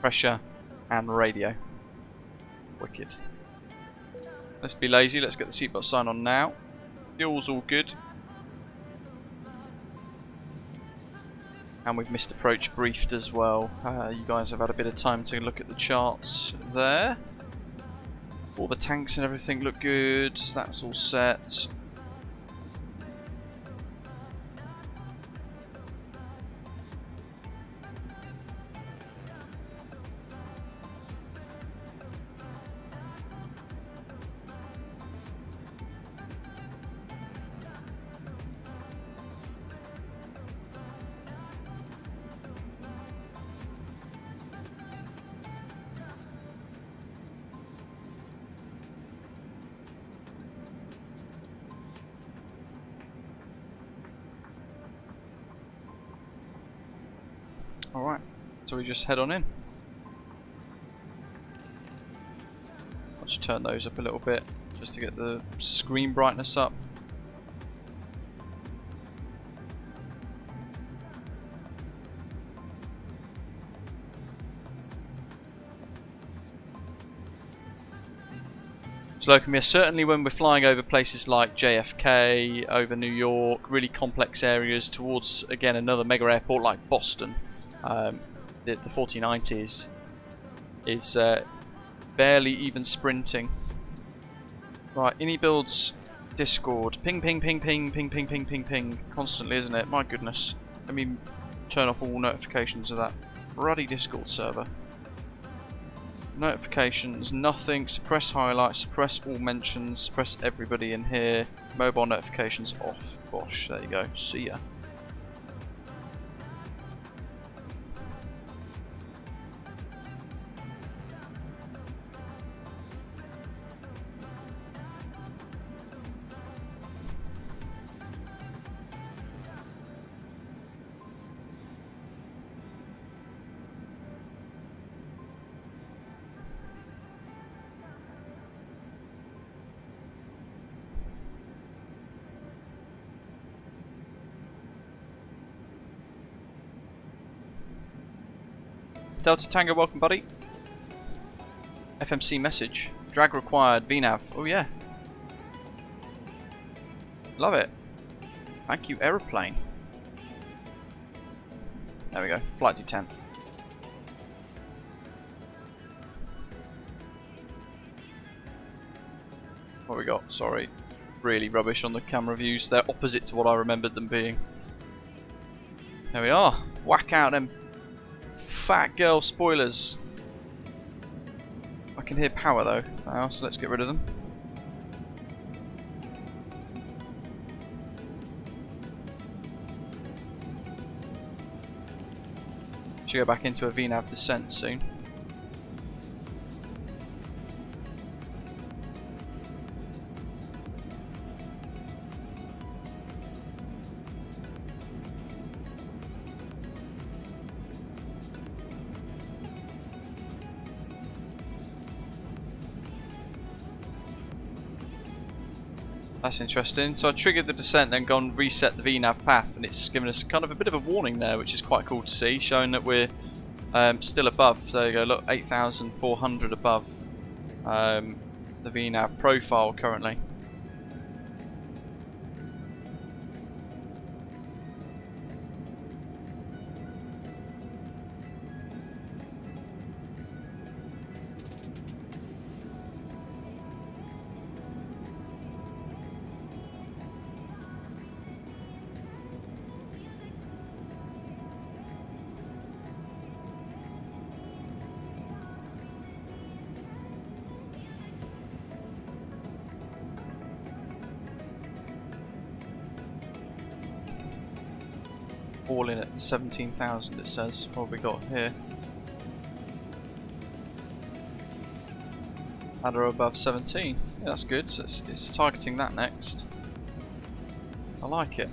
pressure, and radio. Wicked. Let's be lazy. Let's get the seatbelt sign on now. Fuel's all good. And we've missed approach briefed as well. You guys have had a bit of time to look at the charts there. All the tanks and everything look good. That's all set. Alright, so we just head on in. I'll just turn those up a little bit just to get the screen brightness up. Slocum, certainly when we're flying over places like JFK, over New York, really complex areas towards, again, another mega airport like Boston. The 4090 is barely even sprinting. Right, ini builds Discord. Ping, ping, ping, ping, ping, ping, ping, ping, ping. Constantly, isn't it? My goodness. Let me turn off all notifications of that bloody Discord server. Notifications, nothing. Suppress highlights, suppress all mentions, suppress everybody in here. Mobile notifications off. Gosh, there you go. See ya. Delta Tango, welcome buddy. FMC message. Drag required, VNAV. Oh yeah. Love it. Thank you, aeroplane. There we go. Flight detent. What we got? Sorry. really rubbish on the camera views. They're opposite to what I remembered them being. There we are. Whack out them fat girl spoilers. I can hear power though now, so let's get rid of them. Should go back into a VNAV descent soon. That's interesting. So I triggered the descent, then gone reset the VNAV path, and it's given us kind of a bit of a warning there, which is quite cool to see, showing that we're still above. So there you go, look, 8,400 above the VNAV profile currently. All in at 17,000 it says. What have we got here? Ladder above 17. Yeah, that's good. So it's targeting that next. I like it.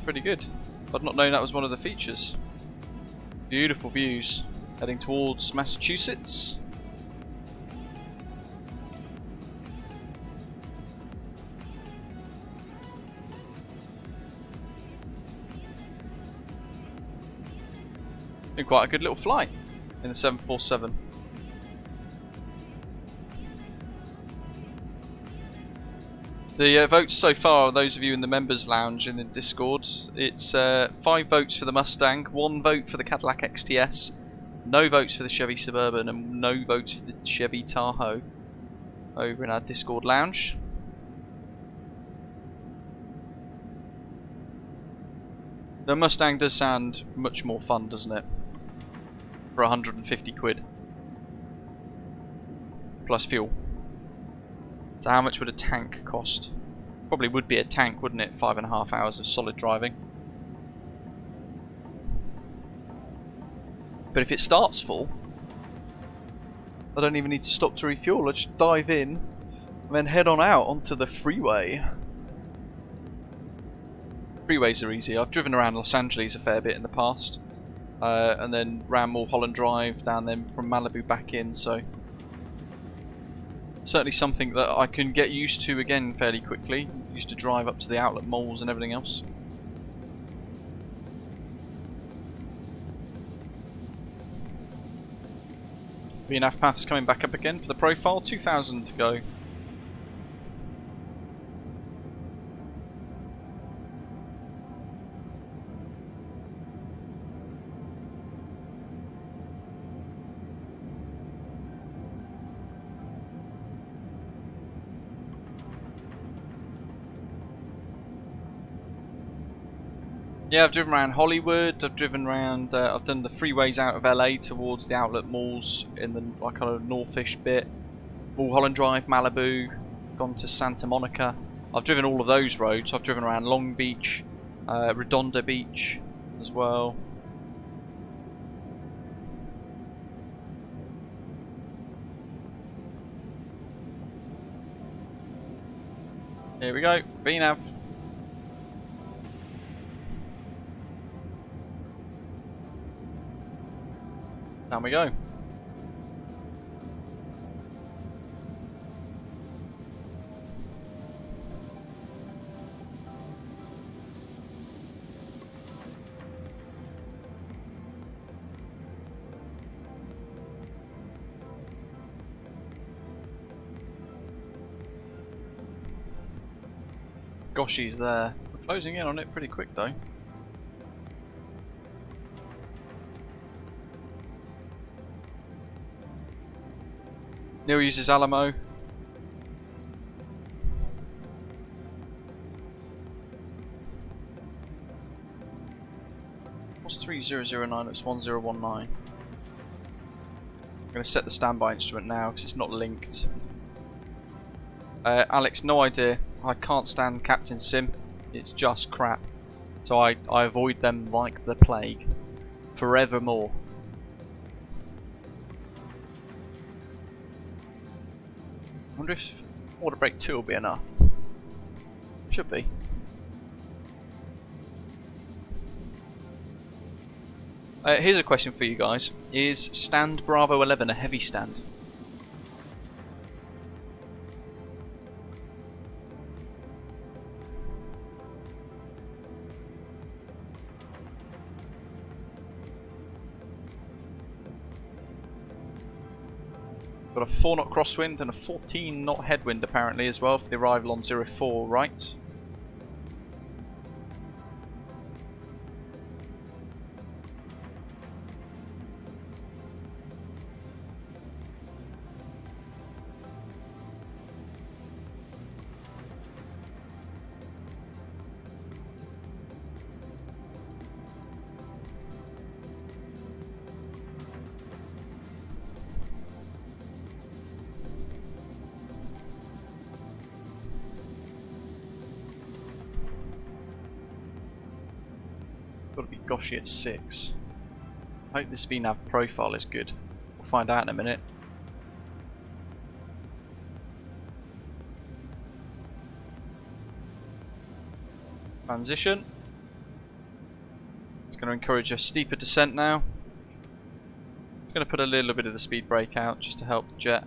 Pretty good. I'd not known that was one of the features. Beautiful views. Heading towards Massachusetts. Been quite a good little flight in the 747. The votes so far, those of you in the members lounge in the Discord, it's 5 votes for the Mustang, 1 vote for the Cadillac XTS, no votes for the Chevy Suburban, and no votes for the Chevy Tahoe over in our Discord lounge. The Mustang does sound much more fun, doesn't it? For 150 quid. Plus fuel. So how much would a tank cost? Probably would be a tank, wouldn't it? 5.5 hours of solid driving. But if it starts full, I don't even need to stop to refuel. I just dive in and then head on out onto the freeway. Freeways are easy. I've driven around Los Angeles a fair bit in the past, and then ran Mulholland Drive down then from Malibu back in, so certainly something that I can get used to again fairly quickly. Used to drive up to the outlet malls and everything else. VNAV path's coming back up again for the profile, 2,000 to go. Yeah, I've driven around Hollywood, I've driven around, I've done the freeways out of LA towards the outlet malls in the kind of northish bit. Mulholland Drive, Malibu, gone to Santa Monica. I've driven all of those roads. I've driven around Long Beach, Redondo Beach as well. Here we go, VNAV. Down we go. Gosh, he's there. Look Closing in on it pretty quick though. Neil uses Alamo. What's 3009? It's 1019. I'm going to set the standby instrument now because it's not linked. Alex, no idea. I can't stand Captain Sim. It's just crap. So I avoid them like the plague. Forevermore. I wonder if Water Break 2 will be enough. Should be. Here's a question for you guys. Is stand Bravo 11 a heavy stand? Got a 4 knot crosswind and a 14 knot headwind apparently as well for the arrival on 04 right. Got to be Goshy at 6. I hope this VNav profile is good. We'll find out in a minute. Transition. It's going to encourage a steeper descent now. It's going to put a little bit of the speed brake out just to help the jet.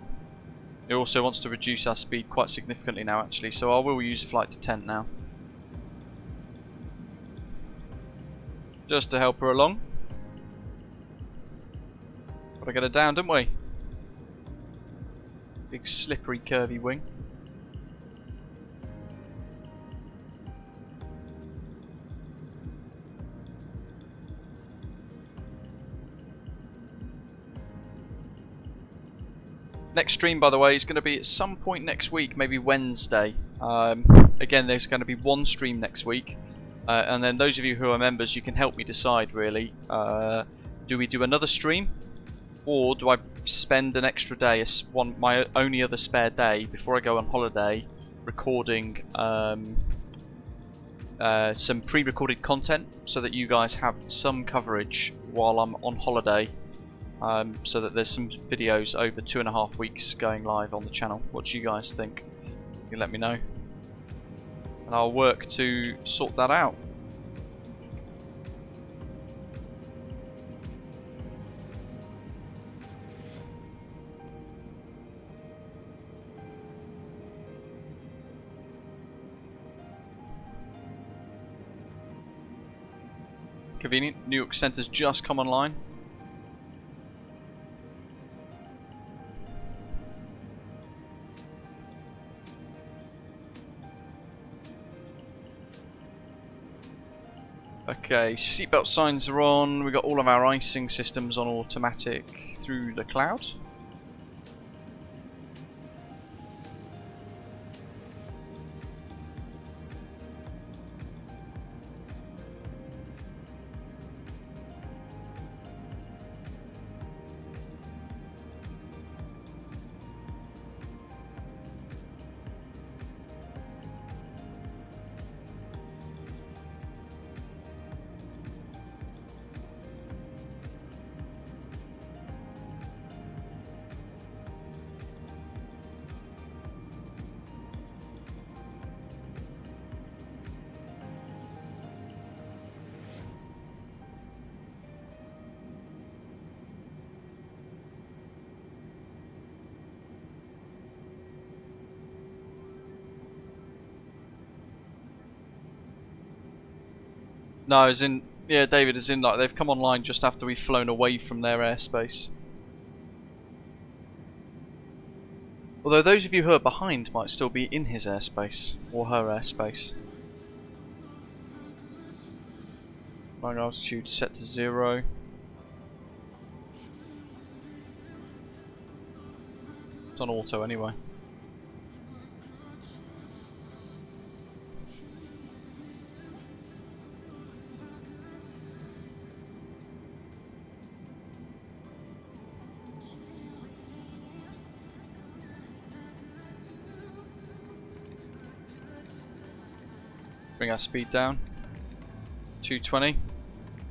It also wants to reduce our speed quite significantly now actually, so I will use flight detent now. Just to help her along. Gotta get her down, don't we? Big slippery curvy wing. Next stream, by the way, is going to be at some point next week, maybe Wednesday. Again, there's going to be one stream next week. And then those of you who are members, you can help me decide really. Do we do another stream? Or do I spend an extra day, my only other spare day, before I go on holiday, recording some pre-recorded content so that you guys have some coverage while I'm on holiday, so that there's some videos over 2.5 weeks going live on the channel. What do you guys think? You can let me know. And I'll work to sort that out. Convenient. New York Centre's just come online. Okay, seatbelt signs are on. We got all of our icing systems on automatic through the cloud. No, as in, yeah, David, as in, like, they've come online just after we've flown away from their airspace. Although those of you who are behind might still be in his airspace, or her airspace. Flying altitude set to 0. It's on auto anyway. Bring our speed down. 220.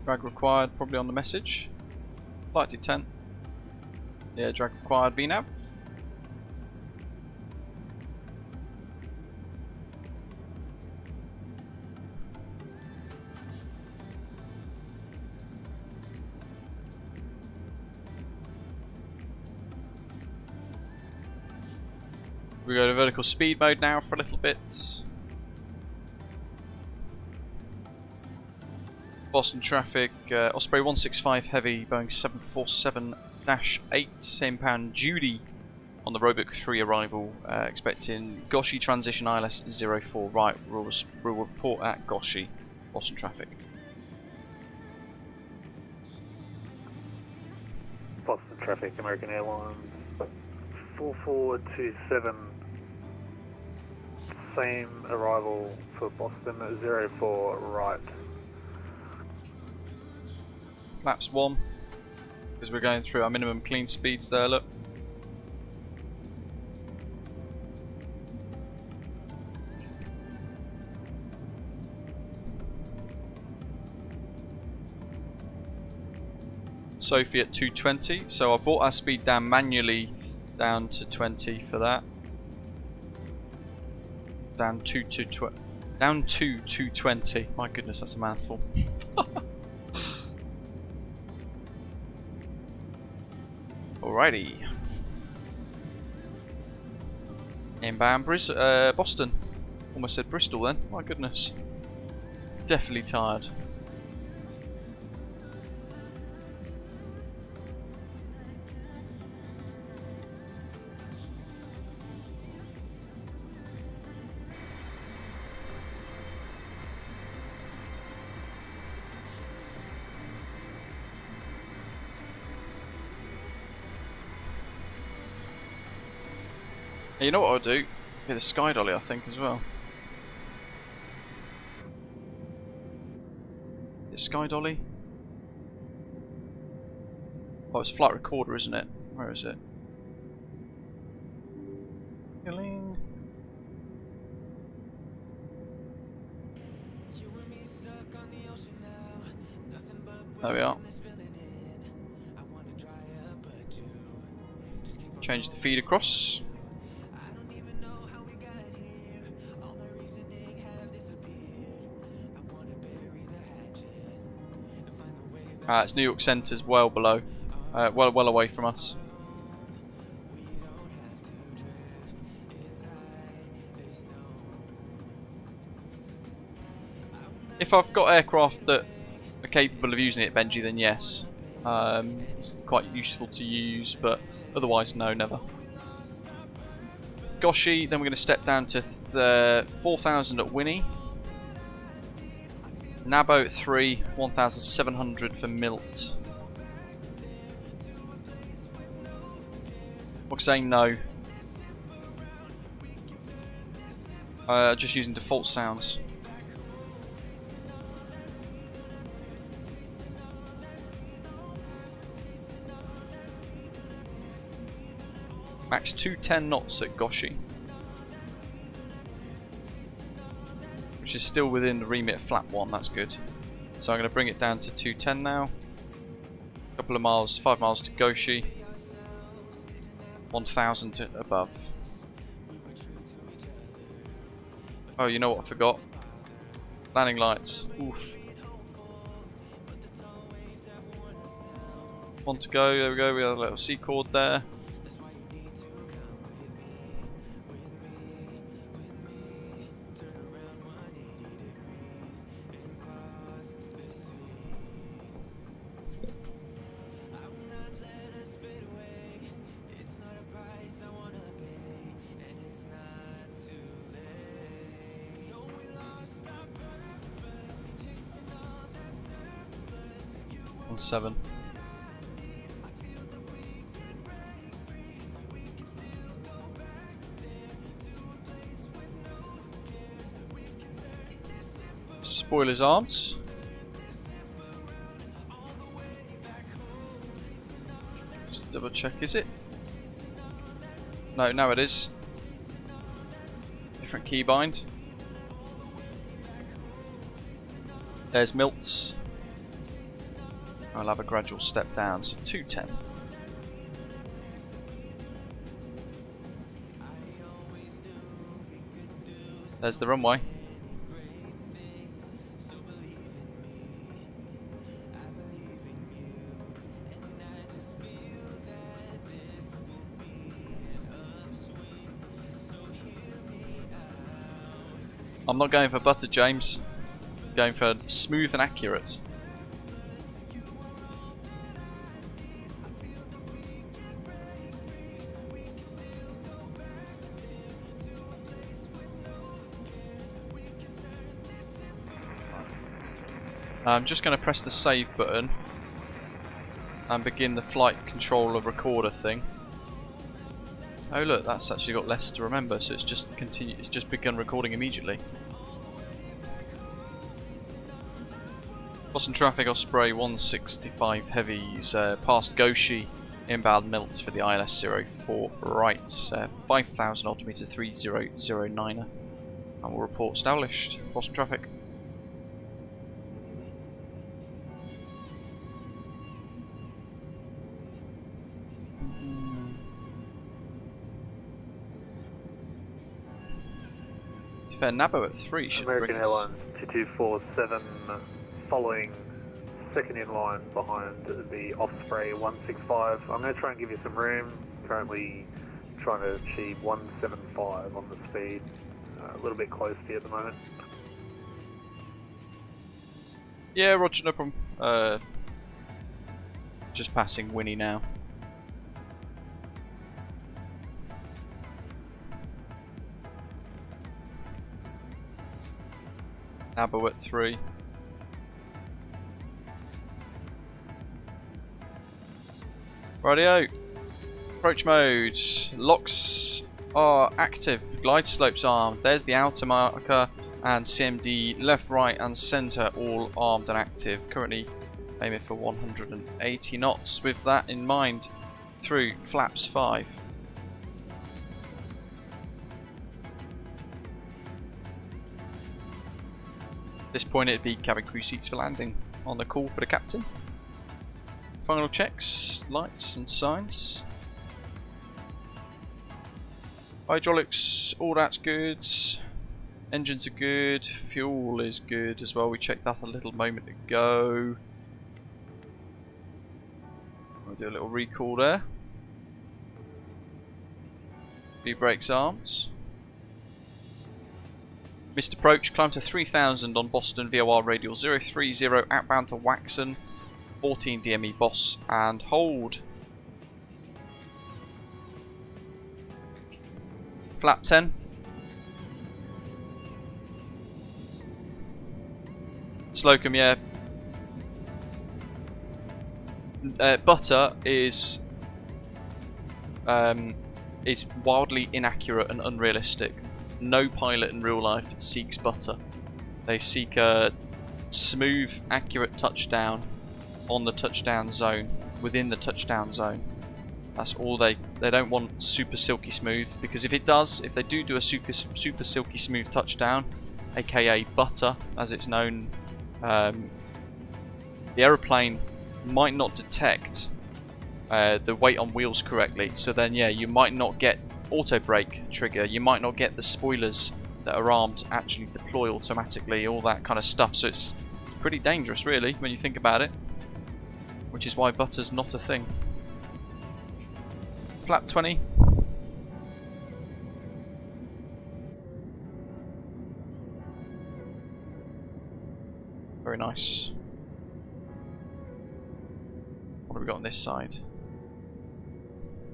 Drag required, probably on the message. Flight detent. Yeah, drag required VNAV. We go to vertical speed mode now for a little bit. Boston traffic, Osprey 165 Heavy, Boeing 747-8, same pound Judy on the Roebuck 3 arrival, expecting Goshi transition ILS 04 right, we'll report at Goshi, Boston traffic. Boston traffic, American Airlines 4427, same arrival for Boston 04 right. Flaps 1, because we're going through our minimum clean speeds there, look. Sophie at 220, so I brought our speed down manually down to 20 for that. Down to 220. My goodness, that's a mouthful. Alrighty. Inbound Boston. Almost said Bristol then. My goodness. Definitely tired. You know what I'll do? Get a sky dolly, I think, as well. Is it sky dolly? Oh, it's flight recorder, isn't it? Where is it? There we are. Change the feed across. It's New York Centre's well below, well away from us. If I've got aircraft that are capable of using it, Benji, then yes. It's quite useful to use, but otherwise no, never. Goshi, then we're going to step down to 4,000 at Winnie. Nabo at 3, 1,700 for Milt. What's saying no? Just using default sounds. Max 210 knots at Goshi, which is still within the remit of flap 1, that's good. So I'm going to bring it down to 210 now. A couple of miles, 5 miles to Goshi. 1,000 above. Oh, you know what I forgot? Landing lights. Oof. One to go, there we go, we have a little C chord there. 7. Spoilers armed. Just double check, is it? No, now it is. Different keybind. There's Milts. I'll have a gradual step down, so 210. There's the runway. I'm not going for butter, James. I'm going for smooth and accurate. I'm just going to press the save button and begin the flight controller recorder thing. Oh look, that's actually got less to remember, so it's just it's just begun recording immediately. Boston traffic, Osprey 165 heavies, past Goshi, inbound Milts for the ILS-04 right, 5000 altimeter 3009, and we'll report established. Boston traffic. Fair, Nabo at 3 should American bring Airlines 2247, following second in line behind the Osprey 165. I'm going to try and give you some room. Currently trying to achieve 175 on the speed. A little bit close to you at the moment. Yeah, roger, no problem. Just passing Winnie now. Nabo at 3. Radio. Approach mode. Locks are active. Glide slopes armed. There's the outer marker and CMD left, right and centre all armed and active. Currently aiming for 180 knots. With that in mind, through flaps 5. At this point it'd be cabin crew seats for landing. On the call for the captain. Final checks, lights and signs. Hydraulics, all that's good. Engines are good. Fuel is good as well. We checked that a little moment ago. We'll do a little recall there. V-brakes arms. Missed approach, climb to 3000 on Boston VOR radial 030 outbound to Waxon, 14 DME boss and hold. Flap 10. Slocum, yeah. Butter is wildly inaccurate and unrealistic. No pilot in real life seeks butter. They seek a smooth, accurate touchdown on the touchdown zone, within the touchdown zone. That's all they don't want super silky smooth, because if they do a super silky smooth touchdown, aka butter as it's known, the aeroplane might not detect the weight on wheels correctly, so then yeah, you might not get auto brake trigger, you might not get the spoilers that are armed to actually deploy automatically, all that kind of stuff. So it's pretty dangerous really when you think about it, which is why butter's not a thing. Flap 20. Very nice. What have we got on this side?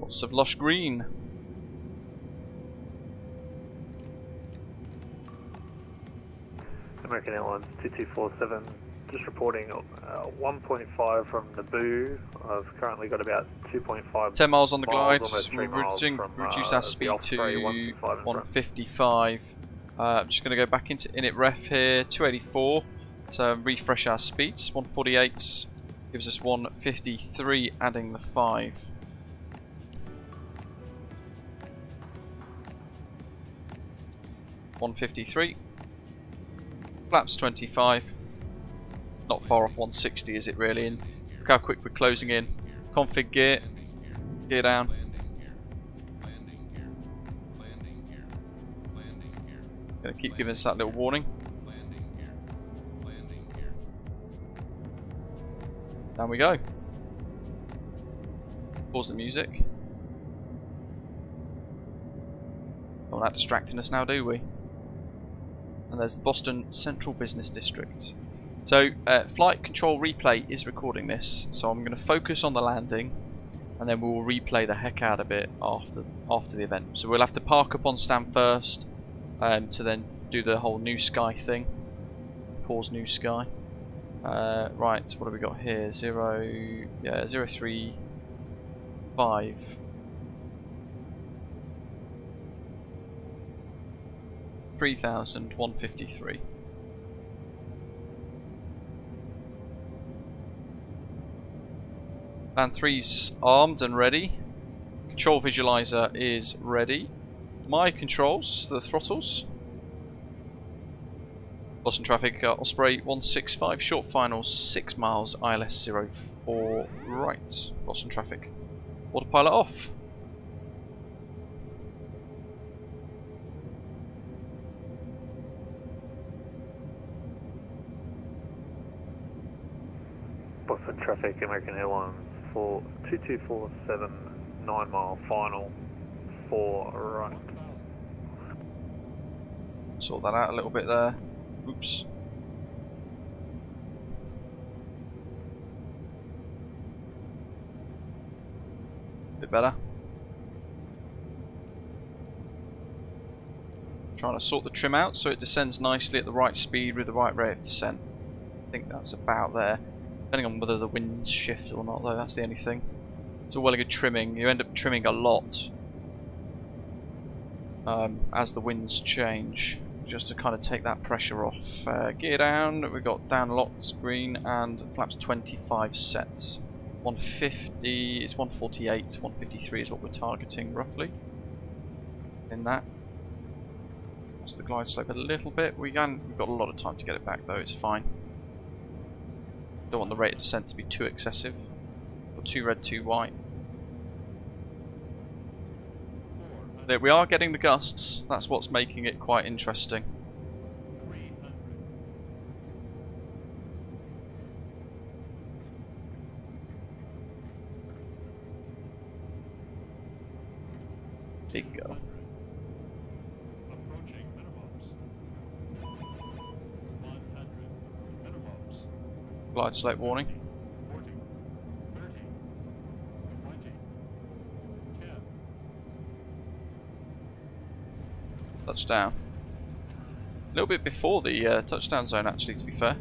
Lots of lush green. American Airlines 2247, just reporting 1.5 from Naboo. I've currently got about 2.5 10 miles on the glide. almost 3 We'll miles from, reduce our the speed to Osprey 165 in front. 155. I'm just going to go back into init ref here, 284. So refresh our speeds. 148 gives us 153, adding the 5. $153. Flaps 25. Not far off 160, is it really? And look how quick we're closing in. Config gear. Gear down. Gonna keep giving us that little warning. Down we go. Pause the music. Don't want that distracting us now, do we? And there's the Boston Central Business District. So, Flight Control Replay is recording this, so I'm going to focus on the landing, and then we'll replay the heck out of it after the event. So we'll have to park up on stand first, to then do the whole new sky thing. Pause new sky. Right, what have we got here? 035. $3,153. Band 3's armed and ready. Control visualizer is ready. My controls, the throttles. Boston traffic, Osprey 165, short final 6 miles, ILS 04 right. Boston traffic. Autopilot off. Boston traffic, American Airlines for 2247, 9 mile final, 4 right. Sort that out a little bit there. Oops. Bit better. Trying to sort the trim out so it descends nicely at the right speed with the right rate of descent. I think that's about there. Depending on whether the winds shift or not, though, that's the only thing. It's all well and good trimming. You end up trimming a lot as the winds change, just to kind of take that pressure off. Gear down, we've got down locked, green, and flaps 25 sets. 150, it's 148, 153 is what we're targeting roughly. In that. That's the glide slope a little bit. We've got a lot of time to get it back though, it's fine. Don't want the rate of descent to be too excessive. Or too red, too white. There, we are getting the gusts. That's what's making it quite interesting. Big go. Glide slope warning. Touchdown. A little bit before the touchdown zone, actually, to be fair.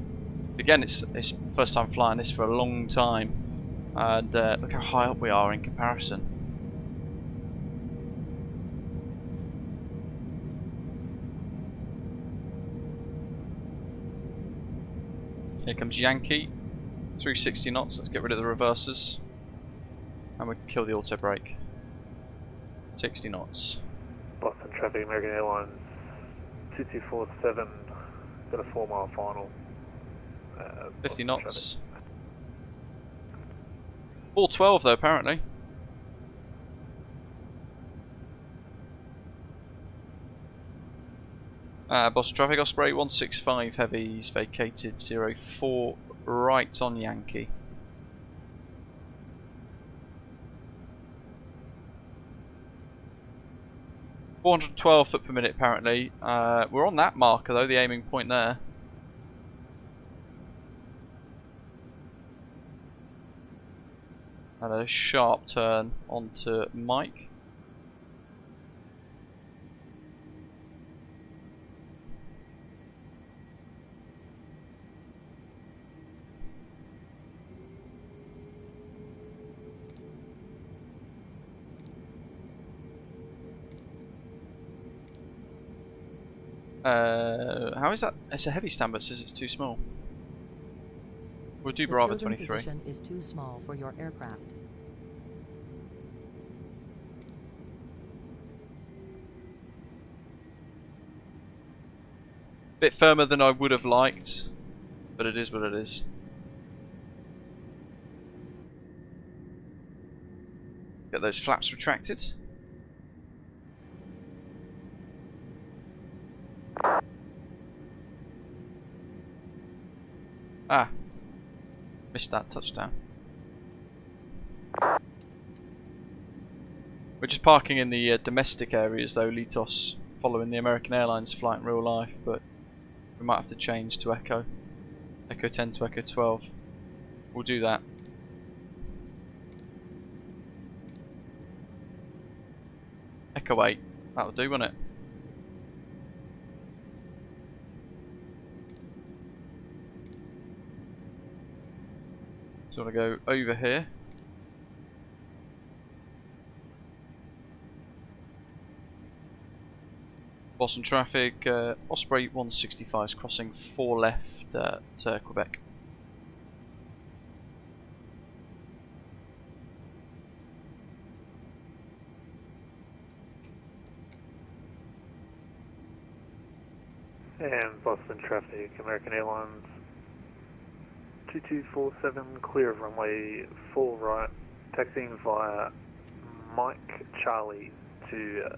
Again, it's first time flying this for a long time, and look how high up we are in comparison. Here comes Yankee, through 60 knots. Let's get rid of the reversers, and we kill the auto brake. 60 knots. Boston traffic, American Airlines 2247, got a 4 mile final. 50 Boston knots. traffic. 412 though, apparently. Boston traffic, Osprey 165 heavies, vacated 04 right on Yankee. $412 ft per minute apparently. We're on that marker though, the aiming point there. And a sharp turn onto Mike. How is that? It's a heavy stand, but it says it's too small. We'll do The Bravo chosen 23. position is too small for your aircraft. Bit firmer than I would have liked, but it is what it is. Get those flaps retracted. Ah, missed that touchdown. We're just parking in the domestic areas though, Litos, following the American Airlines flight in real life, but we might have to change to Echo. Echo 10 to Echo 12. We'll do that. Echo 8. That'll do, won't it? So I want to go over here. Boston traffic, Osprey 165 is crossing 4 left at Quebec. And Boston traffic, American Airlines 2247, clear of runway 4 right, taxiing via Mike Charlie to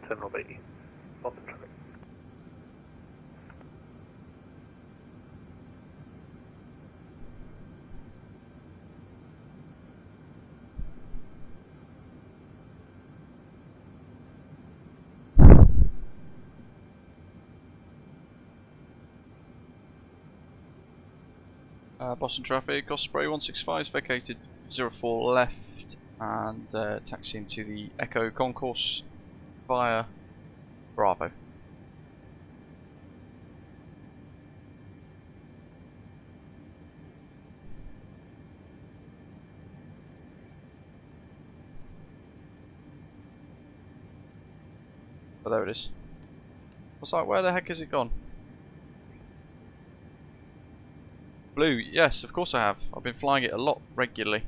Terminal B. Boston traffic. Boston traffic, Osprey 165 is vacated 04 left and taxiing to the Echo concourse via Bravo. Oh, there it is. I was like, where the heck is it gone? Blue, yes, of course I have. I've been flying it a lot regularly.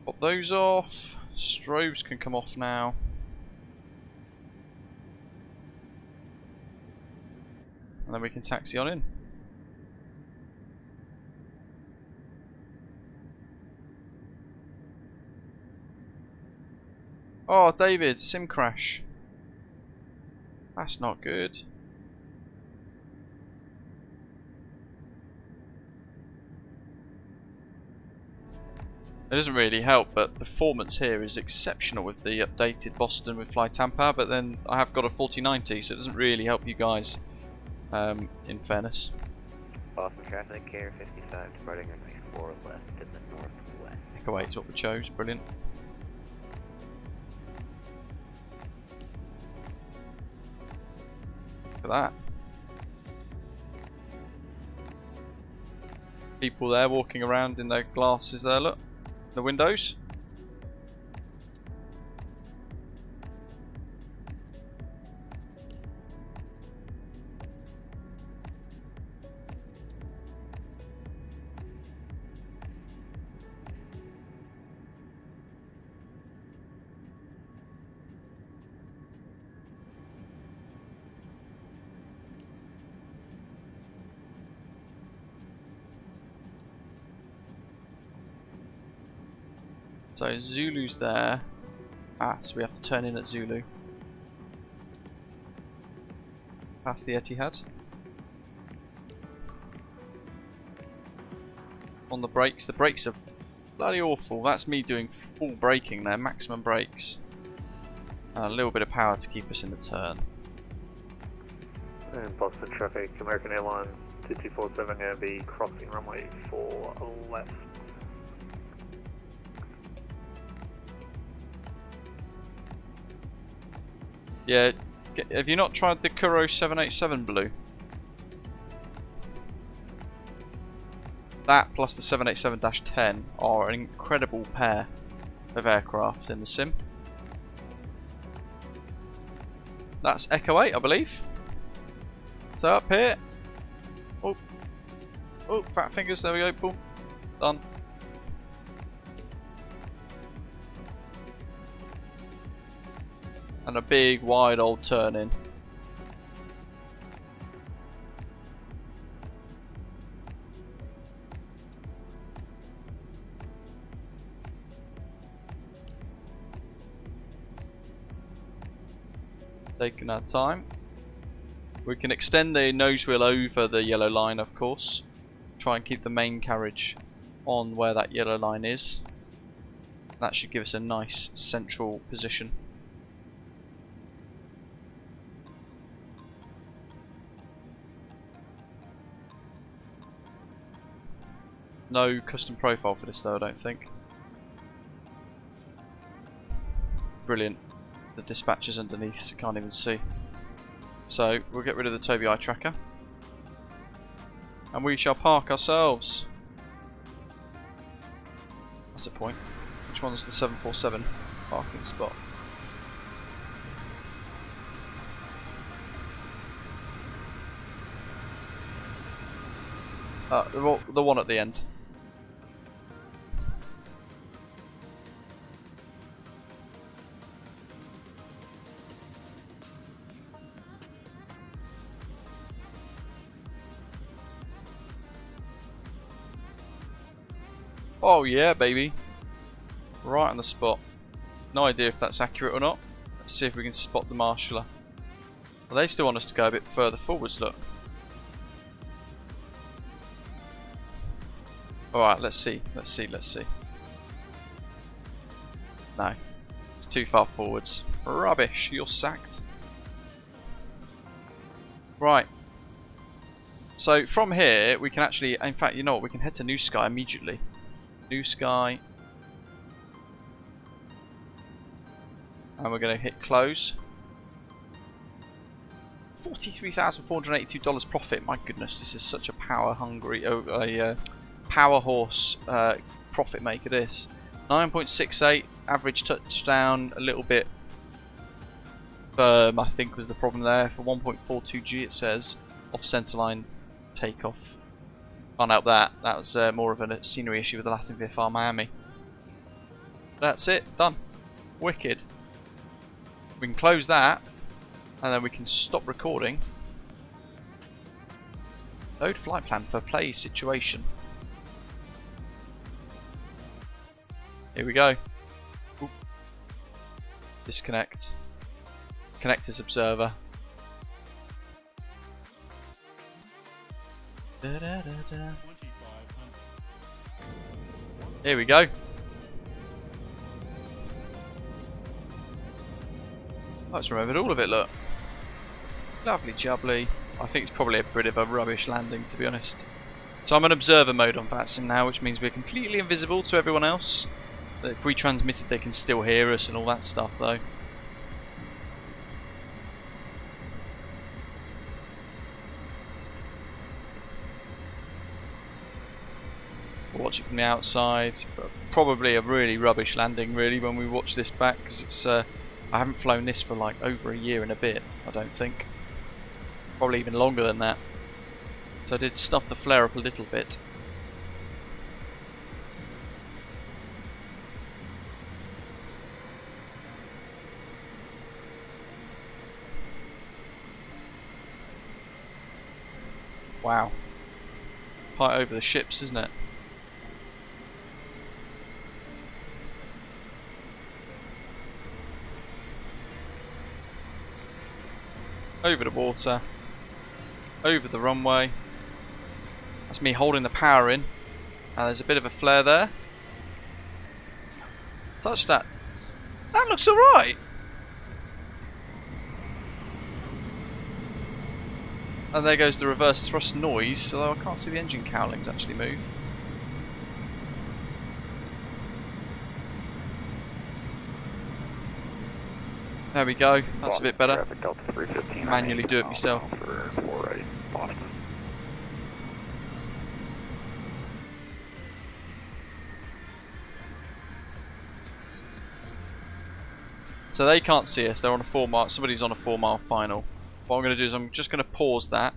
Pop those off. Strobes can come off now. And then we can taxi on in. Oh, David, sim crash. That's not good. It doesn't really help, but performance here is exceptional with the updated Boston with FlyTampa, but then I have got a 4090, so it doesn't really help you guys, in fairness. Boston traffic, Care 55, departing runway 4 left in the northwest. Echo 8 is what we chose, brilliant. Look at that. People there walking around in their glasses there, look. The windows. So Zulu's there. Ah, so we have to turn in at Zulu. Past the Etihad. On the brakes are bloody awful. That's me doing full braking there, maximum brakes. And a little bit of power to keep us in the turn. And Boston traffic, American Airlines 2247 going to be crossing runway 4 left. Yeah, have you not tried the Kuro 787 Blue? That plus the 787-10 are an incredible pair of aircraft in the sim. That's Echo 8, I believe. So up here. Oh, oh, fat fingers. There we go. Boom, done. And a big, wide old turn in. Taking our time. We can extend the nose wheel over the yellow line, of course. Try and keep the main carriage on where that yellow line is. That should give us a nice central position. No custom profile for this though, I don't think. Brilliant. The dispatcher's underneath, so you can't even see. So we'll get rid of the Tobii eye tracker. And we shall park ourselves. That's the point. Which one's the 747 parking spot? The one at the end. Oh yeah, baby. Right on the spot. No idea if that's accurate or not. Let's see if we can spot the marshaller. Well, they still want us to go a bit further forwards, look. Alright, let's see. Let's see. No. It's too far forwards. Rubbish, you're sacked. Right. So from here, we can actually, in fact, you know what, we can head to New Sky immediately. New Sky. And we're going to hit close. $43,482 profit. My goodness, this is such a power hungry, power horse profit maker. This 9.68 average touchdown, a little bit firm, I think was the problem there. For 1.42G, it says off centerline takeoff. Can't help that. That was more of a scenery issue with the Latin VFR Miami. That's it, done. Wicked. We can close that, and then we can stop recording. Load flight plan for play situation. Here we go. Oop. Disconnect. Connect as observer. Da, da, da, da. Here we go. Let's remembered all of it, look. Lovely jubbly. I think it's probably a bit of a rubbish landing, to be honest. So I'm in observer mode on VATSIM now, which means we're completely invisible to everyone else. If we transmit it, they can still hear us and all that stuff, though. Watch it from the outside, but probably a really rubbish landing really when we watch this back, because it's I haven't flown this for like over a year and a bit, I don't think. Probably even longer than that. So I did stuff the flare up a little bit. Wow. Quite over the ships, isn't it? Over the water, over the runway. That's me holding the power in, and there's a bit of a flare there. Touch that. That looks alright. And there goes the reverse thrust noise, although I can't see the engine cowlings actually move. There we go, that's a bit better. Manually do it yourself. So they can't see us. They're on a 4 mile. Somebody's on a 4 mile final. What I'm going to do is I'm just going to pause that.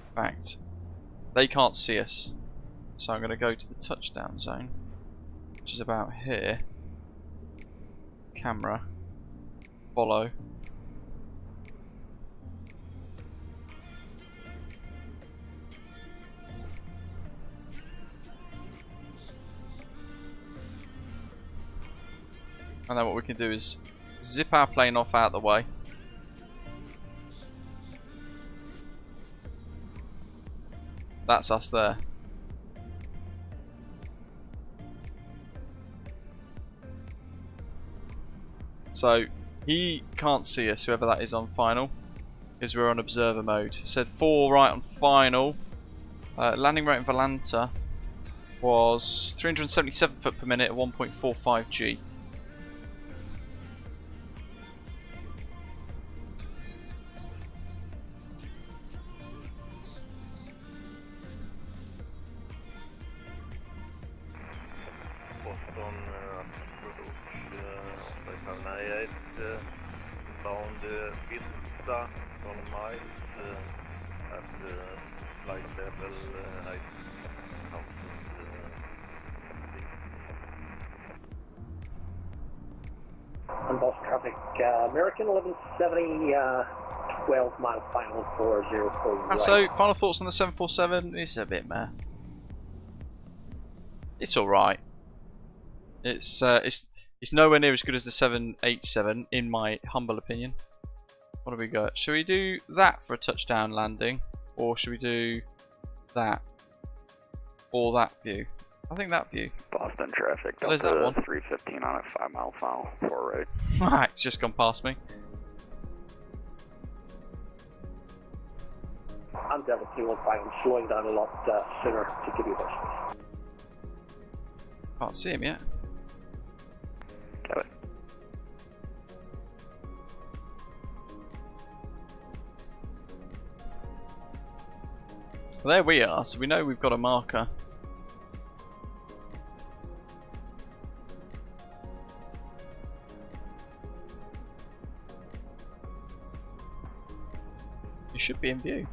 In fact, they can't see us. So I'm going to go to the touchdown zone, which is about here. Camera. Follow. And then what we can do is zip our plane off out the way. That's us there. So he can't see us, whoever that is on final, because we're on observer mode. It said 4 right on final. Landing rate in Volanta was 377 foot per minute at 1.45 G. Bound Vista on miles at flight level height. On boss traffic, American 1170, 12 mile final 404 right. So, final thoughts on the 747? It's a bit meh. It's alright. It's nowhere near as good as the 787, in my humble opinion. What do we got? Should we do that for a touchdown landing? Or should we do that? Or that view? I think that view. Boston traffic, There's that one. 315 on a 5 mile final, 4 right. Right, it's just gone past me. I'm Delta 215, I'm slowing down a lot sooner to give you this. Can't see him yet. Got it. Well, there we are, so we know we've got a marker. It should be in view.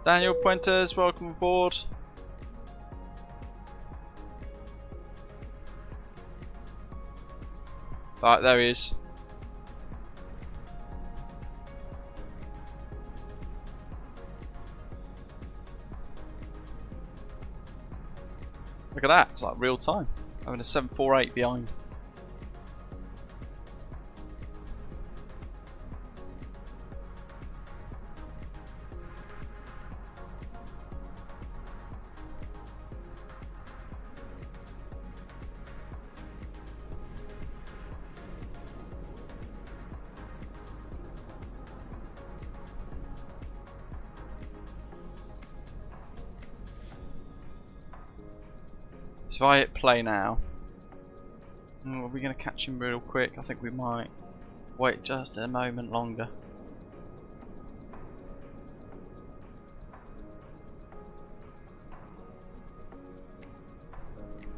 Daniel Puentes, welcome aboard. Right, there he is. Look at that, it's like real time. Having a 748 behind. So if I hit play now, are we going to catch him real quick? I think we might. Wait just a moment longer.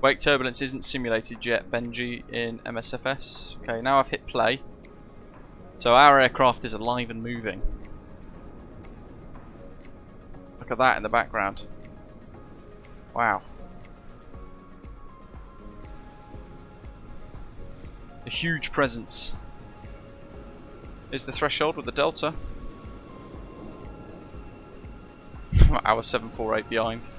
Wake turbulence isn't simulated yet, Benji, in MSFS. Okay, now I've hit play. So our aircraft is alive and moving. Look at that in the background. Wow. A huge presence. Is the threshold with the Delta. Our 748 behind.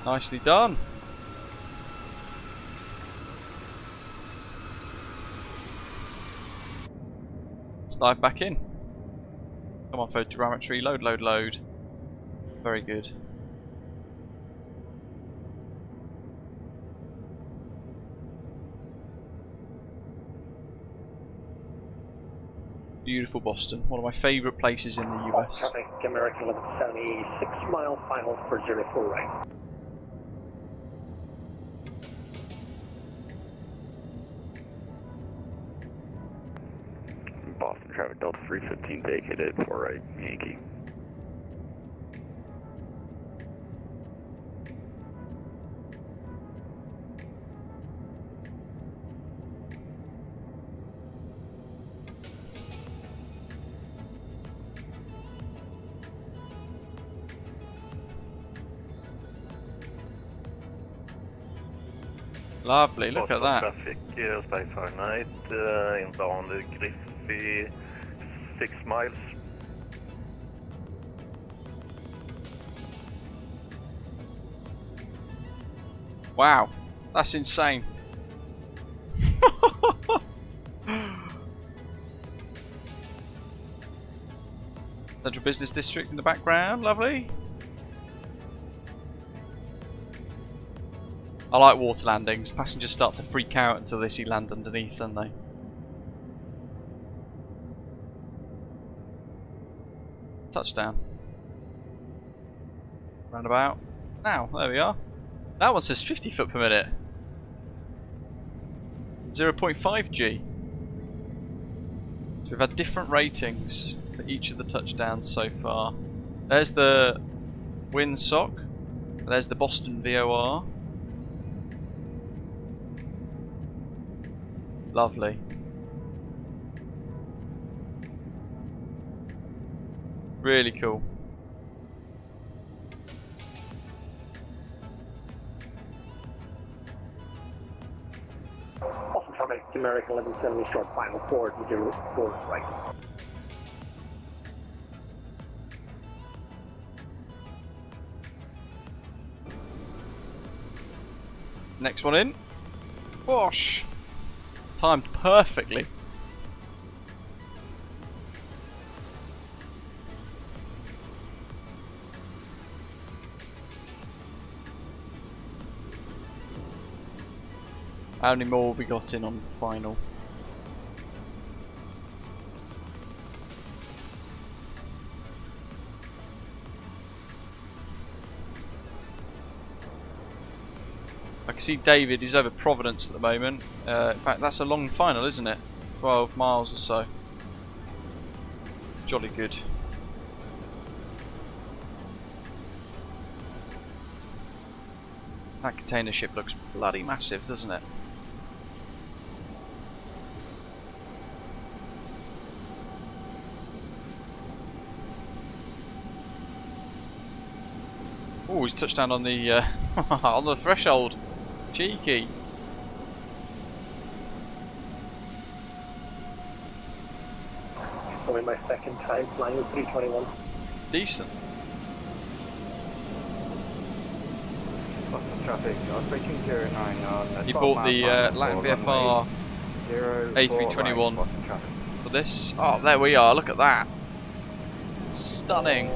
Nicely done. Let's dive back in. Come on, photogrammetry, load, load, load. Very good. beautiful Boston, one of my favourite places in the US. Traffic, American 1170, 6 mile final for 04 right. Boston traffic, Delta 315, vacated, 4 right, Yankee. Lovely, look at that. Traffic, stay Fahrenheit, inbound Griffey, 6 miles. Wow, that's insane. Central Business District in the background, lovely. I like water landings. Passengers start to freak out until they see land underneath, don't they? Touchdown. Roundabout. Now, there we are. That one says 50 foot per minute. 0.5 G. So we've had different ratings for each of the touchdowns so far. There's the windsock. There's the Boston VOR. Lovely. Really cool. Boston traffic, American 1170, short final 4 04 right. Next one in. Whoosh! Timed perfectly. How many more have we got in on final? I can see David is over Providence at the moment. In fact, that's a long final, isn't it? 12 miles or so. Jolly good. That container ship looks bloody massive, doesn't it? Oh, he's touched down on the on the threshold. Cheeky. Only my second time flying with 321. Decent. Traffic, approaching 09 on You bought the VFR A321 for this. Oh, there we are. Look at that. Stunning.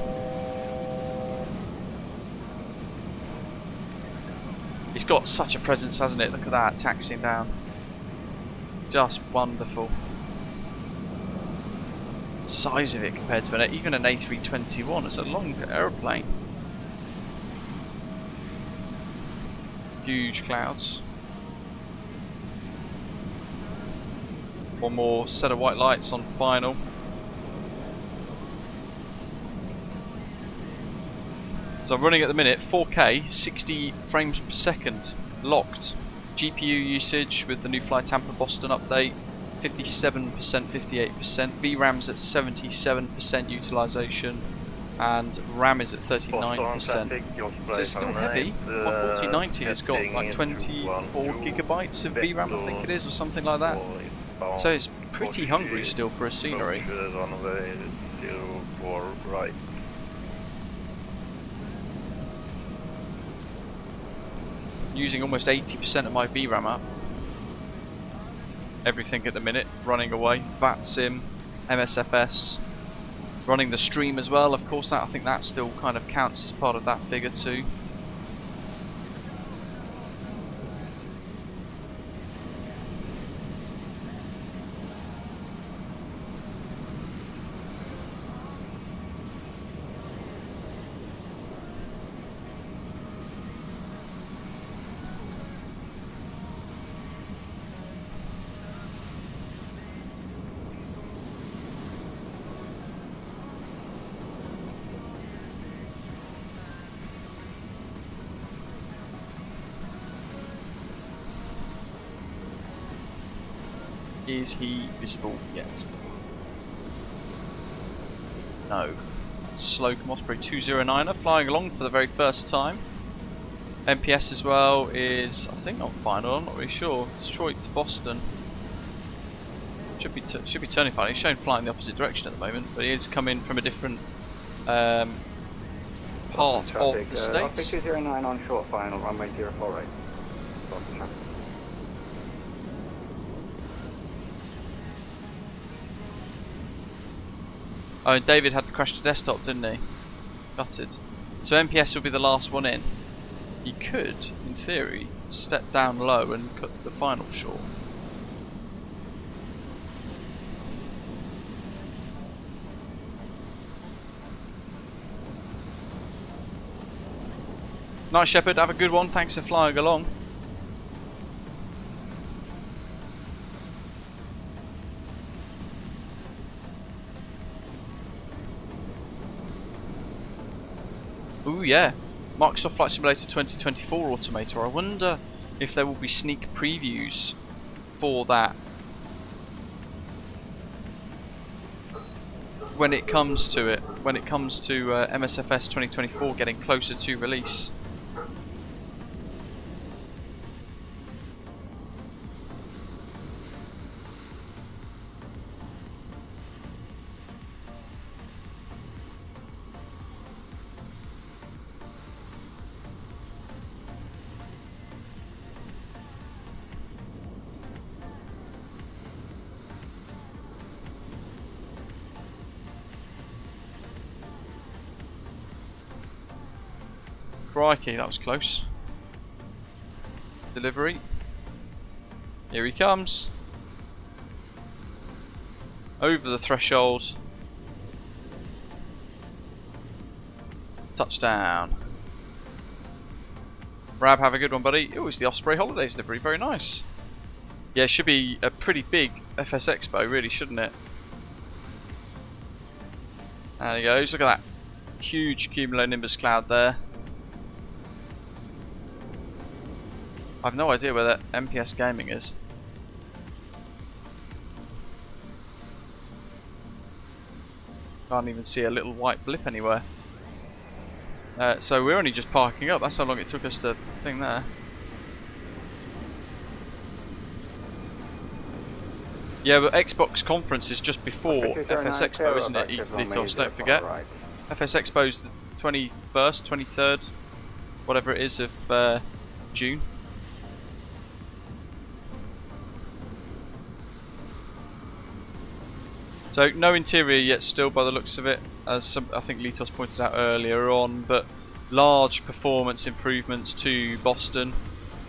It's got such a presence, hasn't it? Look at that, taxiing down. Just wonderful. Size of it compared to even an A321. It's a long aeroplane. Huge clouds. One more set of white lights on final. So I'm running at the minute 4K, 60 frames per second, locked. GPU usage with the new FlyTampa Boston update, 57%, 58%. VRAM's at 77% utilization, and RAM is at 39%. So it's still heavy. My 4090 has got like 24 gigabytes of VRAM, I think it is, or something like that. So it's pretty hungry still for a scenery. Using almost 80% of my VRAM up. Everything at the minute running away. VATSIM, MSFS, running the stream as well. Of course, that I think that still kind of counts as part of that figure too. Is he visible yet? No. Slocum Osprey 209er flying along for the very first time. MPS as well is, I think, on final. I'm not really sure. Detroit to Boston. Should be turning final. He's showing flying the opposite direction at the moment, but he is coming from a different part of the States. 209 on short final, runway 048. Boston. Oh, and David had to crash to desktop, didn't he? Gutted. So MPS will be the last one in. He could, in theory, step down low and cut the final short. Nice, Shepherd. Have a good one. Thanks for flying along. Ooh, yeah. Microsoft Flight Simulator 2024 Automator. I wonder if there will be sneak previews for that when it comes to it. When it comes to MSFS 2024 getting closer to release. Crikey, that was close. Delivery. Here he comes. Over the threshold. Touchdown. Rab, have a good one, buddy. Oh, it's the Osprey Holidays livery. Very nice. Yeah, it should be a pretty big FS Expo, really, shouldn't it? There he goes. Look at that huge cumulonimbus cloud there. I've no idea where that MPS Gaming is. Can't even see a little white blip anywhere. So we're only just parking up. That's how long it took us to thing there. Yeah, but Xbox conference is just before FS Expo, isn't it? Litos, don't forget. FS Expo's the 21st, 23rd, whatever it is, of June. So no interior yet still by the looks of it, as I think Litos pointed out earlier on, but large performance improvements to Boston.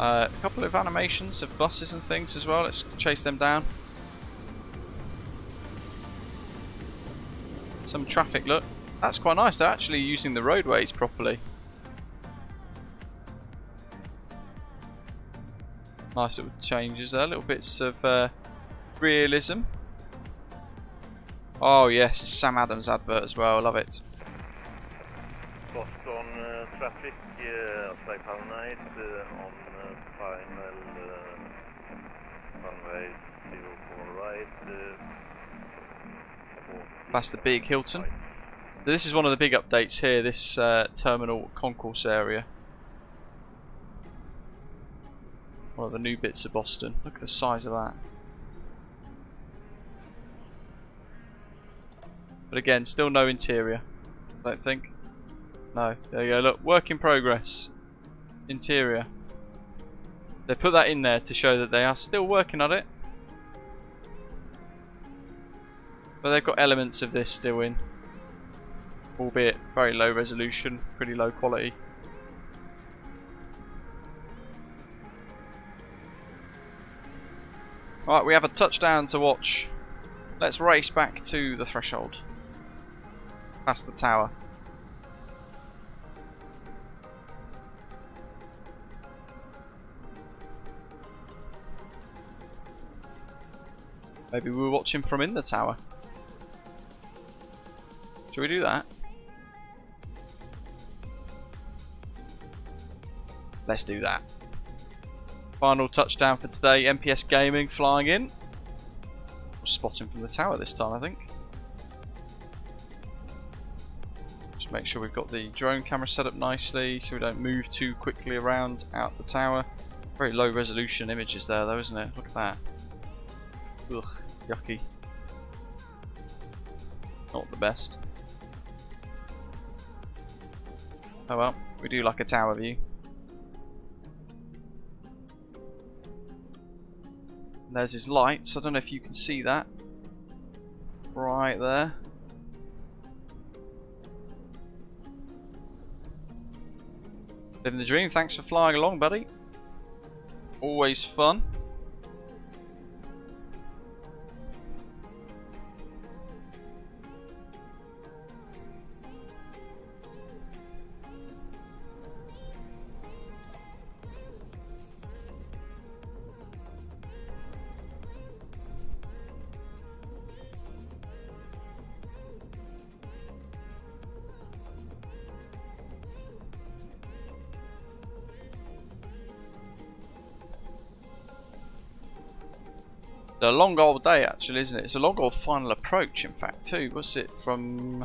A couple of animations of buses and things as well, let's chase them down. Some traffic, look, that's quite nice, they're actually using the roadways properly. Nice little changes there, little bits of realism. Oh yes, Sam Adams advert as well, love it. Boston traffic, flight 490 on final runway 04 right. That's the big Hilton. This is one of the big updates here, this terminal concourse area. One of the new bits of Boston. Look at the size of that. But again, still no interior, I don't think. No, there you go, look, work in progress. Interior. They put that in there to show that they are still working on it. But they've got elements of this still in. Albeit very low resolution, pretty low quality. Right, we have a touchdown to watch. Let's race back to the threshold. Past the tower. Maybe we'll watch him from in the tower. Shall we do that? Let's do that. Final touchdown for today. MPS Gaming flying in. spot him from the tower this time, I think. Just make sure we've got the drone camera set up nicely so we don't move too quickly around out the tower. Very low resolution images there though, isn't it? Look at that. Ugh, yucky. Not the best. Oh well, we do like a tower view. There's his lights. I don't know if you can see that. Right there. Living the dream. Thanks for flying along, buddy. Always fun. A long old day actually, isn't it? It's a long old final approach in fact too. What's it from,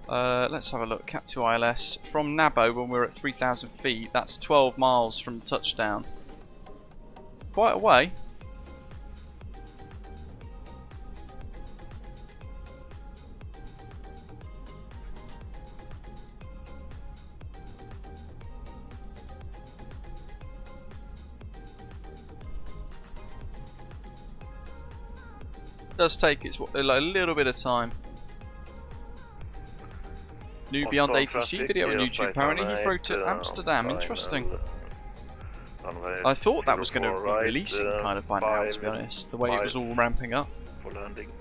let's have a look, Cat 2 ILS. From Nabo when we were at 3,000 feet, that's 12 miles from touchdown. Quite a way. Does take its a little bit of time. New Beyond ATC video on YouTube. Apparently Heathrow to Amsterdam. Interesting. I thought that was going to be releasing kind of by now, to be honest. The way it was all ramping up. For landing.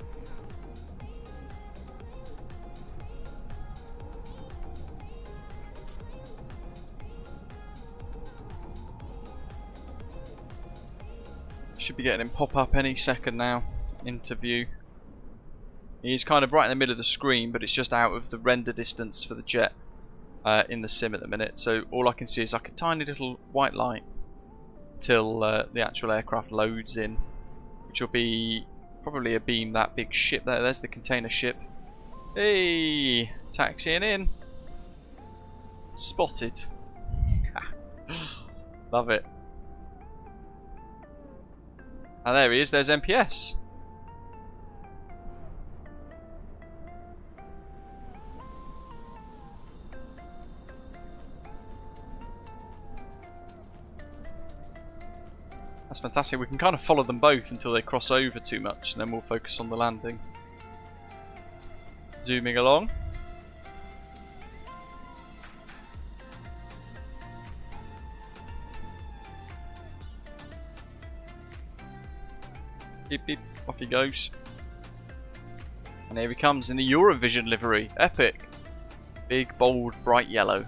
Should be getting him pop up any second now. Interview. He's kind of right in the middle of the screen, but it's just out of the render distance for the jet in the sim at the minute. So all I can see is like a tiny little white light till the actual aircraft loads in, which will be probably a beam that big ship there. There's the container ship. Hey, taxiing in. Spotted. Love it. And there he is. There's MPS. That's fantastic. We can kind of follow them both until they cross over too much, and then we'll focus on the landing. Zooming along. Beep beep, off he goes. And here he comes in the Eurovision livery. Epic. Big, bold, bright yellow.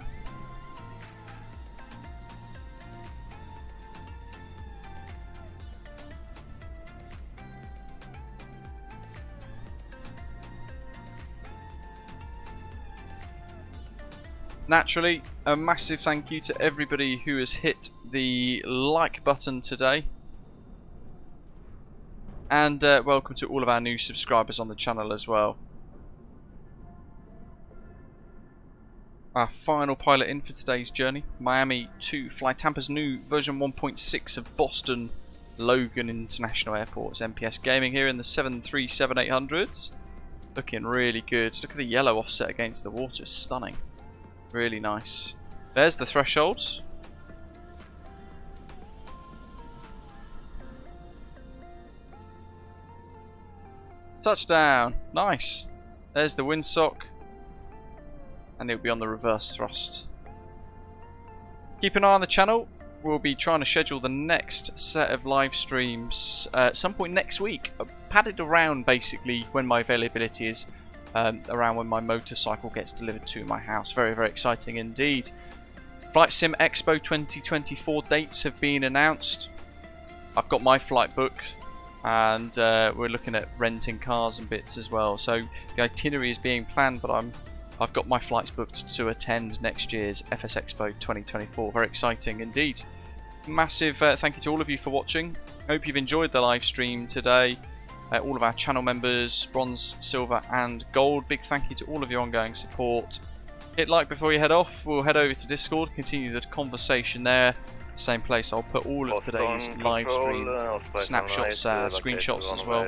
Naturally, a massive thank you to everybody who has hit the like button today. And welcome to all of our new subscribers on the channel as well. Our final pilot in for today's journey. Miami to FlyTampa's new version 1.6 of Boston Logan International Airport's MPS Gaming here in the 737-800s. Looking really good. Look at the yellow offset against the water. Stunning. Really nice. There's the thresholds. Touchdown. Nice. There's the windsock. And it'll be on the reverse thrust. Keep an eye on the channel. We'll be trying to schedule the next set of live streams at some point next week. Padded around basically when my availability is. Around when my motorcycle gets delivered to my house. Very, very exciting indeed. Flight Sim Expo 2024 dates have been announced. I've got my flight booked, and we're looking at renting cars and bits as well. So the itinerary is being planned, but I've got my flights booked to attend next year's FS Expo 2024. Very exciting indeed. Massive thank you to all of you for watching. Hope you've enjoyed the live stream today. all of our channel members, bronze, silver and gold. Big thank you to all of your ongoing support. Hit like before you head off. We'll head over to Discord, continue the conversation there. Same place. I'll put all of today's live stream snapshots, screenshots as well.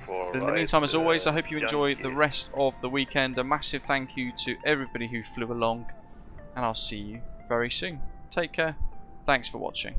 But in the meantime, as always, I hope you enjoy the rest of the weekend. A massive thank you to everybody who flew along, and I'll see you very soon. Take care. Thanks for watching.